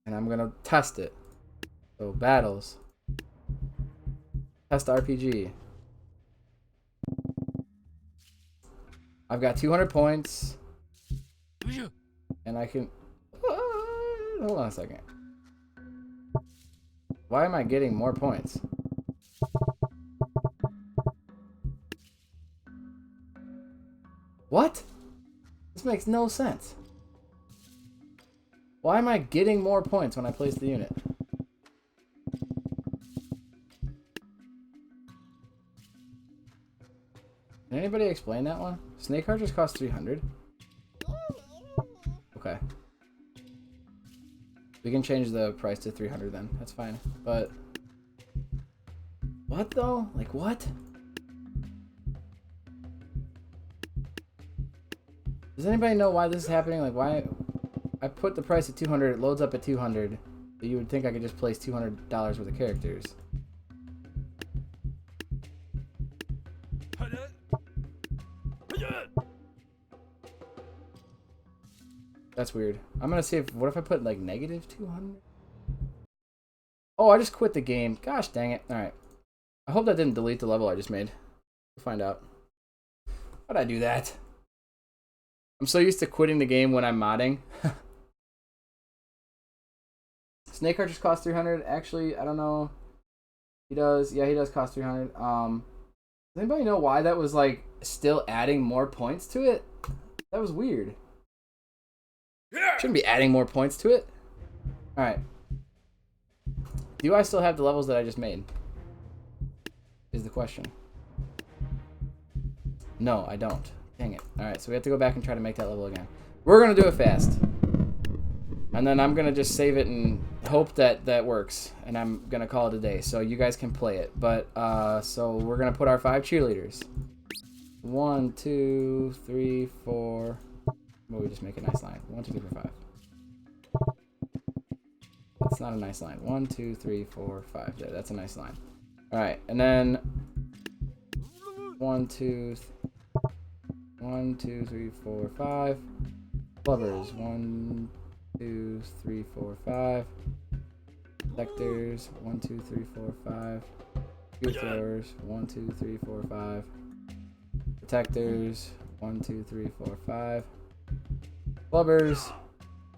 S1: And I'm gonna test it. So battles. Test RPG. I've got 200 points. And I can... hold on a second. Why am I getting more points? What? This makes no sense. Why am I getting more points when I place the unit? Can anybody explain that one? Snake archers cost 300. Okay. We can change the price to 300 then. That's fine. But what though? Like what? Does anybody know why this is happening? Like why I put the price at 200, it loads up at 200. But you would think I could just place $200 worth of characters. That's weird. I'm gonna see if, what if I put like negative 200? Oh, I just quit the game. Gosh dang it. Alright. I hope that didn't delete the level I just made. We'll find out. How'd I do that? I'm so used to quitting the game when I'm modding. Snake Archers cost 300. Actually, I don't know. He does. Yeah, he does cost 300. Does anybody know why that was like still adding more points to it? That was weird. Shouldn't be adding more points to it. Alright. Do I still have the levels that I just made? Is the question. No, I don't. Dang it. Alright, so we have to go back and try to make that level again. We're going to do it fast. And then I'm going to just save it and hope that that works. And I'm going to call it a day so you guys can play it. But, so we're going to put our 5 cheerleaders. 1, 2, 3, 4... Well, we just make a nice line. 1, 2, 3, 4, 5. That's not a nice line. 1, 2, 3, 4, 5. There, that's a nice line. Alright, and then 1, 2, 3, 4, 5. Lovers. 1, 2, 3, 4, 5. Protectors. 1, 2, 3, 4, 5. Spear throwers. 1, 2, 3, 4, 5. Protectors. 1, 2, 3, 4, 5. Clubbers.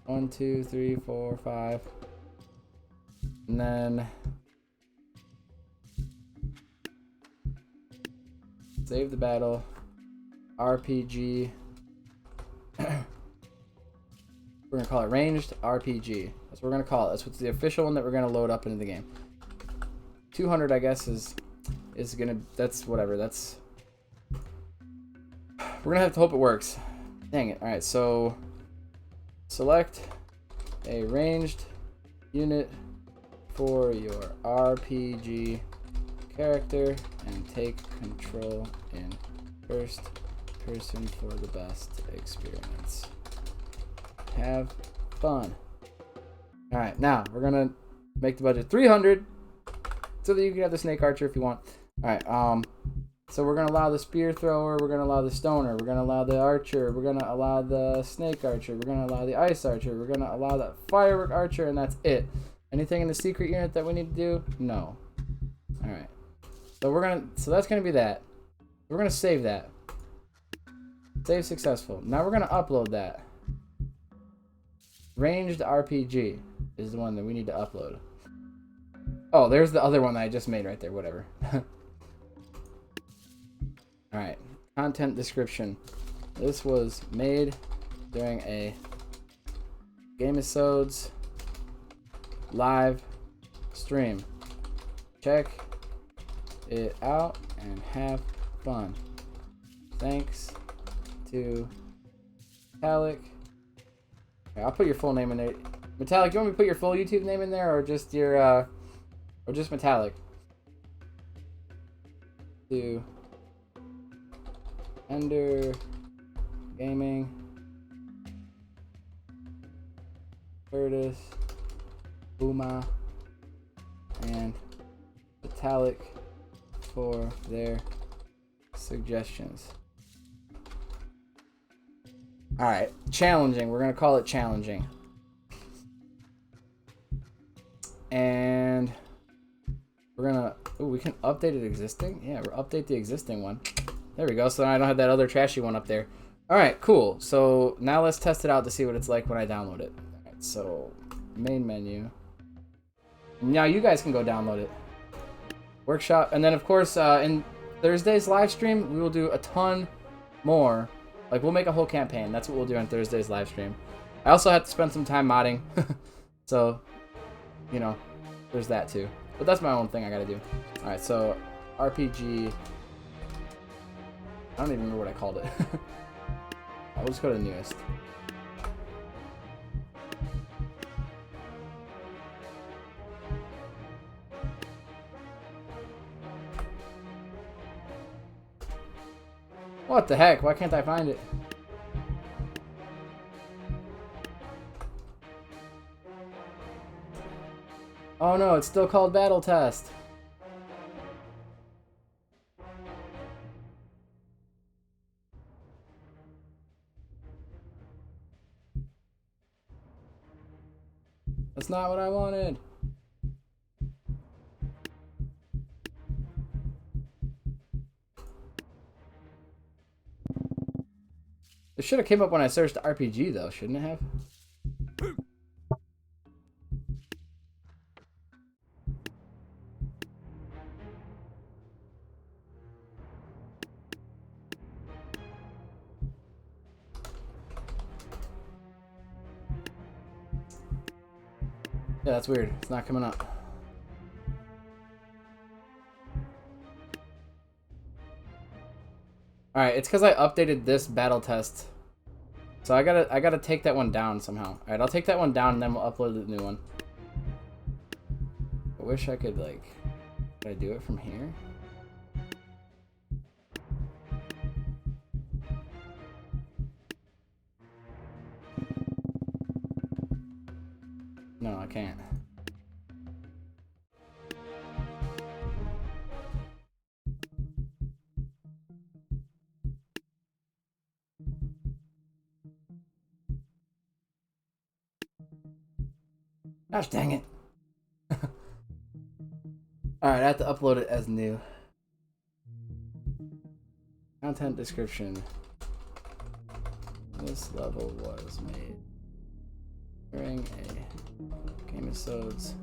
S1: 1, 2, 3, 4, 5. And then save the battle. RPG. We're gonna call it ranged RPG. That's what we're gonna call it. That's what's the official one that we're gonna load up into the game. 200, I guess, is gonna. That's whatever. That's. We're gonna have to hope it works. Dang it. All right. So select a ranged unit for your RPG character and take control in first person for the best experience. Have fun. Alright, now we're gonna make the budget 300 so that you can have the snake archer if you want. Alright, so we're gonna allow the spear thrower, we're gonna allow the stoner, we're gonna allow the archer, we're gonna allow the snake archer, we're gonna allow the ice archer, we're gonna allow the firework archer, and that's it. Anything in the secret unit that we need to do? No. Alright. So that's gonna be that. We're gonna save that. Save successful. Now we're gonna upload that. Ranged RPG is the one that we need to upload. Oh, there's the other one that I just made right there. Whatever. Alright. Content description. This was made during a Gamesodes live stream. Check it out and have fun. Thanks to Metallic. Okay, I'll put your full name in there. Metallic, you want me to put your full YouTube name in there, or just your, or just Metallic? To Ender Gaming, Curtis, Uma, and Metallic for their suggestions. Alright, challenging. We're going to call it challenging. And we're going to... Oh, we can update it existing? Yeah, we'll update the existing one. There we go. So I don't have that other trashy one up there. Alright, cool. So now let's test it out to see what it's like when I download it. Alright, so main menu. Now you guys can go download it. Workshop. And then, of course, in Thursday's live stream, we will do a ton more. Like, we'll make a whole campaign. That's what we'll do on Thursday's live stream. I also have to spend some time modding. So, you know, there's that too. But that's my own thing I gotta do. Alright, so RPG. I don't even remember what I called it. I'll just go to the newest. What the heck? Why can't I find it? Oh no, it's still called Battle Test. That's not what I wanted. It should have came up when I searched RPG though, shouldn't it have? Yeah, that's weird. It's not coming up. Alright, it's because I updated this battle test. So I gotta take that one down somehow. Alright, I'll take that one down and then we'll upload the new one. I wish I could, like... Could I do it from here? No, I can't. Gosh dang it. Alright, I have to upload it as new. Content description. This level was made during a Game Episodes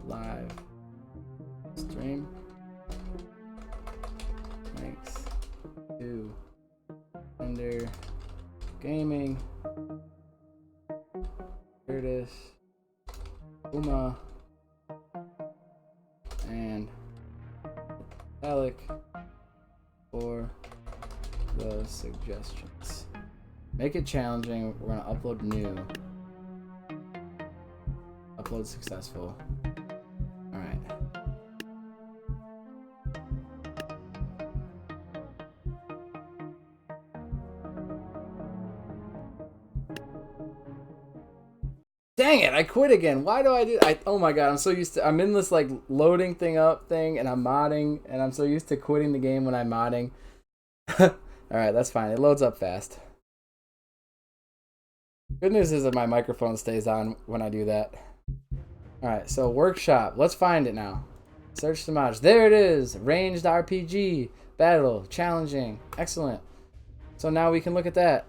S1: live stream. Thanks to Under Gaming, Curtis, Uma, and Alec for the suggestions. Make it challenging. We're gonna upload new. Upload successful. Alright. Dang it, I quit again. Why do I do oh my god, I'm so used to I'm in this like loading thing up thing and I'm modding and I'm so used to quitting the game when I'm modding. Alright, that's fine. It loads up fast. Good news is that my microphone stays on when I do that. Alright, so workshop. Let's find it now. Search the mods. There it is. Ranged RPG. Battle. Challenging. Excellent. So now we can look at that.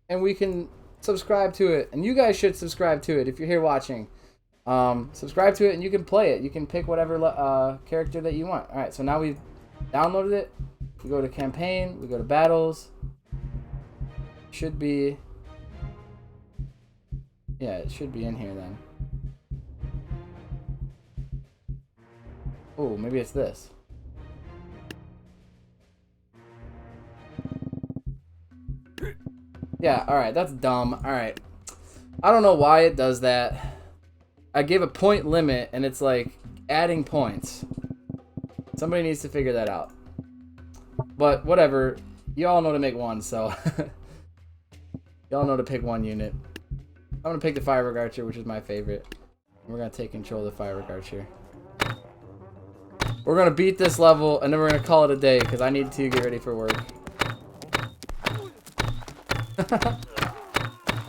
S1: And we can subscribe to it. And you guys should subscribe to it if you're here watching. Subscribe to it and you can play it. You can pick whatever character that you want. Alright, so now we've downloaded it. We go to campaign. We go to battles. Should be... Yeah, it should be in here then. Oh, maybe it's this. Yeah, alright, that's dumb. Alright. I don't know why it does that. I gave a point limit, and it's like adding points. Somebody needs to figure that out. But whatever. You all know to make one, so... Y'all know to pick one unit. I'm going to pick the Firework Archer, which is my favorite. We're going to take control of the Firework Archer. We're going to beat this level, and then we're going to call it a day, because I need to get ready for work.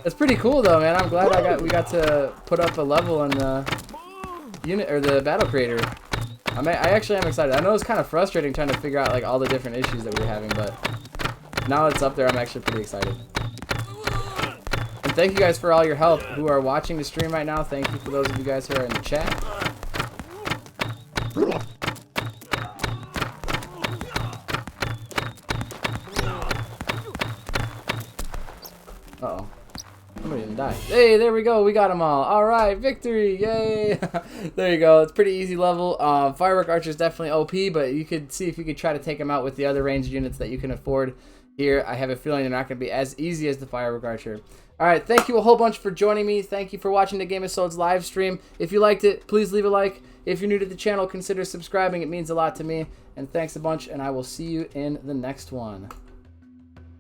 S1: It's pretty cool, though, man. I'm glad we got to put up a level in the unit, or the battle creator. I actually am excited. I know it's kind of frustrating trying to figure out like all the different issues that we're having, but now it's up there, I'm actually pretty excited. And thank you guys for all your help who are watching the stream right now. Thank you for those of you guys who are in the chat. Uh-oh. Somebody didn't die. Hey, there we go. We got them all. All right, victory. Yay. There you go. It's a pretty easy level. Firework Archer is definitely OP, but you could see if you could try to take them out with the other ranged units that you can afford here. I have a feeling they're not going to be as easy as the Firework Archer. All right, thank you a whole bunch for joining me. Thank you for watching the Game of Swords live stream. If you liked it, please leave a like. If you're new to the channel, consider subscribing. It means a lot to me. And thanks a bunch, and I will see you in the next one.